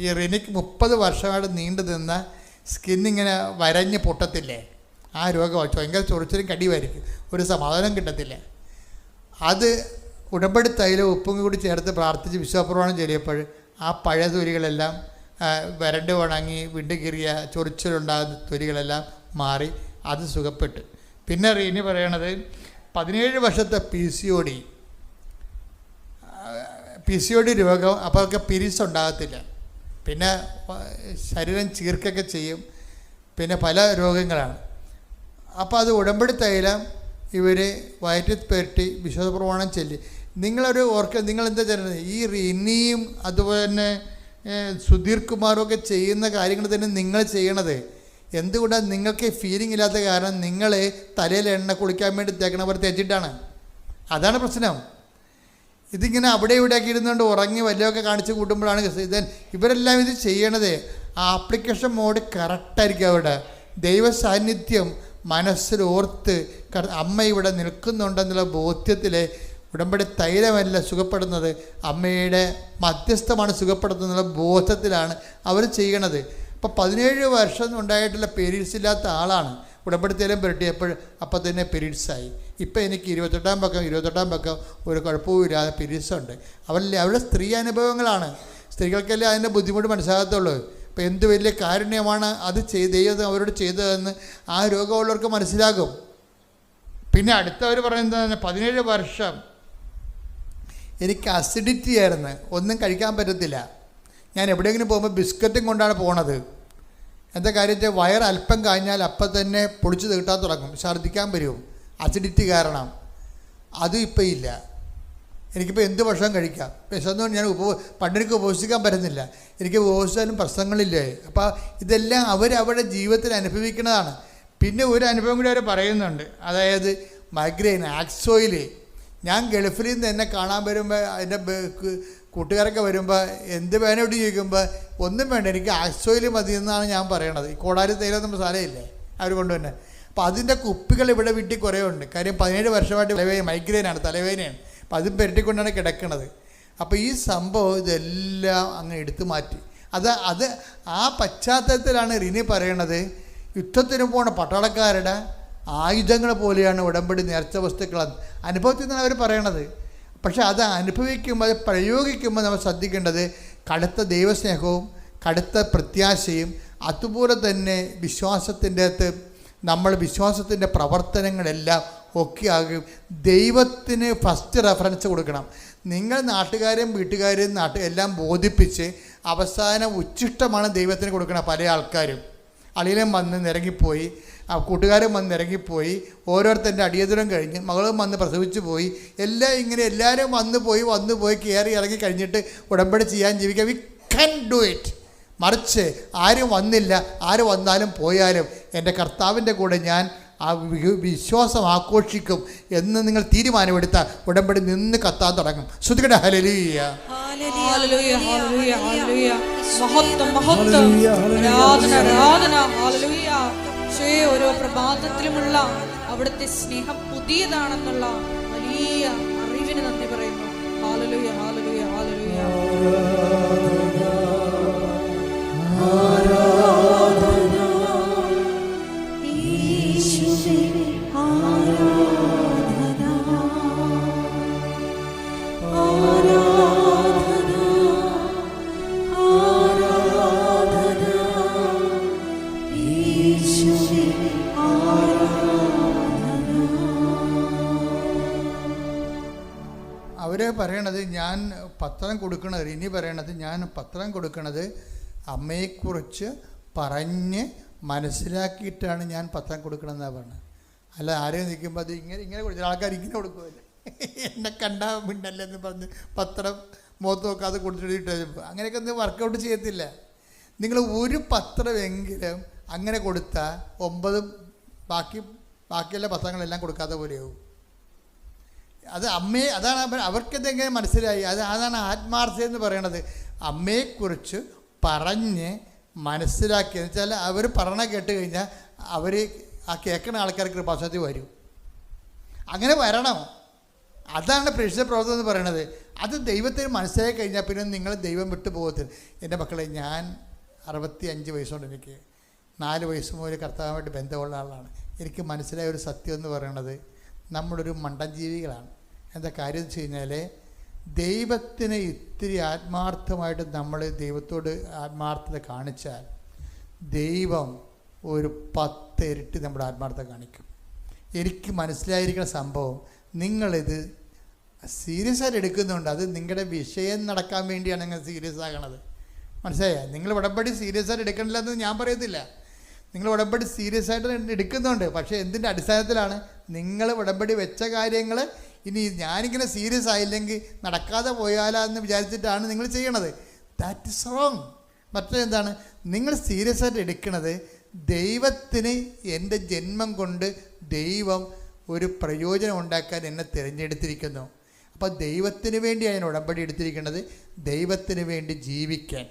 ഈ റിനിക്ക് 30 വർഷമായിട്ട് നീണ്ടു നിന്ന സ്കിന്നിങ്ങനെ വരഞ്ഞ് പൊട്ടത്തില്ലേ, ആ രോഗം ഭയങ്കര ചൊറിച്ചിലും കടിയുമായിരിക്കും, ഒരു സമാധാനം കിട്ടത്തില്ല. അത് ഉടമ്പടി തൈലം ഉപ്പും കൂടി ചേർത്ത് പ്രാർത്ഥിച്ച് വിശ്വാസപ്രമാണം ചൊല്ലിയപ്പോൾ ആ പഴയ തൊലികളെല്ലാം വരണ്ട് ഉണങ്ങി വിണ്ടുകീറിയ ചൊറിച്ചിലുണ്ടാകുന്ന തൊലികളെല്ലാം മാറി അത് സുഖപ്പെട്ടു. പിന്നെ ഇനി പറയണത് 17 വർഷത്തെ പി സി ഒ ഡി രോഗം. അപ്പോൾ അതൊക്കെ പിരീഡ്സ് ഉണ്ടാകത്തില്ല. പിന്നെ ശരീരം ചീർക്കൊക്കെ ചെയ്യും. പിന്നെ പല രോഗങ്ങളാണ്. അപ്പോൾ അത് ഉടമ്പടി തൈലം ഇവർ വയറ്റിൽ പെരട്ടി വിശ്വാസ പ്രമാണം ചൊല്ലി. നിങ്ങളെന്താ ചെയ്യുന്നത്? ഈ റിനിയും അതുപോലെ തന്നെ സുധീർ കുമാറും ഒക്കെ ചെയ്യുന്ന കാര്യങ്ങൾ തന്നെ നിങ്ങൾ ചെയ്യണത്. എന്തുകൊണ്ടാണ്? നിങ്ങൾക്ക് ഫീലിംഗ് ഇല്ലാത്ത കാരണം നിങ്ങൾ തലയിൽ എണ്ണ കുളിക്കാൻ വേണ്ടി തേക്കണവർ തേച്ചിട്ടാണ്. അതാണ് പ്രശ്നം. ഇതിങ്ങനെ അവിടെ ഇവിടെയൊക്കെ ഇരുന്നുകൊണ്ട് ഉറങ്ങി വല്ലതൊക്കെ കാണിച്ച് കൂട്ടുമ്പോഴാണ് ഇവരെല്ലാം ഇത് ചെയ്യണത്. ആ ആപ്ലിക്കേഷൻ മോഡ് കറക്റ്റായിരിക്കും. അവിടെ ദൈവ സാന്നിധ്യം മനസ്സിലോർത്ത് അമ്മ ഇവിടെ നിൽക്കുന്നുണ്ടെന്നുള്ള ബോധ്യത്തിൽ ഉടമ്പടി തൈലമല്ല സുഖപ്പെടുന്നത്, അമ്മയുടെ മധ്യസ്ഥമാണ് സുഖപ്പെടുത്തുന്നുള്ള ബോധത്തിലാണ് അവർ ചെയ്യണത്. അപ്പോൾ 17 വർഷം ഉണ്ടായിട്ടുള്ള പീരീഡ്സ് ഇല്ലാത്ത ആളാണ് ഉടമ്പടി തൈലം പുരട്ടിയപ്പോൾ അപ്പം തന്നെ പീരീഡ്സായി. ഇപ്പം എനിക്ക് 28 പക്കം ഒരു കുഴപ്പവുമില്ലാതെ പീരീഡ്സ് ഉണ്ട്. അവരുടെ സ്ത്രീ അനുഭവങ്ങളാണ്. സ്ത്രീകൾക്കല്ലേ അതിൻ്റെ ബുദ്ധിമുട്ട് മനസ്സിലാകത്തുള്ളൂ. അപ്പോൾ എന്ത് വലിയ കാരുണ്യമാണ് അത് ദൈവം അവരോട് ചെയ്തതെന്ന് ആ രോഗമുള്ളവർക്ക് മനസ്സിലാകും. പിന്നെ അടുത്തവർ പറയുന്നത് 17 വർഷം എനിക്ക് അസിഡിറ്റി ആയിരുന്നു, ഒന്നും കഴിക്കാൻ പറ്റത്തില്ല. ഞാൻ എവിടെയെങ്കിലും പോകുമ്പോൾ ബിസ്ക്കറ്റും കൊണ്ടാണ് പോണത്. എന്താ കാര്യം വെച്ചാൽ വയറ് അല്പം കഴിഞ്ഞാൽ അപ്പം തന്നെ പൊളിച്ച് തീട്ടാൻ തുടങ്ങും, ഛർദ്ദിക്കാൻ വരും, അസിഡിറ്റി കാരണം. അതും ഇപ്പം ഇല്ല. എനിക്കിപ്പോൾ എന്ത് ഭക്ഷണം കഴിക്കാം. വിശന്നുകൊണ്ട് ഞാൻ പണ്ടെനിക്ക് ഉപവസിക്കാൻ പറ്റുന്നില്ല, എനിക്ക് ഉപവസിച്ചാലും പ്രശ്നങ്ങളില്ലേ. അപ്പോൾ ഇതെല്ലാം അവരുടെ ജീവിതത്തിൽ അനുഭവിക്കുന്നതാണ്. പിന്നെ ഒരു അനുഭവം കൂടി അവർ പറയുന്നുണ്ട്, അതായത് മൈഗ്രെയിൻ, ആക്സോയിൽ. ഞാൻ ഗൾഫിൽ നിന്ന് എന്നെ കാണാൻ വരുമ്പോൾ അതിൻ്റെ കൂട്ടുകാരൊക്കെ വരുമ്പോൾ എന്ത് വേനോട്ട് ചോദിക്കുമ്പോൾ ഒന്നും വേണ്ട, എനിക്ക് ആക്സോയിൽ മതി എന്നാണ് ഞാൻ പറയണത്. ഈ കോടാലി തൈലം നമ്മുടെ സ്ഥലമില്ലേ അവർ കൊണ്ടുതന്നെ. അപ്പോൾ അതിൻ്റെ കുപ്പികൾ ഇവിടെ വീട്ടിൽ കുറേ ഉണ്ട്. കാര്യം 17 വർഷമായിട്ട് മൈഗ്രെയിനാണ്, തലവേദനയാണ്. അപ്പോൾ അതും പെരട്ടിക്കൊണ്ടാണ് കിടക്കണത്. അപ്പോൾ ഈ സംഭവം ഇതെല്ലാം അങ്ങ് എടുത്തു മാറ്റി. അത് ആ പശ്ചാത്തലത്തിലാണ് റിനി പറയണത്, യുദ്ധത്തിന് പോണ പട്ടാളക്കാരുടെ ആയുധങ്ങൾ പോലെയാണ് ഉടമ്പടി നേർച്ച വസ്തുക്കൾ. അനുഭവത്തിൽ നിന്നാണ് അവർ പറയണത്. പക്ഷെ അത് അനുഭവിക്കുമ്പോൾ, അത് പ്രയോഗിക്കുമ്പോൾ നമ്മൾ ശ്രദ്ധിക്കേണ്ടത് കടുത്ത ദൈവസ്നേഹവും കടുത്ത പ്രത്യാശയും, അതുപോലെ തന്നെ വിശ്വാസത്തിൻ്റെ അകത്ത് നമ്മൾ വിശ്വാസത്തിൻ്റെ പ്രവർത്തനങ്ങളെല്ലാം ഒക്കെ ആകും. ദൈവത്തിന് ഫസ്റ്റ് റെഫറൻസ് കൊടുക്കണം. നിങ്ങൾ നാട്ടുകാരെയും വീട്ടുകാരെയും എല്ലാം ബോധിപ്പിച്ച് അവസാനം ഉച്ഛിഷ്ടമാണ് ദൈവത്തിന് കൊടുക്കണം. പല ആൾക്കാരും അളിയിലും വന്ന് നിരങ്ങിപ്പോയി, കൂട്ടുകാരും വന്ന് ഇറങ്ങിപ്പോയി, ഓരോരുത്തരുടെ അടിയന്തരം കഴിഞ്ഞ് മകളും വന്ന് പ്രസവിച്ചു പോയി, എല്ലാം ഇങ്ങനെ എല്ലാവരും വന്നു പോയി കയറി ഇറങ്ങി കഴിഞ്ഞിട്ട് ഉടമ്പടി ചെയ്യാൻ ജീവിക്കാം. We can do it. മറിച്ച് ആരും വന്നില്ല, ആര് വന്നാലും പോയാലും എൻ്റെ കർത്താവിൻ്റെ കൂടെ ഞാൻ ആ വിശ്വാസം ആഘോഷിക്കും എന്ന് നിങ്ങൾ തീരുമാനമെടുത്താൽ ഉടമ്പടി നിന്ന് കത്താൻ തുടങ്ങും. ശ്രുതികട ഹല്ലേലൂയ, ഹല്ലേലൂയ, ഹല്ലേലൂയ, ഹല്ലേലൂയ. മഹത്വം, മഹത്വം, ആരാധന, ആരാധന, ഹല്ലേലൂയ. ഓരോ പ്രഭാതത്തിലുമുള്ള അവിടുത്തെ സ്നേഹം പുതിയതാണെന്നുള്ള വലിയ അറിവിന് നന്ദി പറയുന്നു. ഹല്ലേലൂയ, ഹല്ലേലൂയ, ഹല്ലേലൂയ. അവർ പറയണത് ഞാൻ പത്രം കൊടുക്കണത്, ഇനി പറയണത് ഞാൻ പത്രം കൊടുക്കണത് അമ്മയെക്കുറിച്ച് പറഞ്ഞ് മനസ്സിലാക്കിയിട്ടാണ് ഞാൻ പത്രം കൊടുക്കണമെന്നാണ് പറഞ്ഞത്. അല്ല ആരെയും നിൽക്കുമ്പോൾ അത് ഇങ്ങനെ കൊടുത്തു ആൾക്കാർ ഇങ്ങനെ കൊടുക്കുമല്ലേ, എന്നെ കണ്ടാ മിണ്ടല്ലെന്ന് പറഞ്ഞ് പത്രം മുഖത്ത് നോക്കാതെ കൊടുത്തിട്ട് അങ്ങനെയൊക്കെ ഒന്നും വർക്കൗട്ട് ചെയ്യത്തില്ല. നിങ്ങൾ ഒരു പത്രമെങ്കിലും അങ്ങനെ കൊടുത്താൽ 9 ബാക്കിയുള്ള പത്രങ്ങളെല്ലാം കൊടുക്കാത്ത പോലെയാവും. അത് അതാണ് അവർക്കെന്തെങ്ങനെ മനസ്സിലായി. അതാണ് ആത്മാർത്ഥത എന്ന് പറയണത്. അമ്മയെക്കുറിച്ച് പറഞ്ഞ് മനസ്സിലാക്കിയെന്ന് വെച്ചാൽ അവർ പറഞ്ഞ കേട്ട് കഴിഞ്ഞാൽ അവർ ആ കേൾക്കുന്ന ആൾക്കാർക്ക് കൃപാസനത്തിൽ വരും. അങ്ങനെ വരണം. അതാണ് പ്രേക്ഷിത പ്രവർത്തനം എന്ന് പറയണത്. അത് ദൈവത്തിന് മനസ്സിലാക്കി കഴിഞ്ഞാൽ പിന്നെ നിങ്ങൾ ദൈവം വിട്ടു പോകത്തില്ല. എൻ്റെ മക്കളെ, ഞാൻ 65 വയസ്സുകൊണ്ട് എനിക്ക് 4 വയസ്സ് മുതൽ കർത്താവുമായിട്ട് ബന്ധമുള്ള ആളാണ്. എനിക്ക് മനസ്സിലായ ഒരു സത്യം എന്ന് പറയണത്, നമ്മളൊരു മണ്ടൻ ജീവികളാണ്. എന്താ കാര്യം എന്ന് വെച്ച് കഴിഞ്ഞാൽ, ദൈവത്തിന് ഇത്തിരി ആത്മാർത്ഥമായിട്ട് നമ്മൾ ദൈവത്തോട് ആത്മാർത്ഥത കാണിച്ചാൽ ദൈവം ഒരു 10 ഇരട്ടി നമ്മുടെ ആത്മാർത്ഥത കാണിക്കും. എനിക്ക് മനസ്സിലായിരിക്കുന്ന സംഭവം, നിങ്ങളിത് സീരിയസ് ആയിട്ട് എടുക്കുന്നുണ്ട്. അത് നിങ്ങളുടെ വിഷയം നടക്കാൻ വേണ്ടിയാണ് നിങ്ങൾ സീരിയസ് ആകണത്. മനസ്സിലായ? നിങ്ങൾ ഉടമ്പടി സീരിയസ് ആയിട്ട് എടുക്കണില്ല എന്ന് ഞാൻ പറയത്തില്ല. നിങ്ങൾ ഉടമ്പടി സീരിയസ് ആയിട്ട് എടുക്കുന്നുണ്ട്. പക്ഷേ എന്തിൻ്റെ അടിസ്ഥാനത്തിലാണ്? നിങ്ങൾ ഉടമ്പടി വെച്ച കാര്യങ്ങൾ ഇനി ഞാനിങ്ങനെ സീരിയസ് ആയില്ലെങ്കിൽ നടക്കാതെ പോയാലെന്ന് വിചാരിച്ചിട്ടാണ് നിങ്ങൾ ചെയ്യണത്. That is wrong. മറ്റെന്താണ്? നിങ്ങൾ സീരിയസ് ആയിട്ട് എടുക്കുന്നത്, ദൈവത്തിന് എൻ്റെ ജന്മം കൊണ്ട് ദൈവം ഒരു പ്രയോജനം ഉണ്ടാക്കാൻ എന്നെ തിരഞ്ഞെടുത്തിരിക്കുന്നു. അപ്പോൾ ദൈവത്തിന് വേണ്ടിയാണ് ഞാൻ ഉടമ്പടി എടുത്തിരിക്കുന്നത്, ദൈവത്തിന് വേണ്ടി ജീവിക്കാൻ.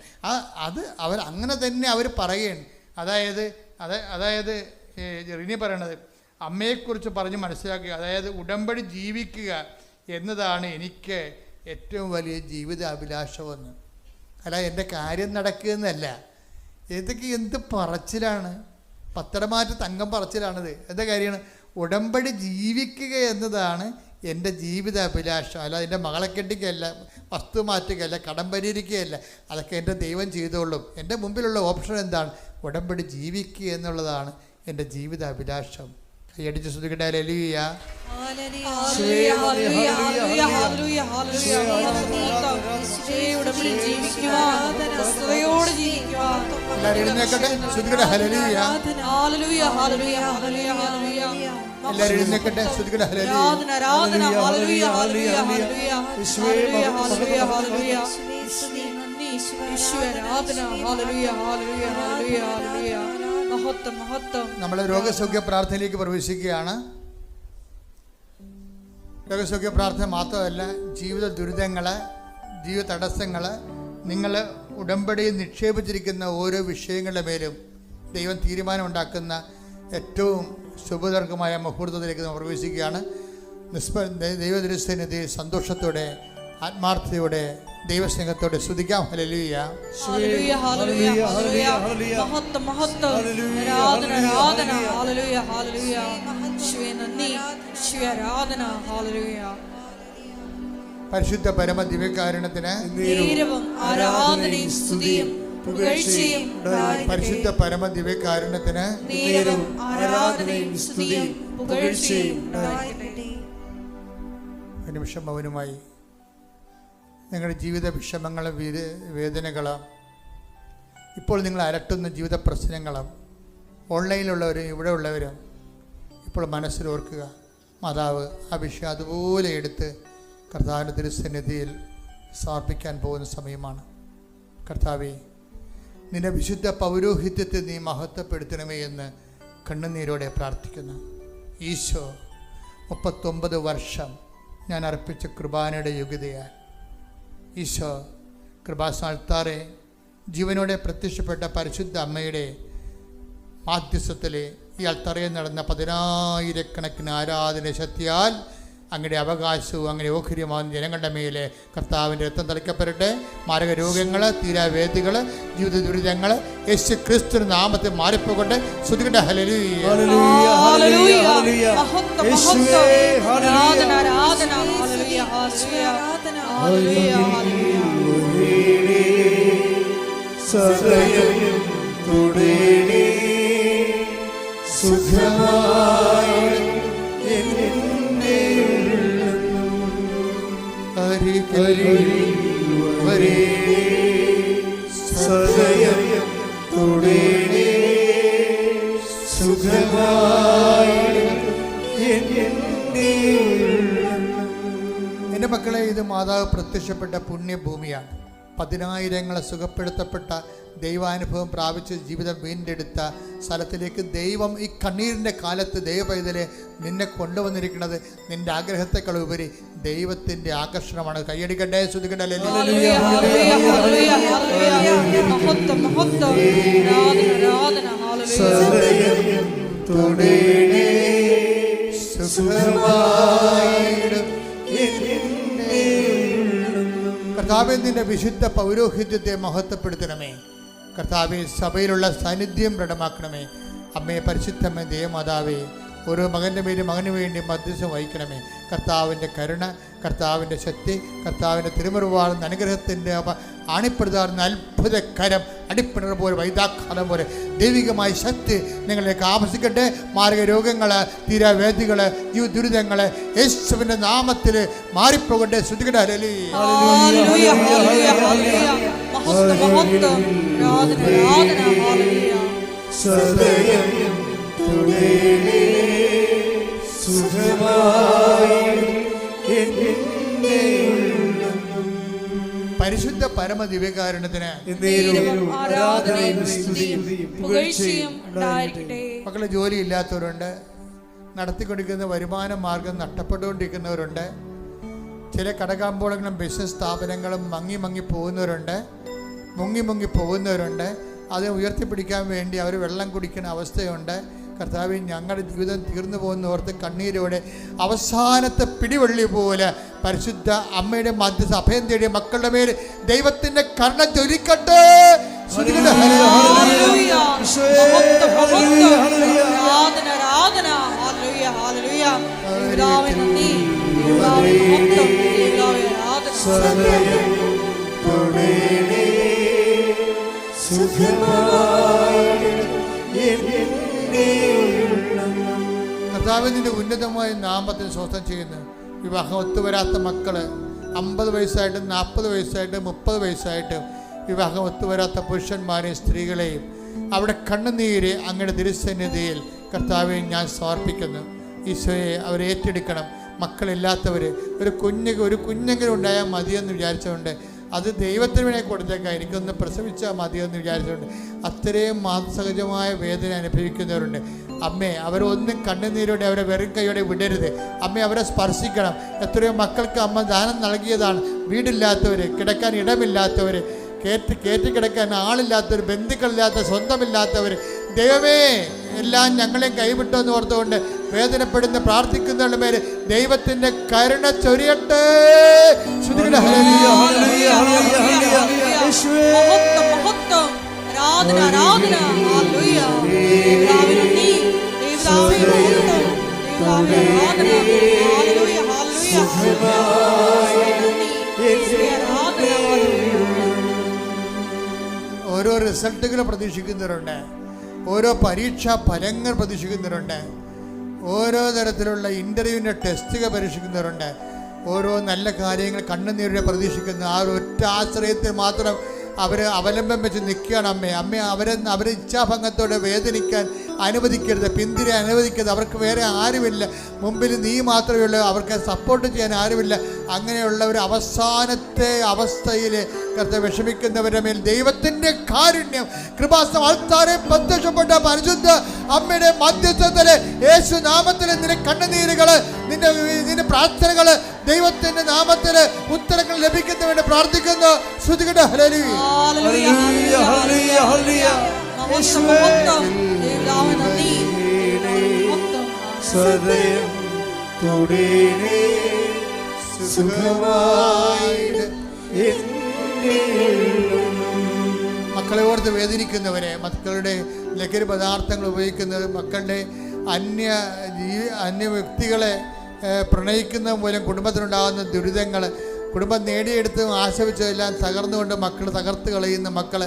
അത് അങ്ങനെ തന്നെ അവർ പറയുകയാണ്. അതായത് റിനി പറയണത് അമ്മയെക്കുറിച്ച് പറഞ്ഞ് മനസ്സിലാക്കുക. അതായത് ഉടമ്പടി ജീവിക്കുക എന്നതാണ് എനിക്ക് ഏറ്റവും വലിയ ജീവിത അഭിലാഷമെന്ന്. അല്ല എൻ്റെ കാര്യം നടക്കുന്നതല്ല. ഇതൊക്കെ എന്ത് പറച്ചിലാണ്, പത്തടമാറ്റ് തങ്കം പറച്ചിലാണിത്. എന്താ കാര്യമാണ്? ഉടമ്പടി ജീവിക്കുക എന്നതാണ് എൻ്റെ ജീവിത അഭിലാഷം. അല്ല എൻ്റെ മകളെ കെട്ടിക്കുകയല്ല, വസ്തു മാറ്റുകയല്ല, കടം പരിഹരിക്കുകയല്ല. അതൊക്കെ എൻ്റെ ദൈവം ചെയ്തോളും. എൻ്റെ മുമ്പിലുള്ള ഓപ്ഷൻ എന്താണ്? ഉടമ്പടി ജീവിക്കുക എന്നുള്ളതാണ് എൻ്റെ ജീവിത അഭിലാഷം. കൈയടിച്ച് ശ്രദ്ധിക്കട്ടെ. ഹല്ലേലൂയ. എല്ലാവരും എഴുന്നേക്കട്ടെ, ശ്രദ്ധിക്കട്ടെ. ഹല്ലേലൂയ. എല്ലാവരും എഴുന്നേക്കട്ടെ, ശ്രദ്ധിക്കട്ടെ. നമ്മൾ രോഗസൗഖ്യ പ്രാർത്ഥനയിലേക്ക് പ്രവേശിക്കുകയാണ്. രോഗസൗഖ്യ പ്രാർത്ഥന മാത്രമല്ല, ജീവിത ദുരിതങ്ങൾ, ജീവിത തടസ്സങ്ങൾ, നിങ്ങൾ ഉടമ്പടിയിൽ നിക്ഷേപിച്ചിരിക്കുന്ന ഓരോ വിഷയങ്ങളുടെ മേലും ദൈവം തീരുമാനം ഉണ്ടാക്കുന്ന ഏറ്റവും ശുഭതർക്കമായ മുഹൂർത്തത്തിലേക്ക് നമ്മൾ പ്രവേശിക്കുകയാണ്. ദൈവദൃശ്യനിധിയിൽ സന്തോഷത്തോടെ, ആത്മാർത്ഥതയോടെ, ദൈവസ്നേഹത്തോടെ സ്തുതിക്കാം. ഹല്ലേലൂയ. പരിശുദ്ധ പരമ ദിവ്യകാരുണ്യത്തിന് പരിശുദ്ധ പരമ ദിവ്യകാരുണ്യത്തിന് ഒരു നിമിഷം മൗനമായി നിങ്ങളുടെ ജീവിത വിഷമങ്ങളും വേദനകളും, ഇപ്പോൾ നിങ്ങൾ അലട്ടുന്ന ജീവിത പ്രശ്നങ്ങളും, ഓൺലൈനിലുള്ളവരും ഇവിടെ ഉള്ളവരും ഇപ്പോൾ മനസ്സിലോർക്കുക. മാതാവ് ആ വിഷയം അതുപോലെ എടുത്ത് കർത്താവിൻ്റെ തിരുസന്നിധിയിൽ സമർപ്പിക്കാൻ പോകുന്ന സമയമാണ്. കർത്താവേ, നിന്റെ വിശുദ്ധ പൗരോഹിത്യത്തെ നീ മഹത്വപ്പെടുത്തണമേ എന്ന് കണ്ണുനീരോടെ പ്രാർത്ഥിക്കുന്നു. ഈശോ 39 വർഷം ഞാൻ അർപ്പിച്ച കൃപാനയുടെ യോഗ്യതയാൽ ഈശോ കൃപാസ്ഥാനത്താറെ ജീവനോടെ പ്രത്യക്ഷപ്പെട്ട പരിശുദ്ധ അമ്മയുടെ മാധ്യസ്ഥത്തിൽ ഈ അൾത്തറയിൽ നടന്ന 10,000 ആരാധന ശക്തിയാൽ അങ്ങയുടെ അവകാശവും അങ്ങനെ ഓഹരിയുമാകുന്ന ജനങ്ങളുടെ മേലെ കർത്താവിൻ്റെ രക്തം തളിക്കപ്പെടട്ടെ. മാരക രോഗങ്ങൾ, തീരാവേദികൾ, ജീവിത ദുരിതങ്ങൾ യേശു ക്രിസ്തുവിന്റെ നാമത്തിൽ മാറിപ്പോകട്ടെ. ശ്രുതികട്ടെ. ഹല്ലേലൂയ. എൻ്റെ മക്കളെ, ഇത് മാതാവ് പ്രത്യക്ഷപ്പെട്ട പുണ്യഭൂമിയാണ്. 10,000 സുഖപ്പെടുത്തപ്പെട്ട ദൈവാനുഭവം പ്രാപിച്ച് ജീവിതം വീണ്ടെടുത്ത സ്ഥലത്തിലേക്ക് ദൈവം ഈ കണ്ണീരിൻ്റെ കാലത്ത് ദൈവപൈതലെ നിന്നെ കൊണ്ടുവന്നിരിക്കുന്നത് നിന്റെ ആഗ്രഹത്തെക്കാൾ ഉപരി ദൈവത്തിൻ്റെ ആകർഷണമാണ്. കൈയടിക്കട്ടെ, ശ്രുതിക്കട്ടെ. കർത്താവേ, നിന്റെ വിശുദ്ധ പൗരോഹിത്യത്തെ മഹത്വപ്പെടുത്തണമേ. കർത്താവേ, സഭയിലുള്ള സാന്നിധ്യം ദൃഢമാക്കണമേ. അമ്മയെ, പരിശുദ്ധമ്മേ, ദേവമാതാവേ, ഓരോ മകൻ്റെ പേരും മകന് വേണ്ടി മധ്യസ്ഥം വഹിക്കണമേ. കർത്താവിൻ്റെ കരുണ, കർത്താവിൻ്റെ ശക്തി, കർത്താവിൻ്റെ തിരുമുറിവാർന്ന അനുഗ്രഹത്തിൻ്റെ ആണിപ്പെടുത്താറുന്ന അത്ഭുത കരം, അടിപ്പിണർ പോലെ, വൈദാഘാതം പോലെ ദൈവികമായ ശക്തി നിങ്ങളിലേക്ക് ആവശ്യിക്കട്ടെ. മാരക രോഗങ്ങൾ, തീരാവേദികൾ, ജീവിത ദുരിതങ്ങൾ യേശുവിൻ്റെ നാമത്തിൽ മാറിപ്പോകട്ടെ. ശ്രുതികട്ടെ. പരിശുദ്ധ പരമ ദിവ്യകാരുണ്യത്തിന് മക്കളെ, ജോലി ഇല്ലാത്തവരുണ്ട്, നടത്തിക്കൊണ്ടിരിക്കുന്ന വരുമാന മാർഗം നഷ്ടപ്പെട്ടുകൊണ്ടിരിക്കുന്നവരുണ്ട്, ചില കടകാമ്പോളങ്ങളും ബിസിനസ് സ്ഥാപനങ്ങളും മുങ്ങി പോകുന്നവരുണ്ട്. അത് ഉയർത്തിപ്പിടിക്കാൻ വേണ്ടി അവർ വെള്ളം കുടിക്കുന്ന അവസ്ഥയുണ്ട്. കർത്താവേ, ഞങ്ങളുടെ ജീവിതം തീർന്നു പോകുന്ന ഓർത്ത് കണ്ണീരോടെ അവസാനത്തെ പിടിവള്ളി പോലെ പരിശുദ്ധ അമ്മയുടെ മധ്യസ്ഥ അഭയം തേടിയ മക്കളുടെ മേൽ ദൈവത്തിന്റെ കരുണ ജ്വലിക്കട്ടെ. കർത്താവിന്റെ ഉന്നതമായ നാമത്തിന് സ്വസ്ഥം ചെയ്യുന്നു. വിവാഹം ഒത്തുവരാത്ത മക്കള് 50 വയസ്സായിട്ടും 40 വയസ്സായിട്ടും 30 വയസ്സായിട്ടും വിവാഹം ഒത്തുവരാത്ത പുരുഷന്മാരെയും സ്ത്രീകളെയും അവിടെ കണ്ണുനീര് അങ്ങയുടെ തിരുസന്നിധിയിൽ കർത്താവെ ഞാൻ സമർപ്പിക്കുന്നു. ഈശോയെ അവരെ ഏറ്റെടുക്കണം. മക്കളില്ലാത്തവർ ഒരു കുഞ്ഞെങ്കിലും ഉണ്ടായാൽ മതിയെന്ന് വിചാരിച്ചുകൊണ്ട് അത് ദൈവത്തിന് വേണ്ടി കൊടുത്തേക്കാം, എനിക്കൊന്ന് പ്രസവിച്ചാൽ മതിയെന്ന് വിചാരിച്ചുകൊണ്ട് അത്രയും മാനസഹജമായ വേദന അനുഭവിക്കുന്നവരുണ്ട്. അമ്മേ, അവരൊന്നും കണ്ണുനീരോടെ അവരെ വെറും കൈയോടെ വിടരുത്. അമ്മേ, അവരെ സ്പർശിക്കണം. എത്രയോ മക്കൾക്ക് അമ്മ ദാനം നൽകിയതാണ്. വീടില്ലാത്തവർ, കിടക്കാൻ ഇടമില്ലാത്തവർ, കയറ്റി കിടക്കാൻ ആളില്ലാത്തവർ, ബന്ധുക്കളില്ലാത്ത, സ്വന്തമില്ലാത്തവർ, ദൈവമേ എല്ലാം ഞങ്ങളെയും കൈവിട്ടെന്ന് ഓർത്തുകൊണ്ട് വേദനപ്പെടുന്ന പ്രാർത്ഥിക്കുന്നവരുടെ മേലെ ദൈവത്തിന്റെ കരുണ ചൊരിയട്ടെ. ഓരോ റിസൾട്ടുകൾ പ്രതീക്ഷിക്കുന്നവരുണ്ട്, ഓരോ പരീക്ഷാ ഫലങ്ങൾ പ്രതീക്ഷിക്കുന്നവരുണ്ട്, ഓരോ തരത്തിലുള്ള ഇൻ്റർവ്യൂവിൻ്റെ ടെസ്റ്റുകൾ പരീക്ഷിക്കുന്നവരുണ്ട്, ഓരോ നല്ല കാര്യങ്ങൾ കണ്ണുനീരിനെ പ്രതീക്ഷിക്കുന്ന ആ ഒറ്റ ആശ്രയത്തിൽ മാത്രം അവർ അവലംബം വെച്ച് നിൽക്കുകയാണ്. അമ്മ അവരെ ഇച്ഛാഭംഗത്തോടെ വേദനിക്കാൻ അനുവദിക്കരുത്, പിന്തിരെ അനുവദിക്കരുത്. അവർക്ക് വേറെ ആരുമില്ല, മുമ്പിൽ നീ മാത്രമേ ഉള്ളൂ, അവർക്ക് സപ്പോർട്ട് ചെയ്യാൻ ആരുമില്ല. അങ്ങനെയുള്ളവർ അവസാനത്തെ അവസ്ഥയിൽ വിഷമിക്കുന്നവരുടെ മേൽ ദൈവത്തിൻ്റെ കാരുണ്യം കൃപാസനത്താരെ പ്രത്യക്ഷപ്പെട്ട പരിശുദ്ധ അമ്മയുടെ മധ്യസ്ഥത്തില് യേശു നാമത്തില് നിന്റെ കണ്ണുനീരുകള്, നിന്റെ പ്രാർത്ഥനകള് ദൈവത്തിന്റെ നാമത്തില് ഉത്തരങ്ങൾ ലഭിക്കുന്നവന് പ്രാർത്ഥിക്കുന്നു. ശ്രുതികട്ടെ. ഹല്ലേലൂയ. മക്കളെ ഓർത്ത് വേദനിക്കുന്നവരെ, മക്കളുടെ ലഹരി പദാർത്ഥങ്ങൾ ഉപയോഗിക്കുന്നവർ, മക്കളുടെ അന്യ വ്യക്തികളെ പ്രണയിക്കുന്ന മൂലം കുടുംബത്തിനുണ്ടാകുന്ന ദുരിതങ്ങൾ, കുടുംബം നേടിയെടുത്ത് ആശിച്ചതെല്ലാം തകർന്നുകൊണ്ട് മക്കൾ തകർത്ത് കളയുന്ന മക്കൾ,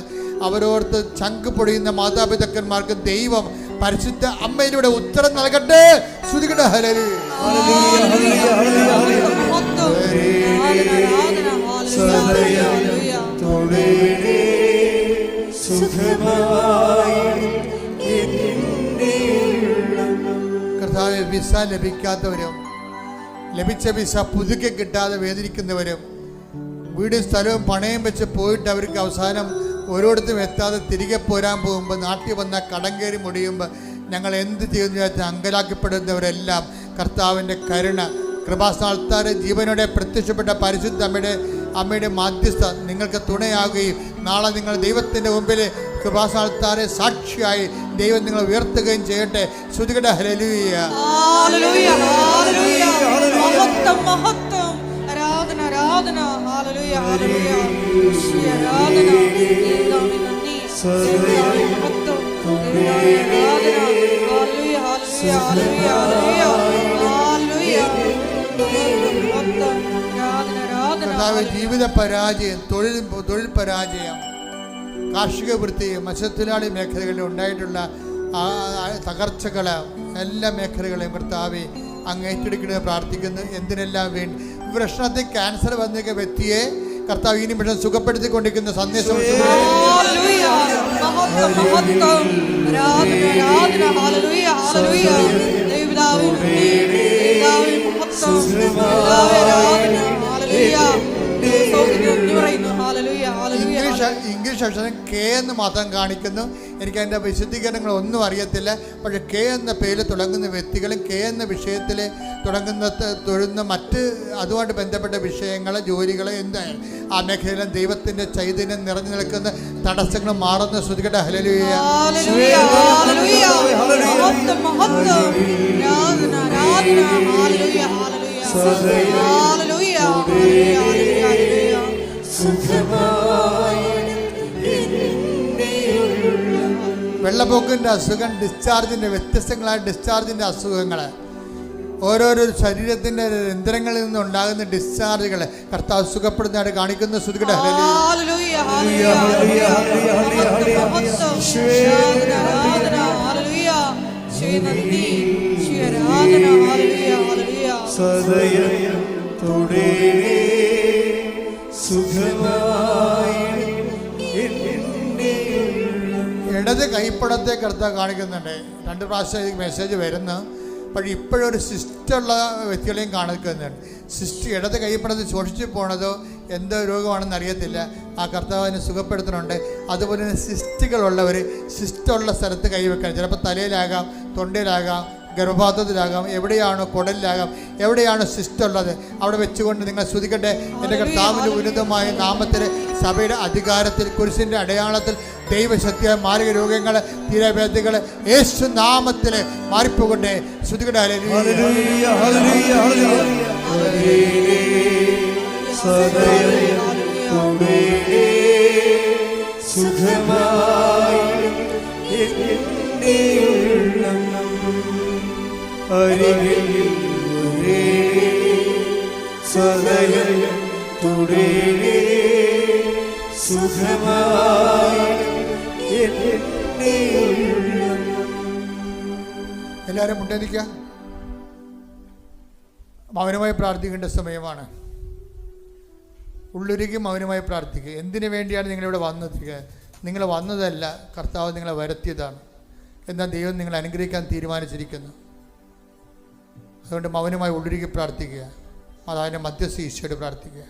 അവരോർത്ത് ചങ്ക് പൊടിയുന്ന മാതാപിതാക്കന്മാർക്ക് ദൈവം പരിശുദ്ധ അമ്മയിലൂടെ ഉത്തരം നൽകട്ടെ. ശ്രുതികട്ടെ. ഹല്ലേലൂയ. കർത്താവേ, വിസ ലഭിക്കാത്തവരും ലഭിച്ച വിസ പുതുക്കി കിട്ടാതെ വേദനിക്കുന്നവരും, വീടും സ്ഥലവും പണയം വെച്ച് പോയിട്ട് അവർക്ക് അവസാനം ഓരോരുത്തരും എത്താതെ തിരികെ പോരാൻ പോകുമ്പോൾ, നാട്ടിൽ വന്ന കടം കയറി മുടിയുമ്പോൾ ഞങ്ങൾ എന്ത് ചെയ്യുന്നു വെച്ചാൽ അങ്കലാക്കപ്പെടുന്നവരെല്ലാം കർത്താവിൻ്റെ കരുണ കൃപാസ്ഥാനത്താരെ ജീവനോടെ പ്രത്യക്ഷപ്പെട്ട പരിശുദ്ധ അമ്മയുടെ മാധ്യസ്ഥ നിങ്ങൾക്ക് തുണയാകുകയും നാളെ നിങ്ങൾ ദൈവത്തിൻ്റെ മുമ്പിൽ കൃപാസ്ഥാനത്താരെ സാക്ഷിയായി ദൈവം നിങ്ങളെ ഉയർത്തുകയും ചെയ്യട്ടെ. ശ്രുതികട്ടെ. ഹല്ലേലൂയ. ജീവിത പരാജയം, തൊഴിൽ പരാജയം, കാർഷിക വൃത്തി, മത്സ്യത്തൊഴിലാളി മേഖലകളിൽ ഉണ്ടായിട്ടുള്ള തകർച്ചകൾ, എല്ലാ മേഖലകളെയും കർത്താവെ അങ്ങ് ഏറ്റെടുക്കണമെന്ന് പ്രാർത്ഥിക്കുന്നു. എന്തിനെല്ലാം വേണ്ടി വൃഷണത്തിൽ ക്യാൻസർ വന്നിരിക്കുന്ന വ്യക്തിയെ കർത്താവ് ഈ നിമിഷം സുഖപ്പെടുത്തിക്കൊണ്ടിരിക്കുന്ന സന്ദേശം ഹല്ലേലൂയ, ഹല്ലേലൂയ. ഇംഗ്ലീഷ് അക്ഷരം കെ എന്ന് മാത്രം കാണിക്കുന്നു. എനിക്ക് അതിൻ്റെ വിശദീകരണങ്ങൾ ഒന്നും അറിയത്തില്ല. പക്ഷേ കെ എന്ന പേരിൽ തുടങ്ങുന്ന വ്യക്തികളും കെ എന്ന വിഷയത്തിൽ തൊഴുന്ന മറ്റ് അതുമായിട്ട് ബന്ധപ്പെട്ട വിഷയങ്ങൾ, ജോലികൾ, എന്തായാലും ആ മേഖലയിലും ദൈവത്തിൻ്റെ ചൈതന്യം നിറഞ്ഞു നിൽക്കുന്ന തടസ്സങ്ങൾ മാറുന്ന ശ്രുതികട്ടെ. ഹല്ലേലൂയ, ഹല്ലേലൂയ, ഹല്ലേലൂയ. മഹത്വം, മഹത്വം. ആരാധന, ആരാധന. ഹല്ലേലൂയ, ഹല്ലേലൂയ. ഹല്ലേലൂയ, ഹല്ലേലൂയ. വെള്ളപ്പൊക്കിൻ്റെ അസുഖം, ഡിസ്ചാർജിൻ്റെ വ്യത്യസ്തങ്ങളായ ഡിസ്ചാർജിൻ്റെ അസുഖങ്ങൾ, ഓരോരോ ശരീരത്തിൻ്റെ രന്ധ്രങ്ങളിൽ നിന്നുണ്ടാകുന്ന ഡിസ്ചാർജുകൾ കർത്താവ് സുഖപ്പെടുന്നതായിട്ട് കാണിക്കുന്ന ശ്രുതികട്ടെ. ഹല്ലേലൂയ, ഹല്ലേലൂയ, ഹല്ലേലൂയ. മഹത്വം, ആരാധന, ഹല്ലേലൂയ. നന്ദി, ആരാധന, ഹല്ലേലൂയ, ഹല്ലേലൂയ. സദയം തൊടേ സുഖമായി ഇടത് കൈപ്പടത്തെ കർത്താവ് കാണിക്കുന്നുണ്ട്. 2 പ്രാവശ്യം മെസ്സേജ് വരുന്നു. പക്ഷേ ഇപ്പോഴൊരു സിസ്റ്റുള്ള വ്യക്തികളെയും കാണിക്കുന്നുണ്ട്. സിസ്റ്റ് ഇടത് കൈപ്പടത്ത് ശോഷിച്ചു പോണതോ എന്തോ രോഗമാണെന്ന് അറിയത്തില്ല. ആ കർത്താവിനെ സുഖപ്പെടുത്തുന്നുണ്ട്. അതുപോലെ തന്നെ സിസ്റ്റുകളുള്ളവർ സിസ്റ്റുള്ള സ്ഥലത്ത് കൈവെക്കണം. ചിലപ്പോൾ തലയിലാകാം, തൊണ്ടയിലാകാം, ഗർഭപാത്രത്തിലാകാം, എവിടെയാണോ കുടലിലാകാം, എവിടെയാണോ സിസ്റ്റുള്ളത് അവിടെ വെച്ചുകൊണ്ട് നിങ്ങൾ ശ്രുതിക്കട്ടെ. എൻ്റെ കർത്താവിൻ്റെ ഉന്നതമായ നാമത്തിൽ, സഭയുടെ അധികാരത്തിൽ, കുരിശിൻ്റെ അടയാളത്തിൽ, ദൈവശക്തിയായ മാരക രോഗങ്ങൾ, തീരവേദികൾ യേശു നാമത്തിൽ മാറിപ്പോകട്ടെ. ശ്രുതികട്ടെ. ഹല്ലേലൂയ, ഹല്ലേലൂയ, ഹല്ലേലൂയ. സദയം തൊടേ സുഖമായി അരികിൽ സദയം തൊടേ സുഖമായി. എല്ലാവരും മുട്ടേനിക്കുക. മൗനമായി പ്രാർത്ഥിക്കേണ്ട സമയമാണ്. ഉള്ളുരുകി മൗനമായി പ്രാർത്ഥിക്കുക. എന്തിനു വേണ്ടിയാണ് നിങ്ങളിവിടെ വന്നത്? നിങ്ങൾ വന്നതല്ല, കർത്താവ് നിങ്ങളെ വരുത്തിയതാണ്. എന്നാൽ ദൈവം നിങ്ങളെ അനുഗ്രഹിക്കാൻ തീരുമാനിച്ചിരിക്കുന്നു. അതുകൊണ്ട് മൗനമായി ഉള്ളുരുകി പ്രാർത്ഥിക്കുക. മാതാവിൻ്റെ മധ്യസ്ഥ ഈശോയോട് പ്രാർത്ഥിക്കുക.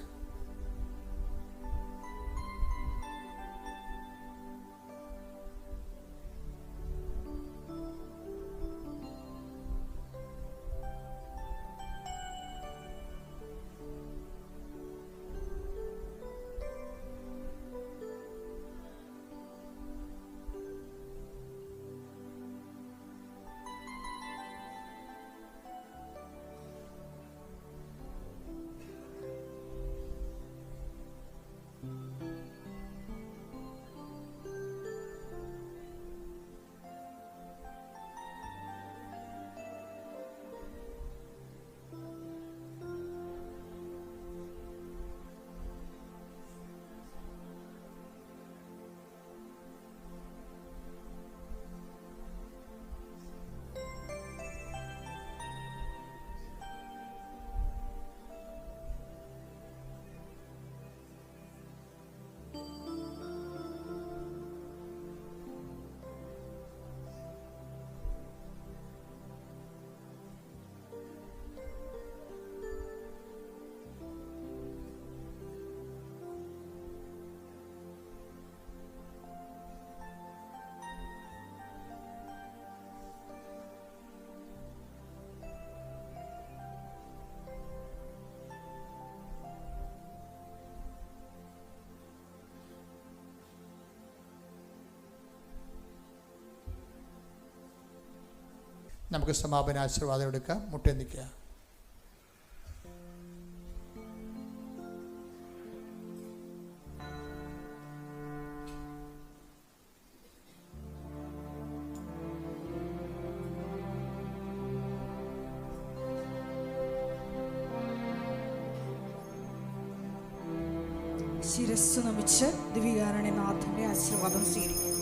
നമുക്ക് സമാപന ആശീർവാദം എടുക്കാം. മുട്ടേ നിൽക്കുക. ശിരസ്സു നമിച്ച് ദിവ്യകാരുണ്യനാഥന്റെ ആശീർവാദം സ്വീകരിക്കും.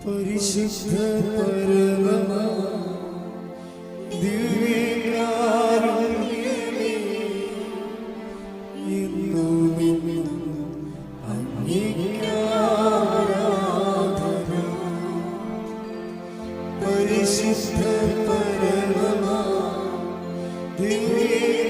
പരിശുദ്ധ പരമ ദിവ്യകാരുണ്യമേ, എന്നുമെന്നും അങ്ങേക്കാരാധന. പരിശുദ്ധ പരമ ദിവ്യ